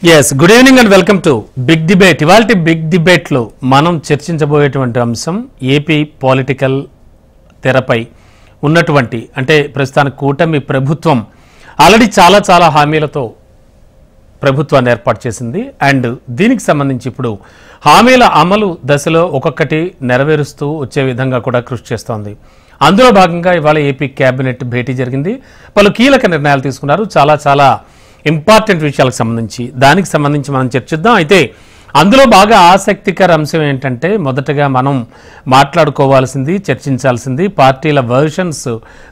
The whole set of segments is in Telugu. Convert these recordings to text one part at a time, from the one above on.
Yes, good evening and welcome to Big Debate. ఇవాల్టి బిగ్ డిబేట్ లో మనం చర్చించబోయేటువంటి అంశం ఏపీ పొలిటికల్ తెరపై ఉన్నటువంటి అంటే ప్రస్తుతాన కూటమి ప్రభుత్వం ఆల్రెడీ చాలా హామీలతో ప్రభుత్వాన్ని ఏర్పాటు చేసింది అండ్ దీనికి సంబంధించి ఇప్పుడు హామీల అమలు దశలో ఒక్కొక్కటి నెరవేరుస్తూ వచ్చే విధంగా కూడా కృషి చేస్తోంది. అందులో భాగంగా ఇవాళ ఏపీ కేబినెట్ భేటీ జరిగింది. పలు కీలక నిర్ణయాలు తీసుకున్నారు. చాలా ఇంపార్టెంట్ విషయాలకు సంబంధించి దానికి సంబంధించి మనం చర్చిద్దాం. అయితే అందులో బాగా ఆసక్తికర అంశం ఏంటంటే మొదటగా మనం మాట్లాడుకోవాల్సింది, చర్చించాల్సింది, పార్టీల వర్షన్స్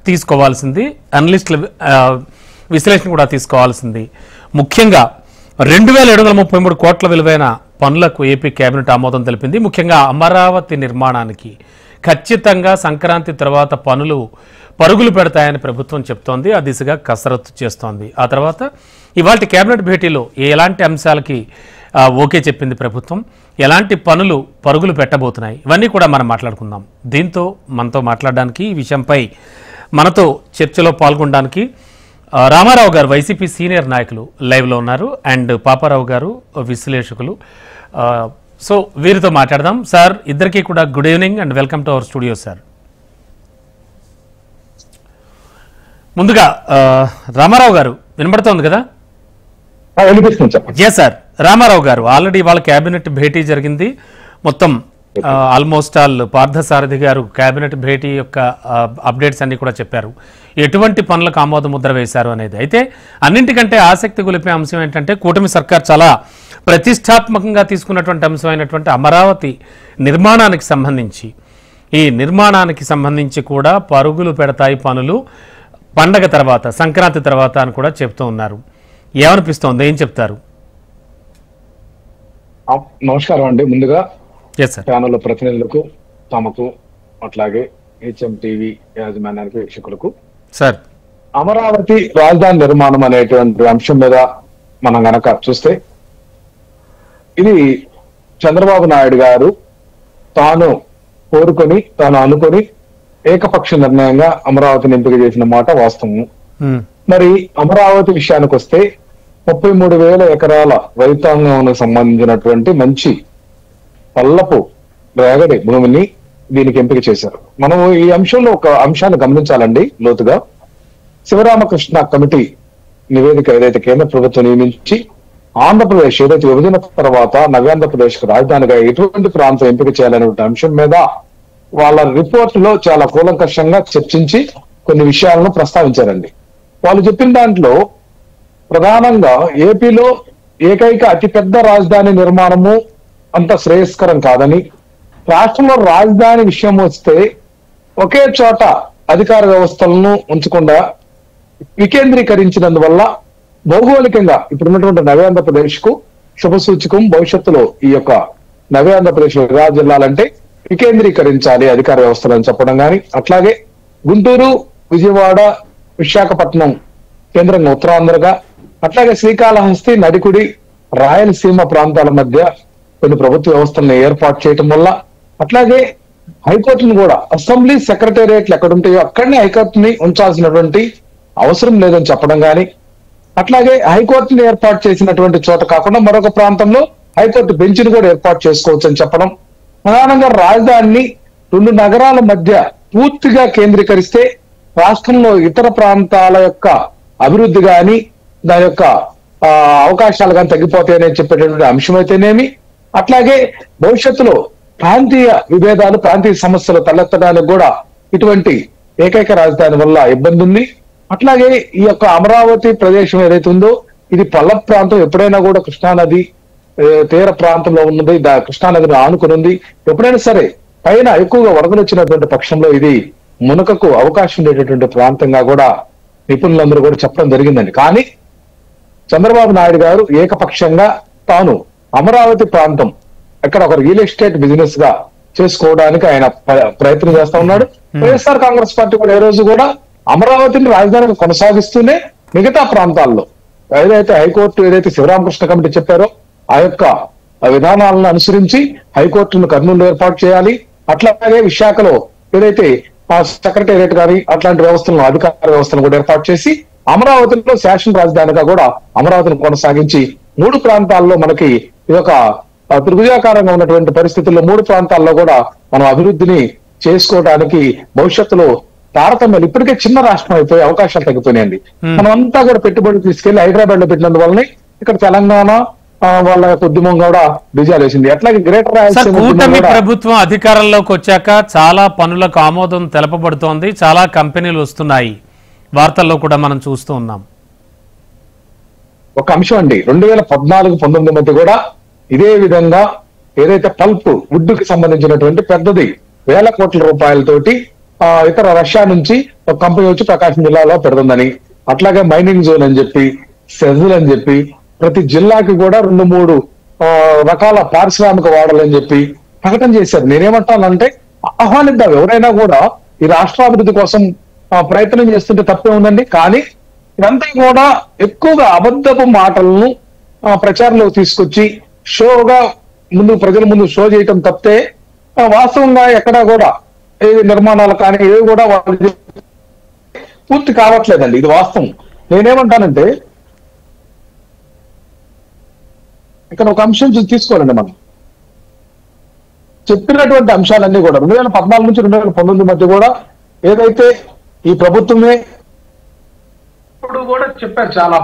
తీసుకోవాల్సింది, అనలిస్టుల విశ్లేషణ కూడా తీసుకోవాల్సింది. ముఖ్యంగా 2733 కోట్ల విలువైన పనులకు ఏపీ కేబినెట్ ఆమోదం తెలిపింది. ముఖ్యంగా అమరావతి నిర్మాణానికి ఖచ్చితంగా సంక్రాంతి తర్వాత పరుగులు పెడతాయని ప్రభుత్వం చెప్తోంది. ఆ దిశగా కసరత్తు చేస్తోంది. ఆ తర్వాత ఇవాళ కేబినెట్ భేటీలో ఎలాంటి అంశాలకి ఓకే చెప్పింది ప్రభుత్వం, ఎలాంటి పరుగులు పెట్టబోతున్నాయి, ఇవన్నీ కూడా మనం మాట్లాడుకుందాం. దీంతో మనతో మాట్లాడడానికి ఈ విషయంపై మనతో చర్చలో పాల్గొనడానికి రామారావు గారు వైసీపీ సీనియర్ నాయకులు లైవ్లో ఉన్నారు అండ్ పాపారావు గారు విశ్లేషకులు. సో వీరితో మాట్లాడదాం. సార్ ఇద్దరికీ కూడా good evening and welcome to our studio. Sir ముందుగా రామారావు గారు వినబడుతోంది కదా? Yes sir. రామారావు గారు ఆల్రెడీ వాళ్ళ కేబినెట్ భేటీ జరిగింది. మొత్తం ఆల్మోస్ట్ ఆల్ పార్థసారథి గారు కేబినెట్ భేటీ యొక్క అప్డేట్స్ అన్ని కూడా చెప్పారు, ఎటువంటి పనులకు ఆమోద ముద్ర వేశారు అనేది. అయితే అన్నింటికంటే ఆసక్తి గొలిపే అంశం ఏంటంటే కూటమి సర్కార్ చాలా ప్రతిష్టాత్మకంగా తీసుకున్నటువంటి అంశమైనటువంటి అమరావతి నిర్మాణానికి సంబంధించి, ఈ నిర్మాణానికి సంబంధించి కూడా పరుగులు పెడతాయి పనులు పండగ తర్వాత, సంక్రాంతి తర్వాత అని కూడా చెప్తూ ఉన్నారు. ఏమనిపిస్తోంది, ఏం చెప్తారు? నమస్కారం అండి. ముందుగా ఛానల్ ప్రతినిధులకు, తమకు, అట్లాగే హెచ్ఎం టీవీ యాజమాన్యానికి, వీక్షకులకు సార్, అమరావతి రాజధాని నిర్మాణం అనేటువంటి అంశం మీద మనం గనక చూస్తే, ఇది చంద్రబాబు నాయుడు గారు తాను కోరుకొని, తాను అనుకొని ఏకపక్ష నిర్ణయంగా అమరావతిని ఎంపిక చేసిన మాట వాస్తవం. మరి అమరావతి విషయానికి వస్తే 33,000 ఎకరాల రైతాంగానికి సంబంధించినటువంటి మంచి పల్లపు రేగడి భూమిని దీనికి ఎంపిక చేశారు. మనం ఈ అంశంలో ఒక అంశాన్ని గమనించాలండి లోతుగా. శివరామకృష్ణ కమిటీ నివేదిక ఏదైతే కేంద్ర ప్రభుత్వం నియమించి ఆంధ్రప్రదేశ్ ఏదైతే విభజన తర్వాత నవ్యాంధ్రప్రదేశ్ కు రాజధానిగా ఎటువంటి ప్రాంతం ఎంపిక చేయాలనే అంశం మీద వాళ్ళ రిపోర్ట్ లో చాలా కూలంకషంగా చర్చించి కొన్ని విషయాలను ప్రస్తావించారండి. వాళ్ళు చెప్పిన దాంట్లో ప్రధానంగా ఏపీలో ఏకైక అతిపెద్ద రాజధాని నిర్మాణము అంత శ్రేయస్కరం కాదని, రాష్ట్రంలో రాజధాని విషయం వస్తే ఒకే చోట అధికార వ్యవస్థలను ఉంచకుండా వికేంద్రీకరించినందువల్ల భౌగోళికంగా ఇప్పుడున్నటువంటి నవ్యాంధ్రప్రదేశ్ కు శుభసూచకం. భవిష్యత్తులో ఈ యొక్క నవ్యాంధ్రప్రదేశ్ జిల్లాలంటే వికేంద్రీకరించాలి అధికార వ్యవస్థలను చెప్పడం కానీ, అట్లాగే గుంటూరు, విజయవాడ, విశాఖపట్నం కేంద్రంగా ఉత్తరాంధ్రగా, అట్లాగే శ్రీకాళహస్తి, నడికుడి, రాయలసీమ ప్రాంతాల మధ్య కొన్ని ప్రభుత్వ వ్యవస్థలను ఏర్పాటు చేయటం వల్ల, అట్లాగే హైకోర్టును కూడా అసెంబ్లీ సెక్రటేరియట్లు ఎక్కడుంటాయో అక్కడనే హైకోర్టుని ఉంచాల్సినటువంటి అవసరం లేదని చెప్పడం కానీ, అట్లాగే హైకోర్టుని ఏర్పాటు చేసినటువంటి చోట కాకుండా మరొక ప్రాంతంలో హైకోర్టు బెంచ్ను కూడా ఏర్పాటు చేసుకోవచ్చు అని చెప్పడం. ప్రధానంగా రాజధానిని 2 నగరాల మధ్య పూర్తిగా కేంద్రీకరిస్తే రాష్ట్రంలో ఇతర ప్రాంతాల యొక్క అభివృద్ధి కానీ, దాని యొక్క అవకాశాలు కానీ తగ్గిపోతాయని చెప్పేటటువంటి అంశం అయితేనేమి, అట్లాగే భవిష్యత్తులో ప్రాంతీయ విభేదాలు, ప్రాంతీయ సమస్యలు తలెత్తడానికి కూడా ఇటువంటి ఏకైక రాజధాని వల్ల ఇబ్బంది ఉంది. అట్లాగే ఈ యొక్క అమరావతి ప్రదేశం ఏదైతే ఉందో ఇది పల్ల ప్రాంతం, ఎప్పుడైనా కూడా కృష్ణానది తీర ప్రాంతంలో ఉన్నది, కృష్ణానదిని ఆనుకుని ఉంది. ఎప్పుడైనా సరే పైన ఎక్కువగా వరదలు వచ్చినటువంటి పక్షంలో ఇది మునకకు అవకాశం ఉండేటటువంటి ప్రాంతంగా కూడా నిపుణులందరూ కూడా చెప్పడం జరిగిందండి. కానీ చంద్రబాబు నాయుడు గారు ఏకపక్షంగా తాను అమరావతి ప్రాంతం ఎక్కడ ఒక రియల్ ఎస్టేట్ బిజినెస్ గా చేసుకోవడానికి ఆయన ప్రయత్నం చేస్తా ఉన్నాడు. వైఎస్ఆర్ కాంగ్రెస్ పార్టీ కూడా ఏ రోజు కూడా అమరావతిని రాజధానిగా కొనసాగిస్తూనే మిగతా ప్రాంతాల్లో ఏదైతే హైకోర్టు ఏదైతే శివరామకృష్ణ కమిటీ చెప్పారో ఆ యొక్క విధానాలను అనుసరించి హైకోర్టును కర్నూలు ఏర్పాటు చేయాలి. అట్లాగే విశాఖలో ఏదైతే సెక్రటేరియట్ కానీ అట్లాంటి వ్యవస్థలను, అధికార వ్యవస్థలను కూడా ఏర్పాటు చేసి అమరావతిలో శాసన రాజధానిగా కూడా అమరావతిని కొనసాగించి మూడు ప్రాంతాల్లో మనకి ఇదొక త్రిభుజాకారంగా ఉన్నటువంటి పరిస్థితుల్లో మూడు ప్రాంతాల్లో కూడా మనం అభివృద్ధిని చేసుకోవడానికి భవిష్యత్తులో తారతమ్యాలు ఇప్పటికే చిన్న రాష్ట్రం అయిపోయే అవకాశాలు తగ్గిపోయినాయండి. మనం అంతా కూడా పెట్టుబడులు తీసుకెళ్లి హైదరాబాద్ లో పెట్టినందువల్లనే ఇక్కడ తెలంగాణ వాళ్ళ యొక్క ఉద్యమం కూడా డిజాల్ వేసింది. అట్లాగే గ్రేటర్ రాయలసీమ కూటమి ప్రభుత్వం అధికారంలోకి వచ్చాక చాలా పనులకు ఆమోదం తెలపబడుతోంది, చాలా కంపెనీలు వస్తున్నాయి, వార్తల్లో కూడా మనం చూస్తూ ఉన్నాం. ఒక అంశం అండి, 2014-19 మధ్య కూడా ఇదే విధంగా ఏదైతే పల్ప్ వుడ్ కి సంబంధించినటువంటి పెద్దది వేల కోట్ల రూపాయలతోటి ఇతర రష్యా నుంచి ఒక కంపెనీ వచ్చి ప్రకాశం జిల్లాలో పెడుతుందని, అట్లాగే మైనింగ్ జోన్ అని చెప్పి, సెజల్ అని చెప్పి, ప్రతి జిల్లాకి కూడా 2-3 రకాల పారిశ్రామిక వాడలని చెప్పి ప్రకటన చేశారు. నేనేమంటానంటే ఆహ్వానిద్దాం, ఎవరైనా కూడా ఈ రాష్ట్రాభివృద్ధి కోసం ప్రయత్నం చేస్తుంటే తప్పే ఉందండి. కానీ ఇదంతా కూడా ఎక్కువగా అబద్ధపు మాటలను ప్రచారంలోకి తీసుకొచ్చి షోగా ముందు ప్రజల ముందు షో చేయటం తప్పితే వాస్తవంగా ఎక్కడా కూడా ఏ నిర్మాణాలు కానీ ఏవి కూడా వాళ్ళు పూర్తి కావట్లేదండి. ఇది వాస్తవం. నేనేమంటానంటే ఇక్కడ ఒక అంశం తీసుకోవాలండి. మనం చెప్పినటువంటి అంశాలన్నీ కూడా 2014 నుంచి 2019 మధ్య కూడా ఏదైతే ఈ ప్రభుత్వమే ఇప్పుడు కూడా చెప్పారు చాలా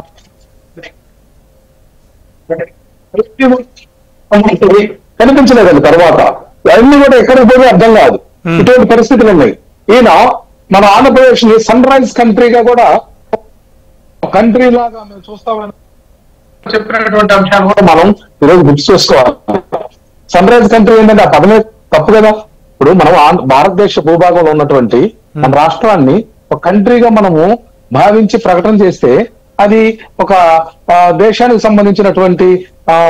కనిపించలేదండి. తర్వాత అన్ని కూడా ఎక్కడికి పోతే అర్థం కాదు, ఇటువంటి పరిస్థితులు ఉన్నాయి. ఈయన మన ఆంధ్రప్రదేశ్ ని సన్ రైజ్ కంట్రీగా కూడా కంట్రీ లాగా మేము చూస్తామని చెప్పినటువంటి అంశాలు కూడా మనం ఈరోజు గుర్తు చేసుకోవాలి. సన్ రైజ్ కంట్రీ ఏంటంటే ఆ పదమే తప్పు కదా. ఇప్పుడు మనం భారతదేశ భూభాగంలో ఉన్నటువంటి మన రాష్ట్రాన్ని ఒక కంట్రీగా మనము భావించి ప్రకటన చేస్తే అది ఒక దేశానికి సంబంధించినటువంటి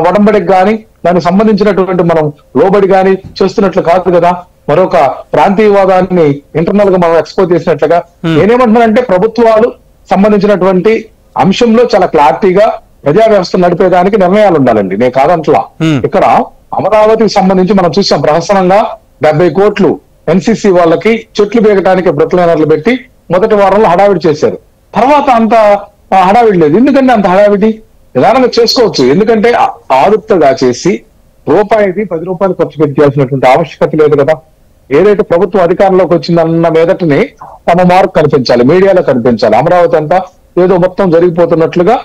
వడంబడికి కానీ దానికి సంబంధించినటువంటి మనం లోబడి కానీ చేస్తున్నట్లు కాదు కదా. మరొక ప్రాంతీయవాదాన్ని ఇంటర్నల్ గా మనం ఎక్స్పోజ్ చేసినట్లుగా. నేనేమంటున్నానంటే ప్రభుత్వాలు సంబంధించినటువంటి అంశంలో చాలా క్లారిటీగా ప్రజా వ్యవస్థ నడిపేదానికి నిర్ణయాలు ఉండాలండి. నేను కాదంట్లా. ఇక్కడ అమరావతికి సంబంధించి మనం చూసాం, ప్రహసనంగా 70 కోట్లు ఎన్సీసీ వాళ్ళకి చెట్లు బేగటానికి బ్రతులైనర్లు పెట్టి మొదటి వారంలో హడావిడి చేశారు. తర్వాత అంత హడావిడి లేదు. ఎందుకంటే అంత హడావిడి నిదానంగా చేసుకోవచ్చు. ఎందుకంటే ఆదుప్తగా చేసి రూపాయికి 10 రూపాయలు ఖర్చు పెట్టాల్సినటువంటి ఆవశ్యకత లేదు కదా. ఏదైతే ప్రభుత్వం అధికారంలోకి వచ్చిందన్న మీదటిని తమ మార్పు కనిపించాలి, మీడియాలో కనిపించాలి. అమరావతి అంతా ఏదో మొత్తం జరిగిపోతున్నట్లుగా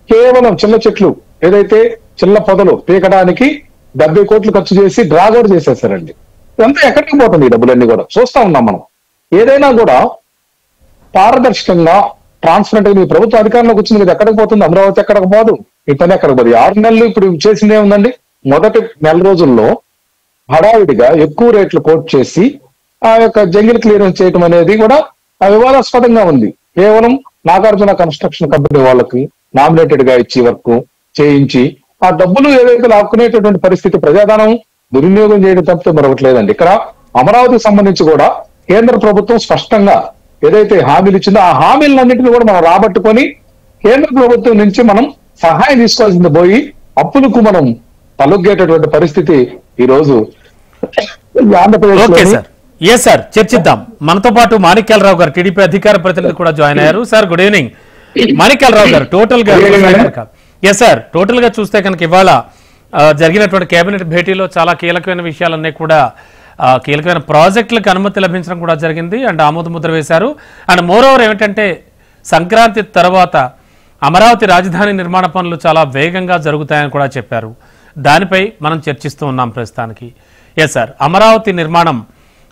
కేవలం చిన్న చెట్లు ఏదైతే చిన్న పొదలు పీకడానికి 70 కోట్లు ఖర్చు చేసి డ్రా కూడా చేసేసారండి. ఇదంతా ఎక్కడికి పోతుంది? ఈ డబ్బులన్నీ కూడా చూస్తా ఉన్నాం మనం. ఏదైనా కూడా పారదర్శకంగా ట్రాన్స్పరెంట్ గా మీ ప్రభుత్వ అధికారంలోకి వచ్చింది కదా, ఎక్కడికి పోతుంది? అమరావతి ఎక్కడికి పోదు, ఈ పని ఎక్కడికి పోదు. 6 నెలలు ఇప్పుడు చేసిందే ఉందండి. మొదటి 4 రోజుల్లో హడావిడిగా ఎక్కువ రేట్లు కోట్ చేసి ఆ యొక్క జంగిల్ క్లియరెన్స్ చేయడం అనేది కూడా వివాదాస్పదంగా ఉంది. కేవలం నాగార్జున కన్స్ట్రక్షన్ కంపెనీ వాళ్ళకి నామినేటెడ్ గా ఇచ్చి వర్క్ చేయించి ఆ డబ్బులు ఏదైతే లాక్కునేటటువంటి పరిస్థితి, ప్రజాధనం దుర్వినియోగం చేయడం తప్పితే మరొకటి లేదండి. ఇక్కడ అమరావతికి సంబంధించి కూడా కేంద్ర ప్రభుత్వం స్పష్టంగా ఏదైతే హామీలు ఇచ్చిందో ఆ హామీలన్నింటినీ కూడా మనం రాబట్టుకొని కేంద్ర ప్రభుత్వం నుంచి మనం సహాయం తీసుకోవాల్సింది పోయి అప్పులకు మనం తలొగ్గేటటువంటి పరిస్థితి ఈ రోజు ఆంధ్రప్రదేశ్. ఎస్ సార్, చర్చిద్దాం. మనతో పాటు మాణిక్యాలరావు గారు టీడీపీ అధికార ప్రతినిధి కూడా జాయిన్ అయ్యారు. Sir good evening. మాణిక్యాలరావు గారు, టోటల్ గా ఎస్ సార్, టోటల్ గా చూస్తే కనుక ఇవాళ జరిగినటువంటి కేబినెట్ భేటీలో చాలా కీలకమైన విషయాలన్నీ కూడా కీలకమైన ప్రాజెక్టులకు అనుమతి లభించడం కూడా జరిగింది అండ్ ఆమోద ముద్ర వేశారు. అండ్ మోరోవర్ ఏమిటంటే సంక్రాంతి తర్వాత అమరావతి రాజధాని నిర్మాణ పనులు చాలా వేగంగా జరుగుతాయని కూడా చెప్పారు. దానిపై మనం చర్చిస్తూ ఉన్నాం ప్రస్తుతానికి. ఎస్ సార్, అమరావతి నిర్మాణం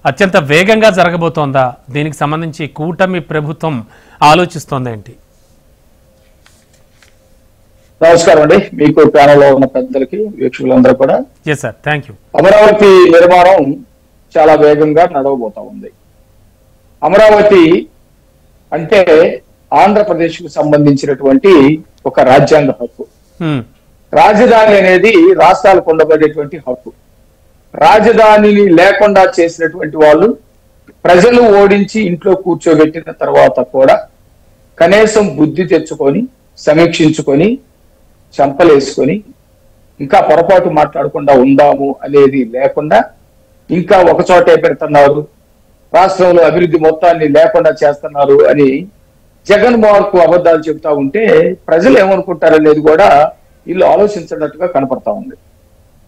అత్యంత వేగంగా జరగబోతోందా? దీనికి సంబంధించి కూటమి ప్రభుత్వం ఆలోచిస్తోంది ఏంటి? నమస్కారం అండి, మీకు ప్యానెల్లో ఉన్న పెద్దలకి వీక్షకులందరూ కూడా. Yes sir, thank you. Amaravati నిర్మాణం చాలా వేగంగా నడవబోతా ఉంది. అమరావతి అంటే ఆంధ్రప్రదేశ్ కు సంబంధించినటువంటి ఒక రాజ్యాంగ హక్కు. రాజధాని అనేది రాష్ట్రాలకు ఉండబడేటువంటి హక్కు. రాజధానిని లేకుండా చేసినటువంటి వాళ్ళు ప్రజలు ఓడించి ఇంట్లో కూర్చోబెట్టిన తర్వాత కూడా కనీసం బుద్ధి తెచ్చుకొని సమీక్షించుకొని చంపలేసుకొని ఇంకా పొరపాటు మాట్లాడకుండా ఉందాము అనేది లేకుండా ఇంకా ఒక చోటే పెడుతున్నారు, రాష్ట్రంలో అభివృద్ధి మొత్తాన్ని లేకుండా చేస్తున్నారు అని జగన్మోహన్ కు అబద్ధాలు చెబుతా ఉంటే ప్రజలు ఏమనుకుంటారనేది కూడా వీళ్ళు ఆలోచించినట్టుగా కనపడతా ఉంది.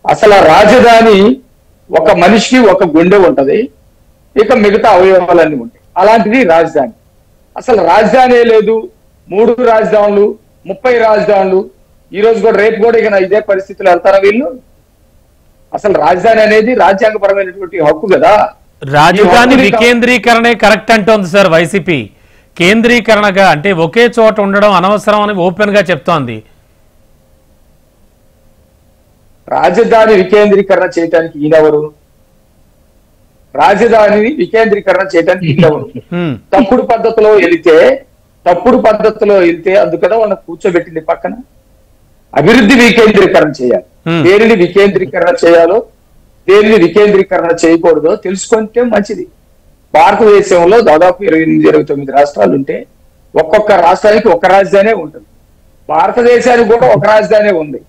అసలు ఆ రాజధాని ఒక మనిషికి ఒక గుండె ఉంటది, ఇక మిగతా అవయవాలన్నీ ఉంటాయి. అలాంటిది రాజధాని. అసలు రాజధానే లేదు, 3 రాజధానులు, 30 రాజధానులు. ఈ రోజు కూడా రేపు కూడా ఇక ఇదే పరిస్థితులు వెళ్తారా వీళ్ళు? అసలు రాజధాని అనేది రాజ్యాంగపరమైనటువంటి హక్కు కదా. రాజధాని వికేంద్రీకరణే కరెక్ట్ అంటోంది సార్ వైసీపీ. కేంద్రీకరణగా అంటే ఒకే చోట ఉండడం అనవసరం అని ఓపెన్ గా చెప్తోంది. రాజధాని వికేంద్రీకరణ చేయడానికి ఈయనెవరు? రాజధానిని వికేంద్రీకరణ చేయడానికి ఈయనెవరు? తప్పుడు పద్ధతిలో వెళితే అందుకనే వాళ్ళని కూర్చోబెట్టింది పక్కన. అభివృద్ధి వికేంద్రీకరణ చేయాలి. దేనిని వికేంద్రీకరణ చేయాలో, దేనిని వికేంద్రీకరణ చేయకూడదో తెలుసుకుంటే మంచిది. భారతదేశంలో దాదాపు 28-29 రాష్ట్రాలు ఉంటే ఒక్కొక్క రాష్ట్రానికి ఒక రాజధానే ఉంటుంది. భారతదేశానికి కూడా ఒక రాజధానే ఉంది.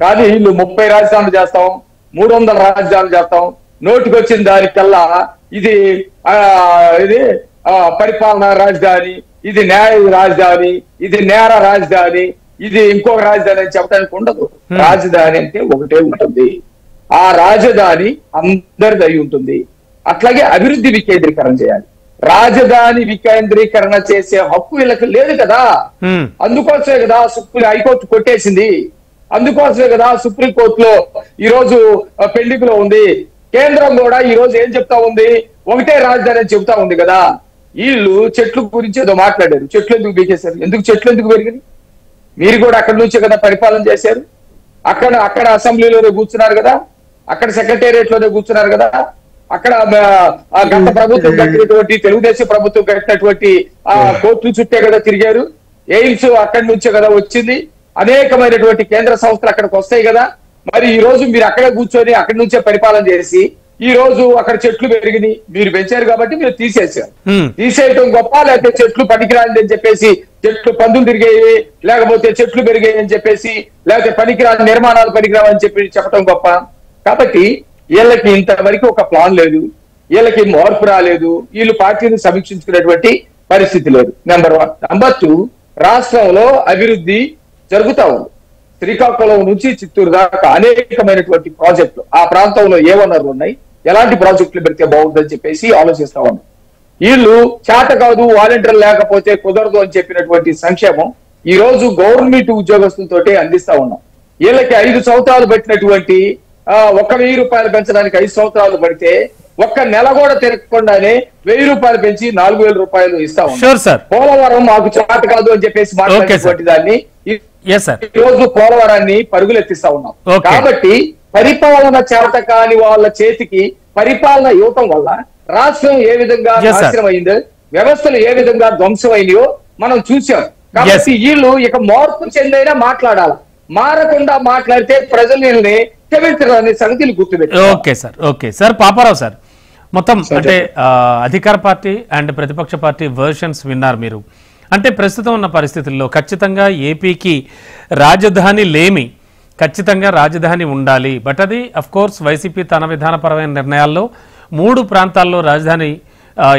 కానీ వీళ్ళు 30 రాజధానులు చేస్తాం, 300 రాజధానులు చేస్తాం. నోటికి వచ్చిన దానికల్లా ఇది పరిపాలనా రాజధాని, ఇది న్యాయ రాజధాని, ఇది నేర రాజధాని, ఇది ఇంకొక రాజధాని అని చెప్పడానికి ఉండదు. రాజధాని అంటే ఒకటే ఉంటుంది. ఆ రాజధాని అందరిది అయి ఉంటుంది. అట్లాగే అభివృద్ధి వికేంద్రీకరణ చేయాలి. రాజధాని వికేంద్రీకరణ చేసే హక్కు వీళ్ళకి లేదు కదా. అందుకోసమే కదా హైకోర్టు కొట్టేసింది. అందుకోసమే కదా సుప్రీంకోర్టులో ఈ రోజు పెండింగ్ లో ఉంది. కేంద్రం కూడా ఈ రోజు ఏం చెప్తా ఉంది? ఒకటే రాజధాని అని చెప్తా ఉంది కదా. వీళ్ళు చెట్ల గురించి ఏదో మాట్లాడారు. చెట్లు ఎందుకు బీకేశారు? చెట్లు ఎందుకు పెరిగినాయి? మీరు కూడా అక్కడి నుంచే కదా పరిపాలన చేశారు. అక్కడ అసెంబ్లీలోనే కూర్చున్నారు కదా, అక్కడ సెక్రటేరియట్ లోనే కూర్చున్నారు కదా, అక్కడ గత ప్రభుత్వం కట్టినటువంటి తెలుగుదేశం ప్రభుత్వం కట్టినటువంటి కోర్టుల చుట్టే కదా తిరిగారు. ఎయిమ్స్ అక్కడి నుంచే కదా వచ్చింది. అనేకమైనటువంటి కేంద్ర సంస్థలు అక్కడికి వస్తాయి కదా. మరి ఈ రోజు మీరు అక్కడే కూర్చొని అక్కడి నుంచే పరిపాలన చేసి ఈ రోజు అక్కడ చెట్లు పెరిగినాయి, మీరు పెంచారు కాబట్టి మీరు తీసేశారు. తీసేయటం గొప్ప, లేకపోతే చెట్లు పనికిరాని అని చెప్పేసి చెట్లు పందులు తిరిగాయి, లేకపోతే చెట్లు పెరిగాయి అని చెప్పేసి, లేకపోతే పనికిరాని నిర్మాణాలు పనికిరావని చెప్పి చెప్పడం గొప్ప? కాబట్టి వీళ్ళకి ఇంతవరకు ఒక ప్లాన్ లేదు, వీళ్ళకి మార్పు రాలేదు, వీళ్ళు పార్టీని సమీక్షించుకునేటువంటి పరిస్థితి లేదు. నెంబర్ 1. నెంబర్ 2, రాష్ట్రంలో అభివృద్ధి జరుగుతా ఉంది. శ్రీకాకుళం నుంచి చిత్తూరు దాకా అనేకమైనటువంటి ప్రాజెక్టులు, ఆ ప్రాంతంలో ఏ వనరులు ఉన్నాయి, ఎలాంటి ప్రాజెక్టులు పెడితే బాగుంటుందని చెప్పేసి ఆలోచిస్తా ఉన్నారు. వీళ్ళు చేత కాదు, వాలంటీర్లు లేకపోతే కుదరదు అని చెప్పినటువంటి సంక్షేమం ఈ రోజు గవర్నమెంట్ ఉద్యోగస్తులతోటి అందిస్తా ఉన్నాం. వీళ్ళకి 5 సంవత్సరాలు పెట్టినటువంటి 1,000 రూపాయలు పెంచడానికి 5 సంవత్సరాలు పడితే ఒక్క నెల కూడా తిరగకుండానే 1,000 రూపాయలు పెంచి 4,000 రూపాయలు ఇస్తా ఉన్నాం. పోలవరం మాకు చేత కాదు అని చెప్పేసి మాట్లాడినటువంటి దాన్ని ఈ రోజు పోలవరాన్ని పరుగులెత్తిస్తా ఉన్నాం. కాబట్టి పరిపాలన చేత కాని వాళ్ళ చేతికి పరిపాలన ఇవ్వటం వల్ల రాష్ట్రం ఏ విధంగా నాశనం అయిందో, వ్యవస్థలు ఏ విధంగా ధ్వంసమైనయో మనం చూసాం. కాబట్టి వీళ్ళు ఇక మార్పు చెందైనా మాట్లాడాలి. మారకుండా మాట్లాడితే ప్రజలు వీళ్ళని క్షమించడాన్ని సంగతిని గుర్తుపెట్టారు. ఓకే సార్ పాపారావు సార్, మొత్తం అంటే అధికార పార్టీ అండ్ ప్రతిపక్ష పార్టీ వర్షన్స్ విన్నారు మీరు. అంటే ప్రస్తుతం ఉన్న పరిస్థితుల్లో ఖచ్చితంగా ఏపీకి రాజధాని లేమి, ఖచ్చితంగా రాజధాని ఉండాలి. బట్ అది అఫ్కోర్స్ వైసీపీ తన విధానపరమైన నిర్ణయాల్లో 3 ప్రాంతాల్లో రాజధాని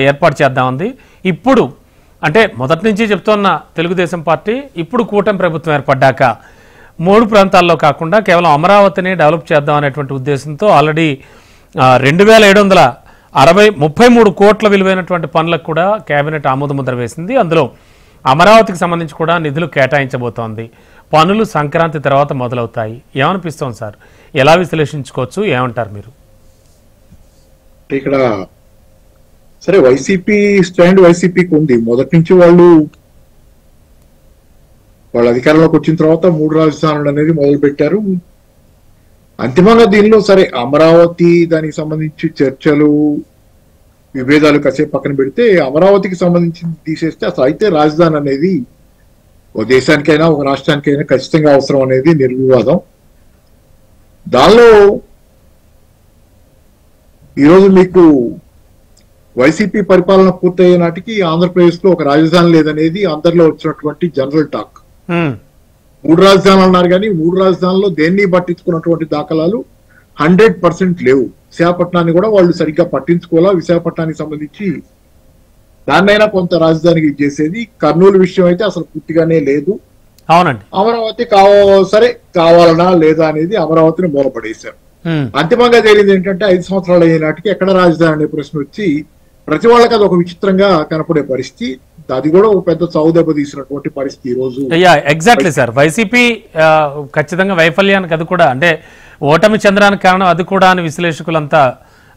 ఏర్పాటు చేద్దామంది. ఇప్పుడు అంటే మొదటి నుంచి చెప్తున్న తెలుగుదేశం పార్టీ ఇప్పుడు కూటమి ప్రభుత్వం ఏర్పడ్డాక 3 ప్రాంతాల్లో కాకుండా కేవలం అమరావతిని డెవలప్ చేద్దాం అనేటువంటి ఉద్దేశంతో ఆల్రెడీ 2,733 కోట్ల విలువైనటువంటి పనులకు కూడా కేబినెట్ ఆమోదముద్ర వేసింది. అందులో అమరావతికి సంబంధించి కూడా నిధులు కేటాయించబోతోంది. పనులు సంక్రాంతి తర్వాత మొదలవుతాయి. ఏమనిపిస్తోంది సార్? ఎలా విశ్లేషించుకోవచ్చు? ఏమంటారు మీరు? ఇక్కడ సరే వైసీపీ స్టాండ్ వైసీపీకి ఉంది. మొదటి నుంచి వాళ్ళు అధికారంలోకి వచ్చిన తర్వాత 3 రాజధానులు అనేది మొదలు పెట్టారు. అంతిమంగా దీనిలో సరే అమరావతి దానికి సంబంధించి చర్చలు విభేదాలు కాసేపు పక్కన పెడితే అమరావతికి సంబంధించి తీసేస్తే అసలు అయితే రాజధాని అనేది ఒక దేశానికైనా ఒక రాష్ట్రానికైనా ఖచ్చితంగా అవసరం అనేది నిర్వివాదం. దానిలో ఈరోజు మీకు వైసీపీ పరిపాలన పూర్తయ్యే నాటికి ఆంధ్రప్రదేశ్ లో ఒక రాజధాని లేదనేది అందరిలో వచ్చినటువంటి జనరల్ టాక్. 3 రాజధానులు అన్నారు కానీ 3 రాజధానుల్లో దేన్ని పట్టించుకున్నటువంటి దాఖలాలు 100% లేవు. విశాఖపట్నాన్ని కూడా వాళ్ళు సరిగ్గా పట్టించుకోవాలా. విశాఖపట్నానికి సంబంధించి దాన్నైనా కొంత రాజధానికి చేసేది. కర్నూలు విషయం అయితే అసలు పూర్తిగానే లేదు. అవునండి. అమరావతి సరే కావాలనా లేదా అనేది అమరావతిని మూలపడేశారు. అంతిమంగా తేలింది ఏంటంటే 5 సంవత్సరాలు అయిన నాటికి ఎక్కడ రాజధాని అనే ప్రశ్న వచ్చి ప్రతి వాళ్ళకి అది ఒక విచిత్రంగా కనపడే పరిస్థితి. అది కూడా ఒక పెద్ద చావు దెబ్బ తీసినటువంటి పరిస్థితి ఈ రోజు. Exactly sir. వైసీపీ ఖచ్చితంగా వైఫల్యానికి అది కూడా అంటే ఓటమి చెందడానికి కారణం అది కూడా అని విశ్లేషకులంతా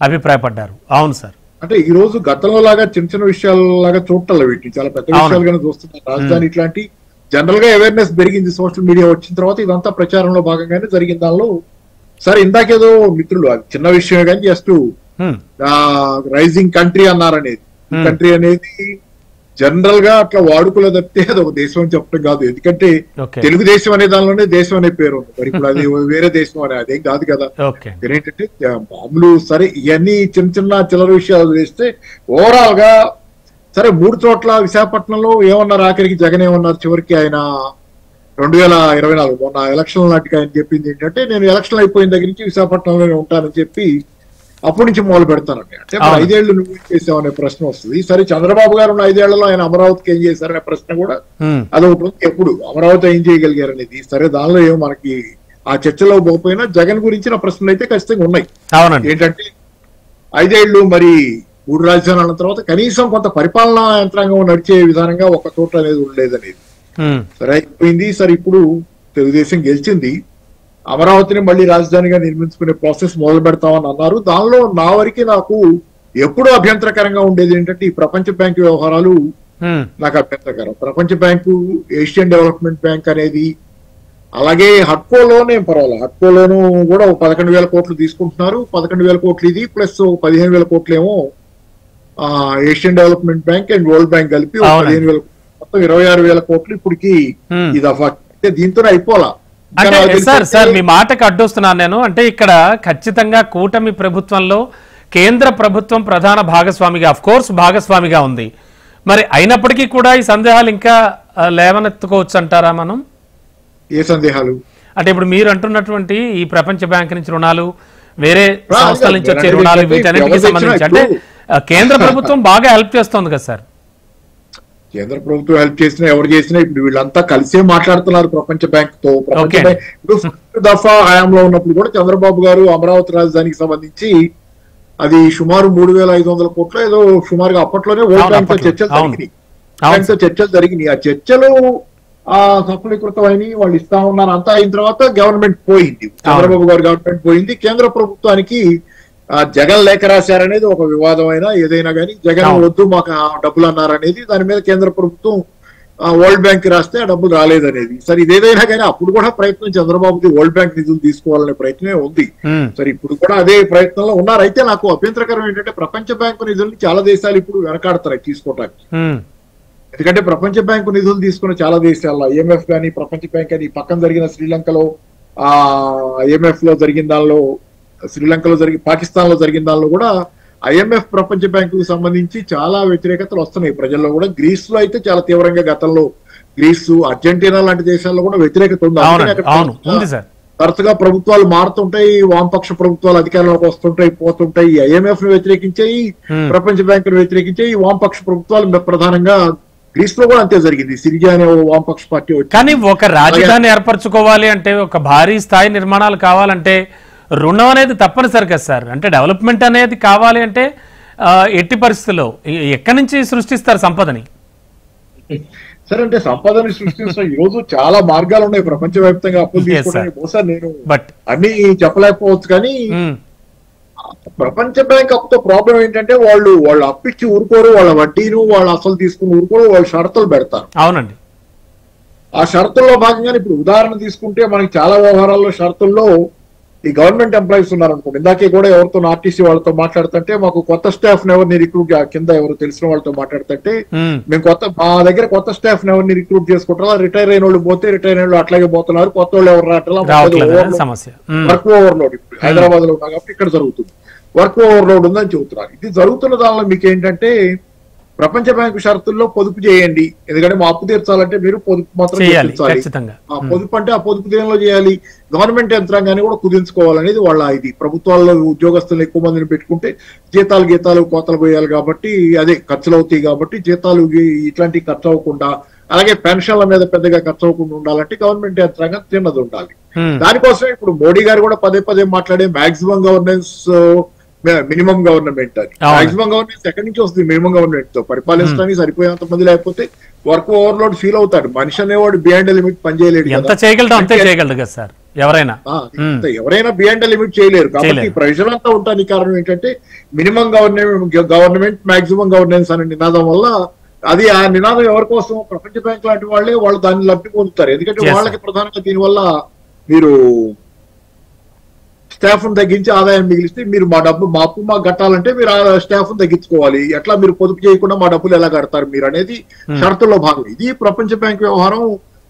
అభిప్రాయపడ్డారు. అవును సార్. అంటే ఈ రోజు గతంలో లాగా చిన్న చిన్న విషయాలలాగా చూడటం వీటిని చాలా పెద్ద విషయాలుగానే చూస్తున్నారు. రాజధాని ఇట్లాంటి జనరల్ గా అవేర్నెస్ పెరిగింది సోషల్ మీడియా వచ్చిన తర్వాత. ఇదంతా ప్రచారంలో భాగంగానే జరిగిన దానిలో సరే ఇందాకేదో మిత్రులు అది చిన్న విషయమే కానీ జస్ట్ రైజింగ్ కంట్రీ అన్నారనేది. కంట్రీ అనేది జనరల్ గా అట్లా వాడుకలో తప్పితే అది ఒక దేశం అని చెప్పడం కాదు. ఎందుకంటే తెలుగుదేశం అనే దానిలోనే దేశం అనే పేరు ఉంది. మరి ఇప్పుడు అది వేరే దేశం అనే అదేం కాదు కదా. ఏంటంటే మామూలు సరే ఇవన్నీ చిన్న చిన్న చిల్లర విషయాలు చేస్తే ఓవరాల్ గా సరే 3 చోట్ల విశాఖపట్నంలో ఏమన్నారు ఆఖరికి జగన్ ఏమన్నారు చివరికి ఆయన 2024 మొన్న ఎలక్షన్ నాటికి ఆయన చెప్పింది ఏంటంటే నేను ఎలక్షన్ అయిపోయిన దగ్గర నుంచి విశాఖపట్నంలోనే ఉంటానని చెప్పి అప్పటి నుంచి మొదలు పెడతానండి. అంటే 5 ఏళ్లు నువ్వు ఏం చేసావు అనే ప్రశ్న వస్తుంది. సరే చంద్రబాబు గారు ఉన్న 5 ఏళ్లలో ఆయన అమరావతికి ఏం చేశారనే ప్రశ్న కూడా అదొకటి ఉంది. ఎప్పుడు అమరావతి ఏం చేయగలిగారు అనేది సరే దానిలో ఏమో మనకి ఆ చర్చలో పోకపోయినా జగన్ గురించిన ప్రశ్నలు అయితే ఖచ్చితంగా ఉన్నాయి. ఏంటంటే 5 ఏళ్లు మరి 3 రాజధానుల తర్వాత కనీసం కొంత పరిపాలనా యంత్రాంగం నడిచే విధానంగా ఒక చోట అనేది ఉండలేదనేది సరే అయిపోయింది. సరే ఇప్పుడు తెలుగుదేశం గెలిచింది, అమరావతిని మళ్ళీ రాజధానిగా నిర్మించుకునే ప్రాసెస్ మొదలు పెడతామని అన్నారు. దానిలో నా వరకు నాకు ఎప్పుడూ అభ్యంతరకరంగా ఉండేది ఏంటంటే ఈ ప్రపంచ బ్యాంకు వ్యవహారాలు నాకు అభ్యంతరకరం. ప్రపంచ బ్యాంకు, ఏషియన్ డెవలప్మెంట్ బ్యాంక్ అనేది అలాగే హడ్కోలోనే పర్వాలేదు. హడ్కోలోనూ కూడా 11,000 కోట్లు తీసుకుంటున్నారు. 11,000 కోట్లు ఇది ప్లస్ 15,000 కోట్లు ఏమో Asian development bank and world bank కలిపి 15,000 మొత్తం 26,000 కోట్లు ఇప్పటికి ఇది అంటే దీంతోనే అయిపోలా. అంటే సార్ మీ మాటకు అడ్డొస్తున్నాను నేను. అంటే ఇక్కడ ఖచ్చితంగా కూటమి ప్రభుత్వంలో కేంద్ర ప్రభుత్వం ప్రధాన భాగస్వామిగా అఫ్ కోర్స్ భాగస్వామిగా ఉంది. మరి అయినప్పటికీ కూడా ఈ సందేహాలు ఇంకా లేవనెత్తుకోవచ్చు అంటారా మనం? ఏ సందేహాలు? అంటే ఇప్పుడు మీరు అంటున్నటువంటి ఈ ప్రపంచ బ్యాంక్ నుంచి రుణాలు, వేరే సంస్థల నుంచి వచ్చే రుణాలు, వీటన్నిటికి సంబంధించి అంటే కేంద్ర ప్రభుత్వం బాగా హెల్ప్ చేస్తోంది కదా సార్. కేంద్ర ప్రభుత్వం హెల్ప్ చేసినా ఎవరు చేసినా ఇప్పుడు వీళ్ళంతా కలిసే మాట్లాడుతున్నారు ప్రపంచ బ్యాంక్ తో. ప్రపంచ బ్యాంక్ ఇప్పుడు ఫస్ట్ దఫా హయాంలో ఉన్నప్పుడు కూడా చంద్రబాబు గారు అమరావతి రాజధానికి సంబంధించి అది సుమారు 3,500 కోట్లు ఏదో సుమారుగా అప్పట్లోనే వరల్డ్ బ్యాంక్ తో చర్చలు జరిగినాయి. ఆ చర్చలు సఫలీకృతమైనవి, వాళ్ళు ఇస్తా ఉన్నారు. అంతా అయిన తర్వాత గవర్నమెంట్ పోయింది, చంద్రబాబు గారు గవర్నమెంట్ పోయింది. కేంద్ర ప్రభుత్వానికి జగన్ లేఖ రాశారనేది ఒక వివాదమైన ఏదైనా కానీ జగన్ వద్దు మాకు డబ్బులు అన్నారనేది దాని మీద కేంద్ర ప్రభుత్వం వరల్డ్ బ్యాంక్ రాస్తే ఆ డబ్బులు రాలేదనేది. సరే ఇదేదైనా కానీ అప్పుడు కూడా ప్రయత్నం చంద్రబాబుకి వరల్డ్ బ్యాంక్ నిధులు తీసుకోవాలనే ప్రయత్నమే ఉంది. సరే ఇప్పుడు కూడా అదే ప్రయత్నంలో ఉన్నారు. అయితే నాకు అభ్యంతరకరం ఏంటంటే ప్రపంచ బ్యాంకు నిధుల్ని చాలా దేశాలు ఇప్పుడు వెనకాడతారు తీసుకోవటానికి. ఎందుకంటే ప్రపంచ బ్యాంకు నిధులు తీసుకున్న చాలా దేశాల్లో IMF కానీ ప్రపంచ బ్యాంక్ అని పక్కన జరిగిన శ్రీలంకలో IMF లో జరిగిన దానిలో, శ్రీలంకలో పాకిస్తాన్ లో జరిగిన దానిలో కూడా IMF ప్రపంచ బ్యాంకు సంబంధించి చాలా వ్యతిరేకతలు వస్తున్నాయి ప్రజల్లో కూడా. గ్రీస్ లో అయితే చాలా తీవ్రంగా గతంలో గ్రీసు, అర్జెంటీనా లాంటి దేశాల్లో కూడా వ్యతిరేకత ఉంది. తరచుగా ప్రభుత్వాలు మారుతుంటాయి, వామపక్ష ప్రభుత్వాలు అధికారంలోకి వస్తుంటాయి పోతుంటాయి. IMF ను వ్యతిరేకించాయి, ప్రపంచ బ్యాంకును వ్యతిరేకించాయి వామపక్ష ప్రభుత్వాలు. ప్రధానంగా గ్రీస్ లో కూడా అంతే జరిగింది. సిరియా అనే వామపక్ష పార్టీ వచ్చి. కానీ ఒక రాజధాని ఏర్పరచుకోవాలి అంటే, ఒక భారీ స్థాయి నిర్మాణాలు కావాలంటే రుణం అనేది తప్పనిసరి కదా సార్. అంటే డెవలప్మెంట్ అనేది కావాలి అంటే ఎట్టి పరిస్థితుల్లో ఎక్కడి నుంచి సృష్టిస్తారు సంపదని? సరే అంటే సంపదని సృష్టించడం ఈ రోజు చాలా మార్గాలు ఉన్నాయి ప్రపంచవ్యాప్తంగా అప్పులు తీసుకోవడానికి. బహుశా నేను అన్ని చెప్పలేకపోవచ్చు కానీ ప్రపంచ బ్యాంక్ అప్పుతో ప్రాబ్లం ఏంటంటే వాళ్ళు అప్పిచ్చి ఊరుకోరు, వాళ్ళ వడ్డీను వాళ్ళు అసలు తీసుకుని ఊరుకోరు, వాళ్ళు షరతులు పెడతారు. అవునండి. ఆ షరతుల్లో భాగంగానే ఇప్పుడు ఉదాహరణ తీసుకుంటే మనకి చాలా వ్యవహారాల్లో షరతుల్లో ఈ గవర్నమెంట్ ఎంప్లాయీస్ ఉన్నారు అనుకోండి. ఇందాకే కూడా ఎవరితో ఆర్టీసీ వాళ్ళతో మాట్లాడుతుంటే మాకు కొత్త స్టాఫ్ ఎవరిని రిక్రూట్ కింద ఎవరు తెలిసిన వాళ్ళతో మాట్లాడుతుంటే మేము మా దగ్గర కొత్త స్టాఫ్ ఎవరిని రిక్రూట్ చేసుకుంటారా, రిటైర్ అయిన వాళ్ళు పోతే రిటైర్ అయిన వాళ్ళు అట్లాగే పోతున్నారు, కొత్త వాళ్ళు ఎవరు రావట్లా. వర్క్ ఓవర్లోడ్ ఇప్పుడు హైదరాబాద్ లో ఉన్నారు కాబట్టి ఇక్కడ జరుగుతుంది, వర్క్ ఓవర్లోడ్ ఉందని చెబుతున్నారు. ఇది జరుగుతున్న దానిలో మీకు ఏంటంటే ప్రపంచ బ్యాంకు షరతుల్లో పొదుపు చేయండి, ఎందుకంటే మా అప్పు తీర్చాలంటే మీరు పొదుపు మాత్రం చేయాలి తీర్చాలి. ఖచ్చితంగా. ఆ పొదుపు అంటే ఆ పొదుపు దేనిలో చేయాలి, గవర్నమెంట్ యంత్రాంగాన్ని కూడా కుదించుకోవాలనేది వాళ్ళ ఇది. ప్రభుత్వాల్లో ఉద్యోగస్తులు ఎక్కువ మందిని పెట్టుకుంటే గీతాలు కోతలు పోయాలి కాబట్టి అదే ఖర్చులు అవుతాయి కాబట్టి జీతాలు ఇట్లాంటివి ఖర్చు అవ్వకుండా, అలాగే పెన్షన్ల మీద పెద్దగా ఖర్చు అవ్వకుండా ఉండాలంటే గవర్నమెంట్ యంత్రాంగం తిన్నది ఉండాలి. దానికోసమే ఇప్పుడు మోడీ గారు కూడా పదే మాట్లాడే మాక్సిమం గవర్నెన్స్ మినిమం గవర్నమెంట్ అని. మాక్సిమం గవర్నెన్స్ ఎక్కడి నుంచి వస్తుంది? మినిమం గవర్నమెంట్ తో పరిపాలించడానికి సరిపోయేంత మంది లేకపోతే వర్క్ ఓవర్లోడ్ ఫీల్ అవుతాడు. మనిషి అనేవాడు బియాండ్ లిమిట్ పనిచేయలేడు. ఎవరైనా బియాండ్ లిమిట్ చేయలేరు. కాబట్టి ప్రెషర్ అంతా ఉండడానికి కారణం ఏంటంటే మినిమం గవర్నమెంట్ మాక్సిమం గవర్నెన్స్ అనే నినాదం వల్ల. అది ఆ నినాదం ఎవరి కోసం? ప్రపంచ బ్యాంక్ లాంటి వాళ్ళు దాన్ని లబ్ధి పొందుతారు. ఎందుకంటే వాళ్ళకి ప్రధానంగా దీనివల్ల మీరు స్టాఫ్ తగ్గించి ఆదాయం మిగిలిస్తే మీరు మా అప్పు మాకు కట్టాలంటే మీరు ఆ స్టాఫ్ తగ్గించుకోవాలి. ఎట్లా మీరు పొదుపు చేయకుండా మా డబ్బులు ఎలా కడతారు మీరు అనేది షరతుల్లో భాగం. ఇది ప్రపంచ బ్యాంక్ వ్యవహారం.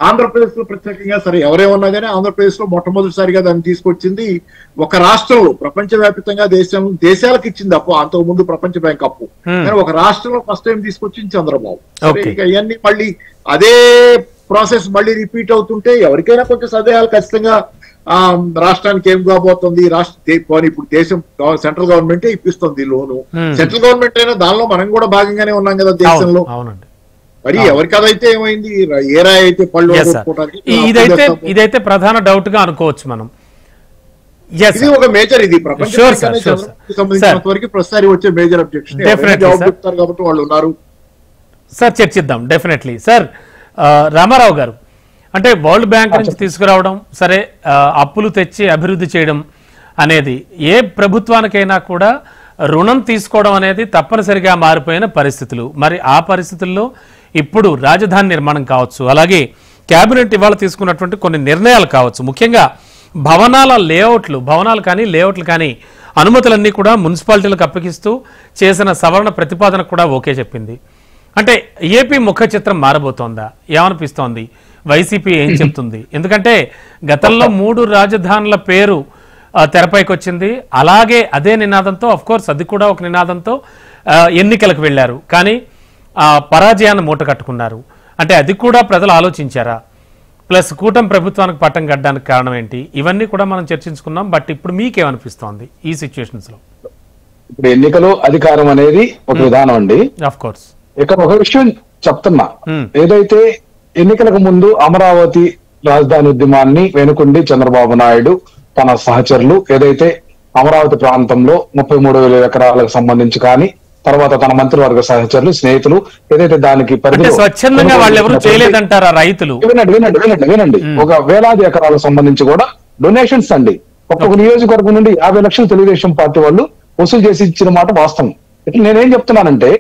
ఆంధ్రప్రదేశ్ లో ప్రత్యేకంగా సరే ఎవరేమన్నా కానీ ఆంధ్రప్రదేశ్ లో మొట్టమొదటిసారిగా దాన్ని తీసుకొచ్చింది ఒక రాష్ట్రంలో. ప్రపంచవ్యాప్తంగా దేశాలకు ఇచ్చింది అప్పు అంతకు ముందు ప్రపంచ బ్యాంక్ అప్పు, కానీ ఒక రాష్ట్రంలో ఫస్ట్ టైం తీసుకొచ్చింది చంద్రబాబు. ఇక ఇవన్నీ మళ్ళీ అదే ప్రాసెస్ మళ్ళీ రిపీట్ అవుతుంటే ఎవరికైనా కొంచెం సందేహాలు ఖచ్చితంగా రాష్ట్రానికి ఏం కాబోతుంది. ఇప్పుడు దేశం సెంట్రల్ గవర్నమెంటే ఇప్పిస్తుంది లోను. సెంట్రల్ గవర్నమెంట్ అయినా దానిలో మనం కూడా భాగంగానే ఉన్నాం కదా దేశంలో. మరి ఎవరికి అదైతే ఏమైంది? ఏ రాయి అయితే పళ్ళు ఇదైతే ప్రధాన డౌట్ గా అనుకోవచ్చు మనం. ఇది ఒక మేజర్, ఇది ప్రపంచానికి సంబంధించినంత వరకు ప్రస్తుతానికి వచ్చే మేజర్ అబ్జెక్షన్. జవాబు చెప్తారు కాబట్టి వాళ్ళు ఉన్నారు సార్. చర్చిద్దాం డెఫినెట్లీ. సార్ రామారావు గారు, అంటే వరల్డ్ బ్యాంక్ నుంచి తీసుకురావడం సరే, అప్పులు తెచ్చి అభివృద్ధి చేయడం అనేది ఏ ప్రభుత్వానికైనా కూడా రుణం తీసుకోవడం అనేది తప్పనిసరిగా మారిపోయిన పరిస్థితులు. మరి ఆ పరిస్థితుల్లో ఇప్పుడు రాజధాని నిర్మాణం కావచ్చు, అలాగే కేబినెట్ ఇవాళ తీసుకున్నటువంటి కొన్ని నిర్ణయాలు కావచ్చు, ముఖ్యంగా భవనాల లేఅవుట్లు, భవనాలు కానీ లేఅవుట్లు కానీ అనుమతులన్నీ కూడా మున్సిపాలిటీలకు అప్పగిస్తూ చేసిన సవరణ ప్రతిపాదన కూడా ఓకే చెప్పింది. అంటే ఏపీ ముఖ చిత్రం మారబోతోందా? ఏమనిపిస్తోంది? వైసీపీ ఏం చెప్తుంది? ఎందుకంటే గతంలో 3 రాజధానుల పేరు తెరపైకి వచ్చింది. అలాగే అదే నినాదంతో, అఫ్ కోర్స్ అది కూడా ఒక నినాదంతో ఎన్నికలకు వెళ్ళారు, కానీ పరాజయాన్ని మూట కట్టుకున్నారు. అంటే అది కూడా ప్రజలు ఆలోచించారా? ప్లస్ కూటమి ప్రభుత్వానికి పట్టం కట్టడానికి కారణం ఏంటి? ఇవన్నీ కూడా మనం చర్చించుకున్నాం. బట్ ఇప్పుడు మీకేమనిపిస్తోంది ఈ సిచ్యువేషన్స్ లో? ఇప్పుడు ఎన్నికలు అధికారం అనేది ఒక విధానం అండి. ఆఫ్ కోర్స్ ఇక్కడ ఒక విషయం చెప్తున్నా. ఏదైతే ఎన్నికలకు ముందు అమరావతి రాజధాని ఉద్యమాన్ని వెనుకుండి చంద్రబాబు నాయుడు తన సహచరులు ఏదైతే అమరావతి ప్రాంతంలో 33,000 ఎకరాలకు సంబంధించి కానీ, తర్వాత తన మంత్రివర్గ సహచరులు స్నేహితులు ఏదైతే దానికి స్వచ్ఛందంగా వాళ్ళు ఎవరు చేయలేదంటారా? రైతులు వినండి ఒక వేలాది ఎకరాలకు సంబంధించి కూడా డొనేషన్స్ అండి. ఒక్కొక్క నియోజకవర్గం నుండి 50 లక్షలు తెలుగుదేశం పార్టీ వాళ్ళు వసూలు చేసి ఇచ్చిన మాట వాస్తవం. ఇట్లా నేనేం చెప్తున్నానంటే,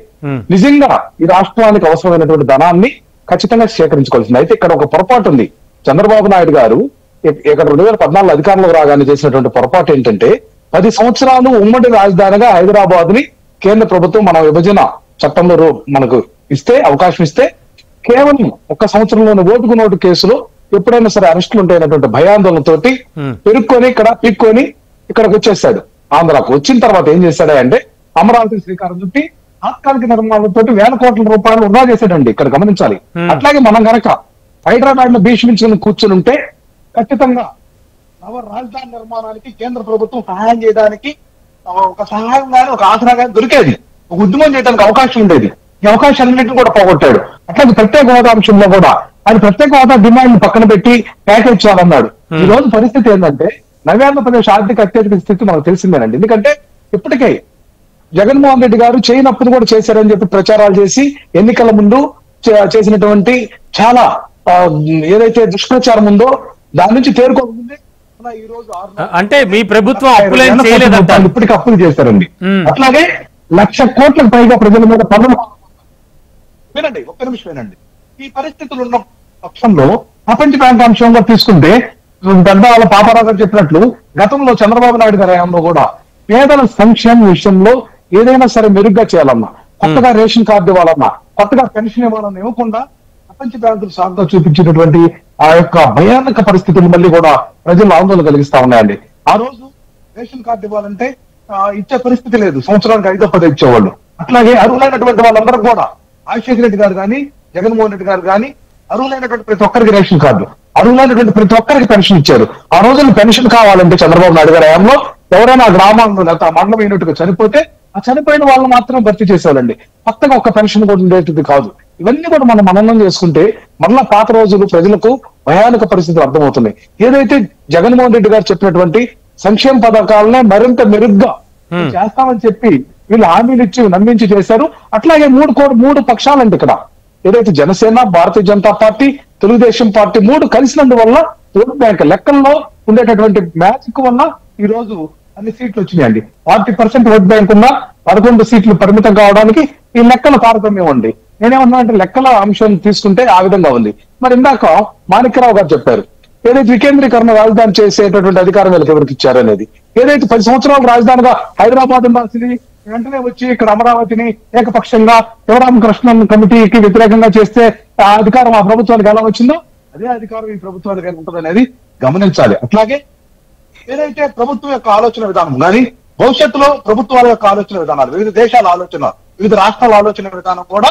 నిజంగా ఈ రాష్ట్రానికి అవసరమైనటువంటి ధనాన్ని ఖచ్చితంగా సేకరించుకోవాల్సింది. అయితే ఇక్కడ ఒక పొరపాటు ఉంది. చంద్రబాబు నాయుడు గారు ఇక్కడ 2014 అధికారంలో రాగానే చేసినటువంటి పొరపాటు ఏంటంటే, 10 సంవత్సరాలు ఉమ్మడి రాజధానిగా హైదరాబాద్ ని కేంద్ర ప్రభుత్వం మన విభజన చట్టంలో మనకు అవకాశం ఇస్తే కేవలం 1 సంవత్సరంలోని ఓటుకు నోటు కేసులో ఎప్పుడైనా సరే అరెస్టులు ఉంటాయన్నటువంటి భయాందోళనతోటి పెరుక్కొని ఇక్కడ పిక్కొని ఇక్కడికి వచ్చేసాడు. ఆంధ్రాకు వచ్చిన తర్వాత ఏం చేశాడంటే అమరావతి శ్రీకారం చుట్టి తాత్కాలిక నిర్మాణంతో 1,000 కోట్ల రూపాయలు వృధా చేశాడండి. ఇక్కడ గమనించాలి. అట్లాగే మనం గనక హైదరాబాద్ లో భీష్మించుకుని కూర్చుని ఉంటే ఖచ్చితంగా నవ రాజధాని నిర్మాణానికి కేంద్ర ప్రభుత్వం సహాయం చేయడానికి ఒక సహాయం కానీ ఒక ఆసరా కానీ దొరికేది, ఒక ఉద్యమం చేయడానికి అవకాశం ఉండేది. ఈ అవకాశాలన్నింటినీ కూడా పోగొట్టాడు. అట్లాగే ప్రత్యేక హోదా అంశంలో కూడా ఆయన ప్రత్యేక హోదా డిమాండ్ పక్కన పెట్టి ప్యాకేజ్ చేయాలన్నాడు. ఈ రోజు పరిస్థితి ఏంటంటే నవ్యాంధ్రప్రదేశ్ ఆర్థిక అత్యధిక స్థితి మనకు తెలిసిందేనండి. ఎందుకంటే ఇప్పటికే జగన్మోహన్ రెడ్డి గారు చేయనప్పుడు కూడా చేశారని చెప్పి ప్రచారాలు చేసి ఎన్నికల ముందు చేసినటువంటి చాలా ఏదైతే దుష్ప్రచారం ఉందో దాని నుంచి తేరుకోకముందే ఈ రోజు అంటే మీ ప్రభుత్వం అప్పులేం చేయలేదంటారు, ఇప్పటికి అప్పులు చేశారండి. అట్లాగే 1,00,000 కోట్లకు పైగా ప్రజల మీద పన్నులు. వినండి, ఒక్క నిమిషం వినండి. ఈ పరిస్థితులు ఉన్న పక్షంలో ప్రపంచ బ్యాంక్ అంశంగా తీసుకుంటే పెద్ద వాళ్ళ పాపారావు గారు చెప్పినట్లు గతంలో చంద్రబాబు నాయుడు గారి హయాంలో కూడా పేదల సంక్షేమ విషయంలో ఏదైనా సరే మెరుగ్గా చేయాలన్నా, కొత్తగా రేషన్ కార్డు ఇవ్వాలన్నా, కొత్తగా పెన్షన్ ఇవ్వాలన్నా ఇవ్వకుండా ప్రపంచ బ్యాంకులు సాగుగా చూపించినటువంటి ఆ యొక్క భయానక పరిస్థితులు మళ్ళీ కూడా ప్రజలు ఆందోళన కలిగిస్తా ఉన్నాయండి. ఆ రోజు రేషన్ కార్డు ఇవ్వాలంటే ఇచ్చే పరిస్థితి లేదు. సంవత్సరానికి 5-10 ఇచ్చేవాళ్ళు. అట్లాగే అర్హులైనటువంటి వాళ్ళందరూ కూడా రాజశేఖర రెడ్డి గారు కానీ జగన్మోహన్ రెడ్డి గారు కానీ అర్హులైనటువంటి ప్రతి ఒక్కరికి రేషన్ కార్డు, అర్హులైనటువంటి ప్రతి ఒక్కరికి పెన్షన్ ఇచ్చారు. ఆ రోజున పెన్షన్ కావాలంటే చంద్రబాబు నాయుడు గారి హయాంలో ఎవరైనా గ్రామంలో లేకపోతే మండలం అయినట్టుగా చనిపోతే ఆ చనిపోయిన వాళ్ళు మాత్రం భర్తీ చేసేవాళ్ళండి. కొత్తగా ఒక పెన్షన్ కూడా ఉండేది కాదు. ఇవన్నీ కూడా మనం మననం చేసుకుంటే మళ్ళా పాత రోజులు ప్రజలకు భయానక పరిస్థితులు అర్థమవుతున్నాయి. ఏదైతే జగన్మోహన్ రెడ్డి గారు చెప్పినటువంటి సంక్షేమ పథకాలనే మరింత మెరుగ్గా చేస్తామని చెప్పి వీళ్ళు హామీలు ఇచ్చి నమ్మించి చేశారు. అట్లాగే మూడు పక్షాలండి ఇక్కడ. ఏదైతే జనసేన, భారతీయ జనతా పార్టీ, తెలుగుదేశం పార్టీ మూడు కలిసినందువల్ల ఓట్ బ్యాంక్ లెక్కల్లో ఉండేటటువంటి మ్యాజిక్ వల్ల ఈ రోజు అన్ని సీట్లు వచ్చినాయండి. 40% ఓట్ బ్యాంక్ ఉన్న 11 సీట్లు పరిమితం కావడానికి ఈ లెక్కల తారతమ్యం ఉంది. నేనేమన్నా అంటే లెక్కల అంశం తీసుకుంటే ఆ విధంగా ఉంది. మరి ఇందాక మాణిక్యరావు గారు చెప్పారు ఏదైతే వికేంద్రీకరణ రాజధాని చేసేటటువంటి అధికారం వీళ్ళకి ఎవరికి ఇచ్చారనేది. ఏదైతే 10 సంవత్సరాలు రాజధానిగా హైదరాబాద్ ఉండాల్సింది వెంటనే వచ్చి ఇక్కడ అమరావతిని ఏకపక్షంగా శివరామకృష్ణన్ కమిటీకి వ్యతిరేకంగా చేస్తే ఆ అధికారం ఆ ప్రభుత్వానికి ఎలా వచ్చిందో అదే అధికారం ఈ ప్రభుత్వానికి ఉంటుంది అనేది గమనించాలి. అట్లాగే ఏదైతే ప్రభుత్వం యొక్క ఆలోచన విధానం కానీ భవిష్యత్తులో ప్రభుత్వాల యొక్క ఆలోచన విధానాలు, వివిధ దేశాల ఆలోచన, వివిధ రాష్ట్రాల ఆలోచన విధానం కూడా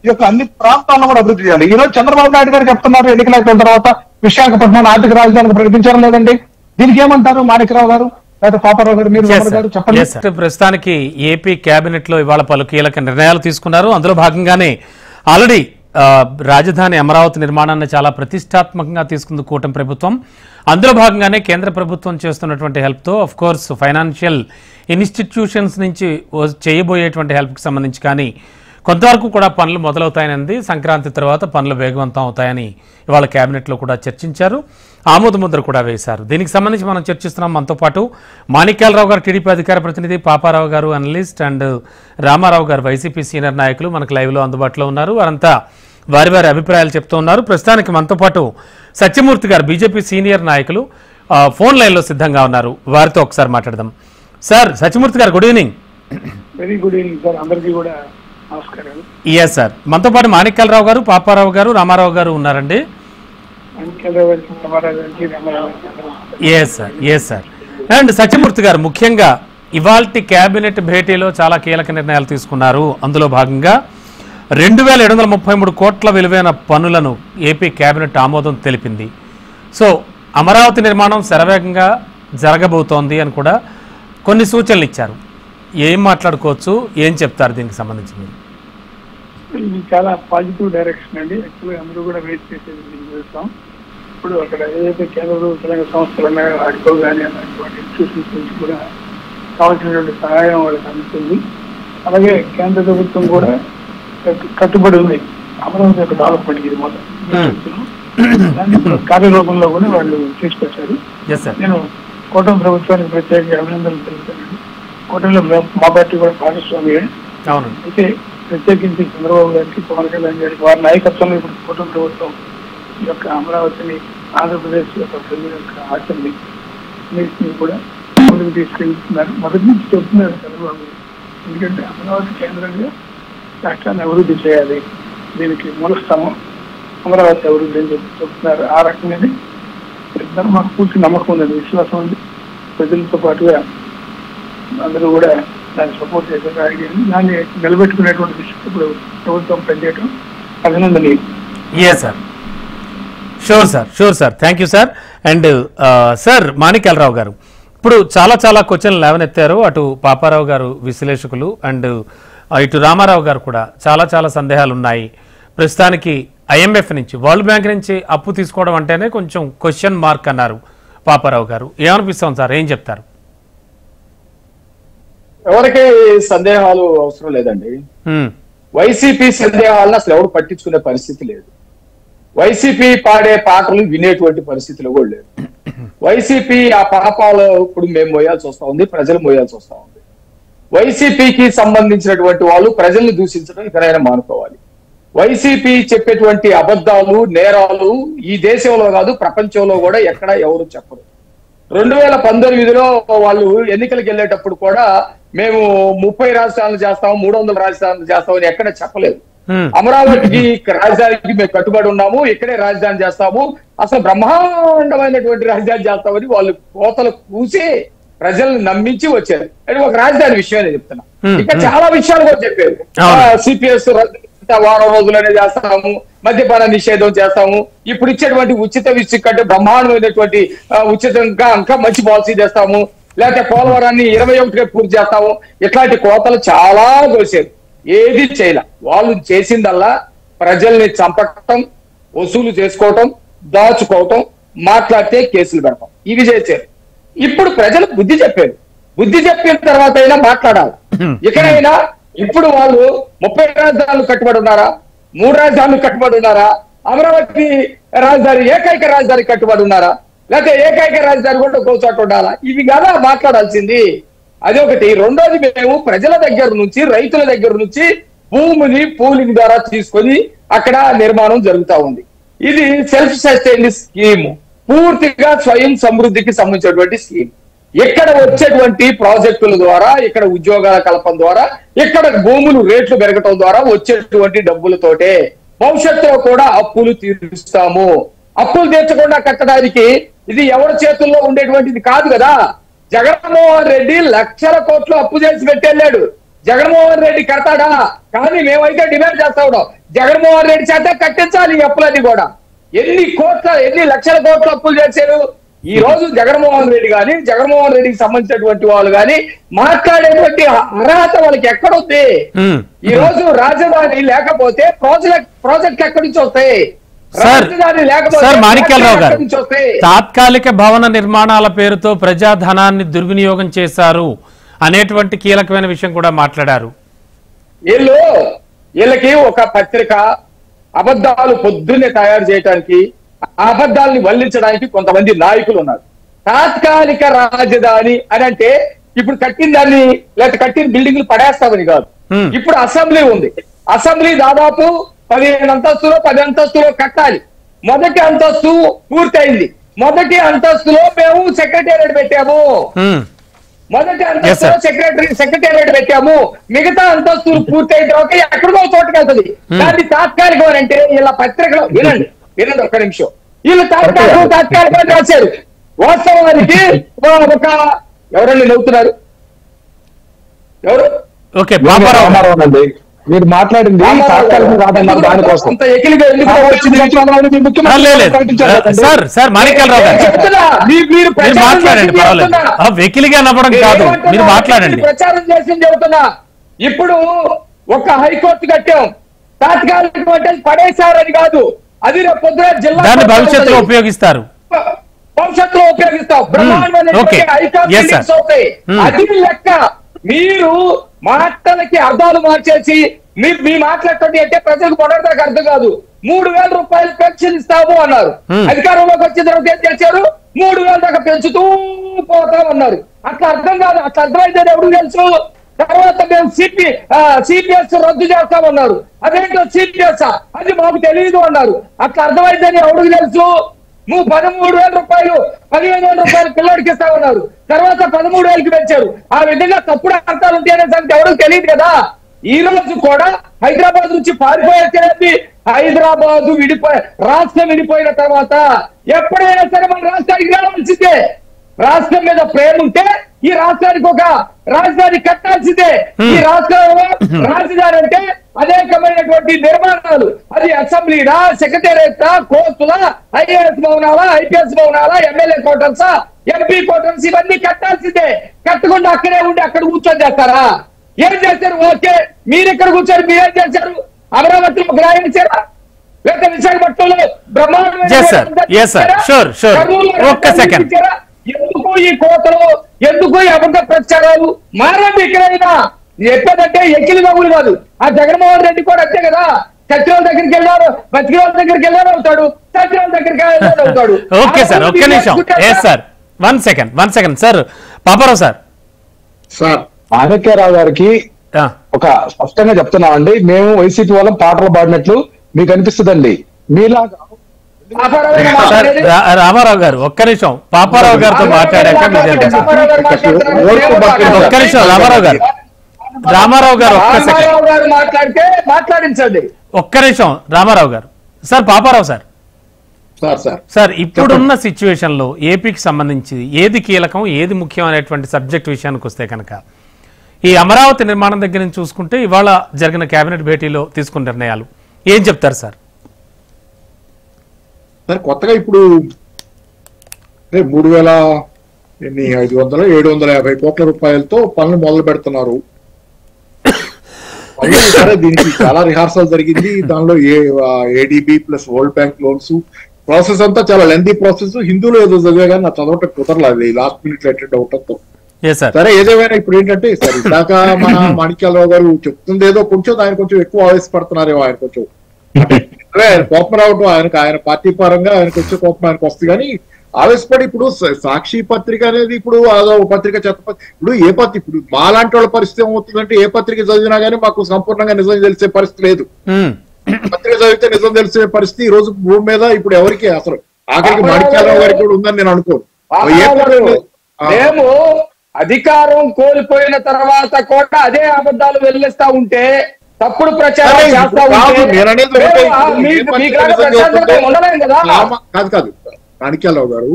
ఈ యొక్క అన్ని ప్రాంతాలను కూడా అభివృద్ధి చేయాలి. ఈ రోజు చంద్రబాబు నాయుడు గారు చెప్తున్నారు ఎన్నికలు అయిపోయిన తర్వాత విశాఖపట్నాన్ని ఆర్థిక రాజధానికి ప్రకటించారు లేదండి. దీనికి ఏమంటారు మాణిక్యరావు గారు లేదా పాపారావు గారు, మీరు గారు చెప్పండి. ప్రస్తుతానికి ఏపీ కేబినెట్ లో ఇవాళ పలు కీలక నిర్ణయాలు తీసుకున్నారు. అందులో భాగంగానే ఆల్రెడీ రాజధాని అమరావతి నిర్మాణాన్ని చాలా ప్రతిష్టాత్మకంగా తీసుకుంది కూటమి ప్రభుత్వం. అందులో భాగంగానే కేంద్ర ప్రభుత్వం చేస్తున్నటువంటి హెల్ప్తో ఆఫ్ కోర్స్ ఫైనాన్షియల్ ఇన్స్టిట్యూషన్స్ నుంచి చేయబోయేటువంటి హెల్ప్కి సంబంధించి కానీ కొంతవరకు కూడా పనులు మొదలవుతాయని, సంక్రాంతి తర్వాత పనులు వేగవంతం అవుతాయని ఇవాళ కేబినెట్లో కూడా చర్చించారు. ఆమోద ముద్ర కూడా వేశారు. దీనికి సంబంధించి మనం చర్చిస్తున్నాం. మనతో పాటు మాణిక్యాలరావు గారు టీడీపీ అధికార ప్రతినిధి, పాపారావు గారు అనలిస్ట్ అండ్ రామారావు గారు వైసీపీ సీనియర్ నాయకులు మనకు లైవ్లో అందుబాటులో ఉన్నారు. వారంతా వారి వారి అభిప్రాయాలు చెప్తూ ఉన్నారు. ప్రస్తుతానికి మనతో పాటు సత్యమూర్తి గారు బీజేపీ సీనియర్ నాయకులు ఫోన్ లైన్లో సిద్ధంగా ఉన్నారు. వారితో ఒకసారి మాట్లాడదాం. సార్ సత్యమూర్తి గారు good evening. Very good evening sir, అందరికీ కూడా నమస్కారం. ఎస్ సార్, మనతో పాటు మాణిక్యాలరావు గారు, పాపారావు గారు, రామారావు గారు ఉన్నారండి. Yes sir, yes sir. And Satyamurthy గారు, ముఖ్యంగా ఇవాల్టి కేబినెట్ భేటీలో చాలా కీలక నిర్ణయాలు తీసుకున్నారు. అందులో భాగంగా 2733 కోట్ల విలువైన పనులను ఏపీ కేబినెట్ ఆమోదం తెలిపింది. సో అమరావతి నిర్మాణం శరవేగంగా జరగబోతోంది అని కూడా కొన్ని సూచనలు ఇచ్చారు. ఏం మాట్లాడుకోవచ్చు, ఏం చెప్తారు దీనికి సంబంధించి? ఇది చాలా పాజిటివ్ డైరెక్షన్ అండి. యాక్చువల్గా అందరూ కూడా వెయిట్ చేసేది మేము చూస్తాం. ఇప్పుడు అక్కడ ఏదైతే కేంద్ర ప్రభుత్వ సంస్థలు ఉన్నాయో వాటితో కానీ అటువంటి ఇన్స్టిట్యూషన్స్ నుంచి కూడా కావాల్సినటువంటి సహాయం వాళ్ళకి అందుతుంది. అలాగే కేంద్ర ప్రభుత్వం కూడా కట్టుబడి ఉంది అమరావతి యొక్క డెవలప్మెంట్. ఇది మొదలు దాన్ని కార్యరూపంలో కూడా వాళ్ళు తీసుకొచ్చారు. నేను కూటమి ప్రభుత్వానికి ప్రత్యేకంగా అభినందనలు తెలుపుతానండి. కూటమిలో మా పార్టీ కూడా భాగస్వామి. అయితే ప్రత్యేకించి చంద్రబాబు గారికి, పవన్ కళ్యాణ్ గారికి వారి నాయకత్వంలో ఇప్పుడు కూటమి ప్రభుత్వం ఈ యొక్క అమరావతిని, ఆంధ్రప్రదేశ్ యొక్క ప్రజల యొక్క ఆచరణ అన్నింటినీ కూడా ముందుకు తీసుకెళ్తున్నారు. మొదటి నుంచి చెప్తున్నారు చంద్రబాబు. ఎందుకంటే అమరావతి కేంద్రంగా రాష్ట్రాన్ని అభివృద్ధి చేయాలి, దీనికి మూలస్థానం అమరావతి అభివృద్ధి అని చెప్పి చెప్తున్నారు. ఆ రకంగానే ఇద్దరు మాకు పూర్తి నమ్మకం ఉందండి, విశ్వాసం ఉంది. ప్రజలతో పాటుగా అందరూ కూడా దాన్ని సపోర్ట్ చేశారు. దాన్ని నిలబెట్టుకునేటువంటి విషయం ఇప్పుడు ప్రభుత్వం పనిచేయడం అభినందనీయం. Sure sir, thank you sir. And sir Manikyalarao గారు, ఇప్పుడు చాలా క్వశ్చన్లు లేవనెత్తారు. అటు పాపారావు గారు విశ్లేషకులు అండ్ ఇటు రామారావు గారు కూడా చాలా సందేహాలు ఉన్నాయి. ప్రస్తుతానికి IMF నుంచి, వరల్డ్ బ్యాంక్ నుంచి అప్పు తీసుకోవడం అంటేనే కొంచెం క్వశ్చన్ మార్క్ అన్నారు పాపారావు గారు. ఏమనిపిస్తాం సార్, ఏం చెప్తారు? ఎవరికి సందేహాలు అవసరం లేదండి. వైసీపీ సందేహాలను అసలు ఎవరు పట్టించుకునే పరిస్థితి లేదు. వైసీపీ పాడే పాటలు వినేటువంటి పరిస్థితిలో కూడా లేదు. వైసీపీ ఆ పాపాలు ఇప్పుడు మేము మోయాల్సి వస్తా ఉంది, ప్రజలు మోయాల్సి వస్తా ఉంది. వైసీపీకి సంబంధించినటువంటి వాళ్ళు ప్రజల్ని దూషించడం ఇకనైనా మానుకోవాలి. వైసీపీ చెప్పేటువంటి అబద్ధాలు, నేరాలు ఈ దేశంలో కాదు ప్రపంచంలో కూడా ఎక్కడ ఎవరు చెప్పరు. 2019లో వాళ్ళు ఎన్నికలకు వెళ్ళేటప్పుడు కూడా మేము 30 రాజధానులు చేస్తాము, 300 రాజధానులు చేస్తామని ఎక్కడ చెప్పలేదు. అమరావతికి రాజధానికి మేము కట్టుబడి ఉన్నాము, ఇక్కడే రాజధాని చేస్తాము, అసలు బ్రహ్మాండమైనటువంటి రాజధాని చేస్తామని వాళ్ళు కోతలు కూసి ప్రజల్ని నమ్మించి వచ్చారు. అంటే ఒక రాజధాని విషయం నేను చెప్తున్నా. ఇంకా చాలా విషయాలు కూడా చెప్పారు. సిపిఎస్ వారం రోజులనే చేస్తాము, మద్యపాన నిషేధం చేస్తాము, ఇప్పుడు ఇచ్చేటువంటి ఉచిత విద్యుత్ కంటే బ్రహ్మాండమైనటువంటి ఉచితంగా ఇంకా మంచి పాలసీ చేస్తాము, లేకపోతే పోలవరాన్ని 21కే పూర్తి చేస్తాము. ఇట్లాంటి కోతలు చాలా కోసారు, ఏది చేయలే. వాళ్ళు చేసిందల్లా ప్రజల్ని చంపటం, వసూలు చేసుకోవటం, దాచుకోవటం, మాట్లాడితే కేసులు పెడతాం, ఇవి చేశారు. ఇప్పుడు ప్రజలు బుద్ధి చెప్పారు. బుద్ధి చెప్పిన తర్వాత అయినా మాట్లాడాలి. ఇక్కడైనా ఇప్పుడు వాళ్ళు 30 రాజధానులు కట్టుబడి ఉన్నారా, 3 రాజధానులు కట్టుబడి ఉన్నారా, అమరావతి రాజధాని ఏకైక రాజధాని కట్టుబడి ఉన్నారా, లేకపోతే ఏకైక రాజధాని కూడా ఒక చోట ఉండాలా? ఇవి కదా మాట్లాడాల్సింది. అదొకటి. రెండోది, మేము ప్రజల దగ్గర నుంచి, రైతుల దగ్గర నుంచి భూమిని పూలింగ్ ద్వారా తీసుకొని అక్కడ నిర్మాణం జరుగుతా ఉంది. ఇది సెల్ఫ్ సస్టైన్ స్కీమ్, పూర్తిగా స్వయం సమృద్ధికి సంబంధించినటువంటి స్కీమ్. ఇక్కడ వచ్చేటువంటి ప్రాజెక్టుల ద్వారా, ఇక్కడ ఉద్యోగాల కల్పన ద్వారా, ఇక్కడ భూములు రేట్లు పెరగటం ద్వారా వచ్చేటువంటి డబ్బులతోటే భవిష్యత్తులో కూడా అప్పులు తీరుస్తాము. అప్పులు తీర్చకుండా కట్టడానికి ఇది ఎవరి చేతుల్లో ఉండేటువంటిది కాదు కదా. జగన్మోహన్ రెడ్డి లక్షల కోట్లు అప్పు చేసి పెట్టెళ్ళాడు. జగన్మోహన్ రెడ్డి కడతాడా? కానీ మేమైతే డిమాండ్ చేస్తా ఉన్నాం, జగన్మోహన్ రెడ్డి చేత కట్టించాలి ఈ అప్పులన్నీ కూడా. ఎన్ని లక్షల కోట్ల అప్పులు చేశారు. ఈ రోజు జగన్మోహన్ రెడ్డి కానీ, జగన్మోహన్ రెడ్డికి సంబంధించినటువంటి వాళ్ళు కానీ మాట్లాడేటువంటి అర్హత వాళ్ళకి ఎక్కడుంది? ఈ రోజు రాజధాని లేకపోతే ప్రాజెక్ట్ ఎక్కడి నుంచి వస్తాయి? రాజధాని లేకపోతే మాణిక్యాలరావు గారు, తాత్కాలిక భవన నిర్మాణాల పేరుతో ప్రజాధనాన్ని దుర్వినియోగం చేశారు అనేటువంటి కీలకమైన విషయం కూడా మాట్లాడారు. వీళ్ళకి ఒక పత్రిక అబద్ధాలు పొద్దున్నే తయారు చేయడానికి, అబద్ధాలని వల్లించడానికి కొంతమంది నాయకులు ఉన్నారు. తాత్కాలిక రాజధాని అని అంటే ఇప్పుడు కట్టిన దాన్ని, లేకపోతే కట్టిన బిల్డింగ్లు పడేస్తామని కాదు. ఇప్పుడు అసెంబ్లీ ఉంది. అసెంబ్లీ దాదాపు 15 అంతస్తులో 10 అంతస్తులో కట్టాలి. మొదటి అంతస్తు పూర్తయింది. మొదటి అంతస్తులో మేము సెక్రటేరియట్ పెట్టాము. మొదటి అంతస్తులో సెక్రటేరియట్ పెట్టాము. మిగతా అంతస్తులు పూర్తయిన తర్వాత ఎక్కడికో చోటుకి వెళ్తుంది. దాన్ని తాత్కాలికం అని అంటే ఇలా పత్రికలో వినండి ఒక్క నిమిషం. వీళ్ళు తాత్కాలికం రాశారు. వాస్తవానికి ఒక ఎవరన్నా నవ్వుతున్నారు? ఎవరు? ఓకే, మీరు మాట్లాడింది దానికోసం. సార్ మాణిక్యాలరావు గారు మాట్లాడండి, పర్వాలేదు. వెకిలిగా నవ్వడం కాదు, మీరు మాట్లాడండి. ప్రచారం చేసి చెబుతున్నా. ఇప్పుడు ఒక హైకోర్టు కట్టాం, తాత్కాలికం అంటే పడేశారని కాదు, అది రేపు పొద్దున జిల్లా దాన్ని భవిష్యత్తులో ఉపయోగిస్తారు. భవిష్యత్తులో ఉపయోగిస్తాం. బ్రహ్మాండమైన అది లెక్క. మీరు మాటలకి అర్థాలు మార్చేసి మీ మాట్లాడుతుంది అంటే ప్రజలకు మొదటిదాకా అర్థం కాదు. 3,000 రూపాయలు పెన్షన్ ఇస్తాము అన్నారు. అధికారంలోకి వచ్చిన తర్వాత ఏం చేశారు? 3,000 దాకా పెంచుతూ పోతామన్నారు. అట్లా అర్థం కాదు. అట్లా అర్థమైతే ఎవరు తెలుసు? తర్వాత మేము సిపిఎస్ రద్దు చేస్తామన్నారు. అదేంటో సిపిఎస్ అది మాకు తెలియదు అన్నారు. అట్లా అర్థమైందని ఎవరికి తెలుసు? నువ్వు 13,000 రూపాయలు 15,000 రూపాయలు పిల్లడికి ఇస్తామన్నారు. తర్వాత 13,000కి పెంచారు. ఆ విధంగా తప్పుడు అర్థాలు ఉంటాయనే సంగతి ఎవరికి తెలియదు కదా. ఈ రోజు కూడా హైదరాబాద్ నుంచి పారిపోయేది. హైదరాబాద్ రాష్ట్రం విడిపోయిన తర్వాత ఎప్పుడైనా సరే మన రాష్ట్రానికి రావాల్సిందే. రాష్ట్రం మీద ప్రేమ ఉంటే ఈ రాష్ట్రానికి ఒక రాజధాని కట్టాల్సిందే. ఈ రాష్ట్రంలో రాజధాని అంటే అనేకమైనటువంటి నిర్మాణాలు, అది అసెంబ్లీనా, సెక్రటేరియట్, కోర్టులా, ఐఏఎస్ భవనాలా, ఐపీఎస్ భవనాలా, ఎమ్మెల్యే క్వార్టర్సా, ఎంపీ క్వార్టర్స్, ఇవన్నీ కట్టాల్సిందే. కట్టకుండా అక్కడే ఉండి అక్కడ కూర్చొని చేస్తారా? ఏం చేశారు? ఓకే, మీరు ఇక్కడ కూర్చొని మీరేం చేశారు? అమరావతిలో గ్రాయించారా? లేకపోతే విశాఖపట్నంలో బ్రహ్మాండ ఎందుకు ఈ కోతలు, ఎందుకు ఈ అబద్ధ ప్రచారాలు? మారండి. ఇక్కడైనా చెప్పేదంటే ఎక్కిలి నవ్వులు కాదు. ఆ జగన్మోహన్ రెడ్డి కూడా అంతే కదా. సత్యరాల దగ్గరికి వెళ్ళారు, బతికిరాల దగ్గరికి వెళ్ళారు అవుతాడు, సత్యరాల దగ్గరికి అవుతాడు. ఓకే సార్, ఒక్క నిమిషం. Sir one second sir. Paparao sir. Manikyalarao గారికి ఒక స్పష్టంగా చెప్తున్నామండి, మేము వైసీపీ వాళ్ళం పాటలు పాడినట్లు మీకు అనిపిస్తుందండి. మీలాగా రామారావు గారు ఒక్క నిమిషం, పాపారావు గారితో మాట్లాడాక ఒక్క నిమిషం. రామారావు గారు మాట్లాడితే మాట్లాడించండి. ఒక్క నిమిషం రామారావు గారు. సార్ పాపారావు సార్, సార్ ఇప్పుడున్న సిచ్యువేషన్ లో ఏపీకి సంబంధించి ఏది కీలకం ఏది ముఖ్యం అనేటువంటి సబ్జెక్ట్ విషయానికి వస్తే కనుక ఈ అమరావతి నిర్మాణం దగ్గర నుంచి చూసుకుంటే ఇవాళ జరిగిన కేబినెట్ భేటీలో తీసుకున్న నిర్ణయాలు ఏం చెప్తారు సార్? కొత్తగా ఇప్పుడు 3,500-750 కోట్ల రూపాయలతో పనులు మొదలు పెడుతున్నారు. సరే, దీనికి చాలా రిహార్సల్ జరిగింది. దానిలో ADB plus world bank loans process అంతా చాలా లెందీ ప్రాసెస్. హిందూలో ఏదో చదివే కానీ నా చదవటం కుదరలేదు లాస్ట్ మినిట్ అటెండ్ అవటంతో. సరే, ఏదేమైనా ఇప్పుడు ఏంటంటే సరే ఇందాక మన మాణిక్యాలరావు గారు చెప్తుంది ఏదో కొంచెం ఆయన కొంచెం ఎక్కువ ఆవేశపడుతున్నారేమో. ఆయన కొంచెం ఆయన కోపం రావటం ఆయన పార్టీ పరంగా ఆయనకు వచ్చే కోపం ఆయనకు వస్తుంది. కానీ ఆవేశపడి ఇప్పుడు సాక్షి పత్రిక అనేది ఇప్పుడు అదో పత్రిక ఇప్పుడు ఏ పత్రిక ఇప్పుడు మాలాంటి వాళ్ళ పరిస్థితి ఏమవుతుందంటే ఏ పత్రిక చదివినా గానీ మాకు సంపూర్ణంగా నిజం తెలిసే పరిస్థితి లేదు. పత్రిక చదివితే నిజం తెలిసే పరిస్థితి ఈ రోజు భూమి మీద ఇప్పుడు ఎవరికి అసలు ఆఖరికి మాణిక్యాలరావు గారికి కూడా ఉందని నేను అనుకోను. మేము అధికారం కోల్పోయిన తర్వాత కూడా అదే అబద్ధాలు వెల్లిస్తా ఉంటే తప్పుడు ప్రచారం చేస్తా కాదు మాణిక్యాలరావు గారు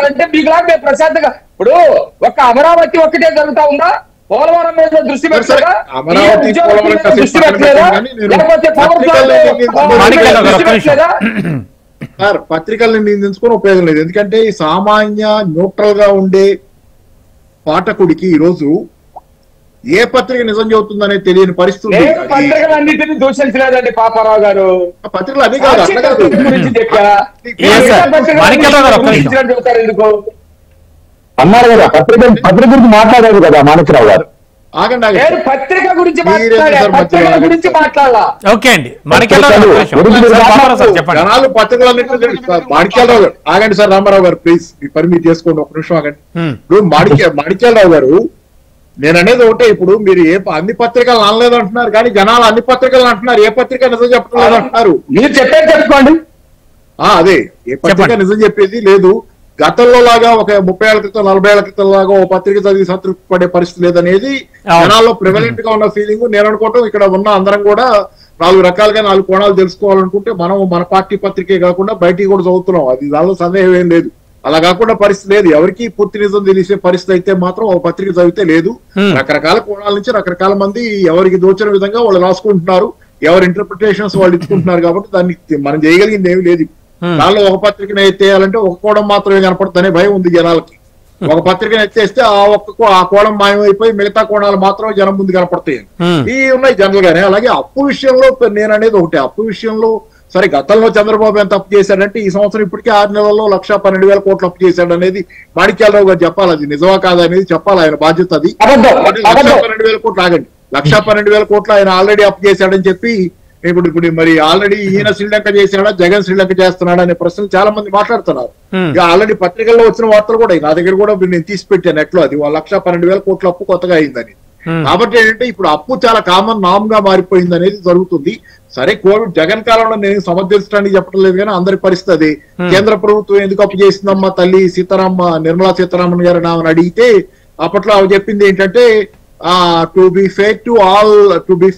అంటే మీకులాగా ప్రశాంతంగా ఇప్పుడు ఒక అమరావతి ఒక్కటే జరుగుతా ఉందా? పోలవరం మీద దృష్టి పెట్టలేదా? సార్, పత్రికల్ని నిందించుకొని ఉపయోగం లేదు. ఎందుకంటే ఈ సామాన్య న్యూట్రల్ గా ఉండే పాఠకుడికి ఈ రోజు ఏ పత్రిక నిజం చెబుతుందనేది తెలియని పరిస్థితి. పత్రికలన్నింటినీ దూషించలేదండి పాపారావు గారు. పత్రికలు అది కాదు అన్నారు కదా, పత్రిక గురించి మాట్లాడారు కదా మాణిక్యరావు గారు. పత్రిక గురించి మాట్లాడాలా? ఓకే అండి, జనాలు పత్రికలన్నింటినీ మాణిక్యాలరావు గారు ఆగండి సార్. రామారావు గారు ప్లీజ్ మీ పర్మిట్ చేసుకోండి, ఒక నిమిషం ఆగండి. ఇప్పుడు మాణిక్యాలరావు గారు నేను అనేది ఒకటే, ఇప్పుడు మీరు అన్ని పత్రికలు అనలేదు అంటున్నారు కానీ జనాలు అన్ని పత్రికలు అంటున్నారు. ఏ పత్రిక నిజం చెప్పడం లేదు అంటున్నారు. మీరు చెప్పేది చెప్పుకోండి. అదే ఏ పత్రిక నిజం చెప్పేది లేదు. గతంలో లాగా ఒక 30 ఏళ్ల క్రితం 40 ఏళ్ల క్రితం లాగా ఓ పత్రిక చదివి సంతృప్తి పడే పరిస్థితి లేదనేది జనాల్లో ప్రివలెంట్ గా ఉన్న ఫీలింగ్. నేను అనుకోవటం ఇక్కడ ఉన్న అందరం కూడా 4 రకాలుగా 4 కోణాలు తెలుసుకోవాలనుకుంటే మనం మన పార్టీ పత్రికే కాకుండా బయటికి కూడా చదువుతున్నాం. అది దానిలో సందేహం ఏం లేదు. అలా కాకుండా పరిస్థితి లేదు. ఎవరికి పూర్తి నిజం తెలిసే పరిస్థితి అయితే మాత్రం ఒక పత్రిక చదివితే లేదు. రకరకాల కోణాల నుంచి రకరకాల మంది ఎవరికి దోచిన విధంగా వాళ్ళు రాసుకుంటున్నారు. ఎవరి ఇంటర్ప్రిటేషన్స్ వాళ్ళు ఇచ్చుకుంటున్నారు. కాబట్టి దాన్ని మనం చేయగలిగింది ఏమి లేదు. దానిలో ఒక పత్రికను ఎత్తేయాలంటే ఒక కోణం మాత్రమే కనపడుతుందనే భయం ఉంది జనాలకి. ఒక పత్రికను ఎత్తేస్తే ఆ కోణం మాయమైపోయి మిగతా కోణాలు మాత్రమే జనం ముందు కనపడతాయి. ఇవి ఉన్నాయి జనరల్ గానే. అలాగే అప్పు విషయంలో నేను అనేది ఒకటే, అప్పు విషయంలో సరే గతంలో చంద్రబాబు ఎంత అప్పు చేశాడంటే ఈ సంవత్సరం ఇప్పటికే 6 నెలల్లో 1,12,000 కోట్లు అప్పు చేశాడు అనేది మాణిక్యాలరావు గారు చెప్పాలి. అది నిజమా కాదా అనేది చెప్పాలి, ఆయన బాధ్యత అది. 1,12,000 కోట్లు ఆగండి, 1,12,000 కోట్లు ఆయన ఆల్రెడీ అప్పు చేశాడని చెప్పి ఇప్పుడు మరి ఆల్రెడీ ఈయన శ్రీలంక చేశాడా జగన్ శ్రీలంక చేస్తున్నాడా అనే ప్రశ్నలు చాలా మంది మాట్లాడుతున్నారు. ఇక ఆల్రెడీ పత్రికల్లో వచ్చిన వార్తలు కూడా నా దగ్గర కూడా నేను తీసి పెట్టాను నెట్లో, అది 1,12,000 కోట్ల అప్పు కొత్తగా అయిందని. కాబట్టి ఏంటంటే ఇప్పుడు అప్పు చాలా కామన్ నామ్ గా మారిపోయింది అనేది జరుగుతుంది. సరే, కోవిడ్ జగన్ కాలంలో నేను సమర్థించడానికి చెప్పడం లేదు కానీ అందరి పరిస్థితి అదే. కేంద్ర ప్రభుత్వం ఎందుకు అప్పు చేసిందమ్మా తల్లి నిర్మలా సీతారామన్ గారు ఆమెను అడిగితే అప్పట్లో ఆమె చెప్పింది ఏంటంటే to be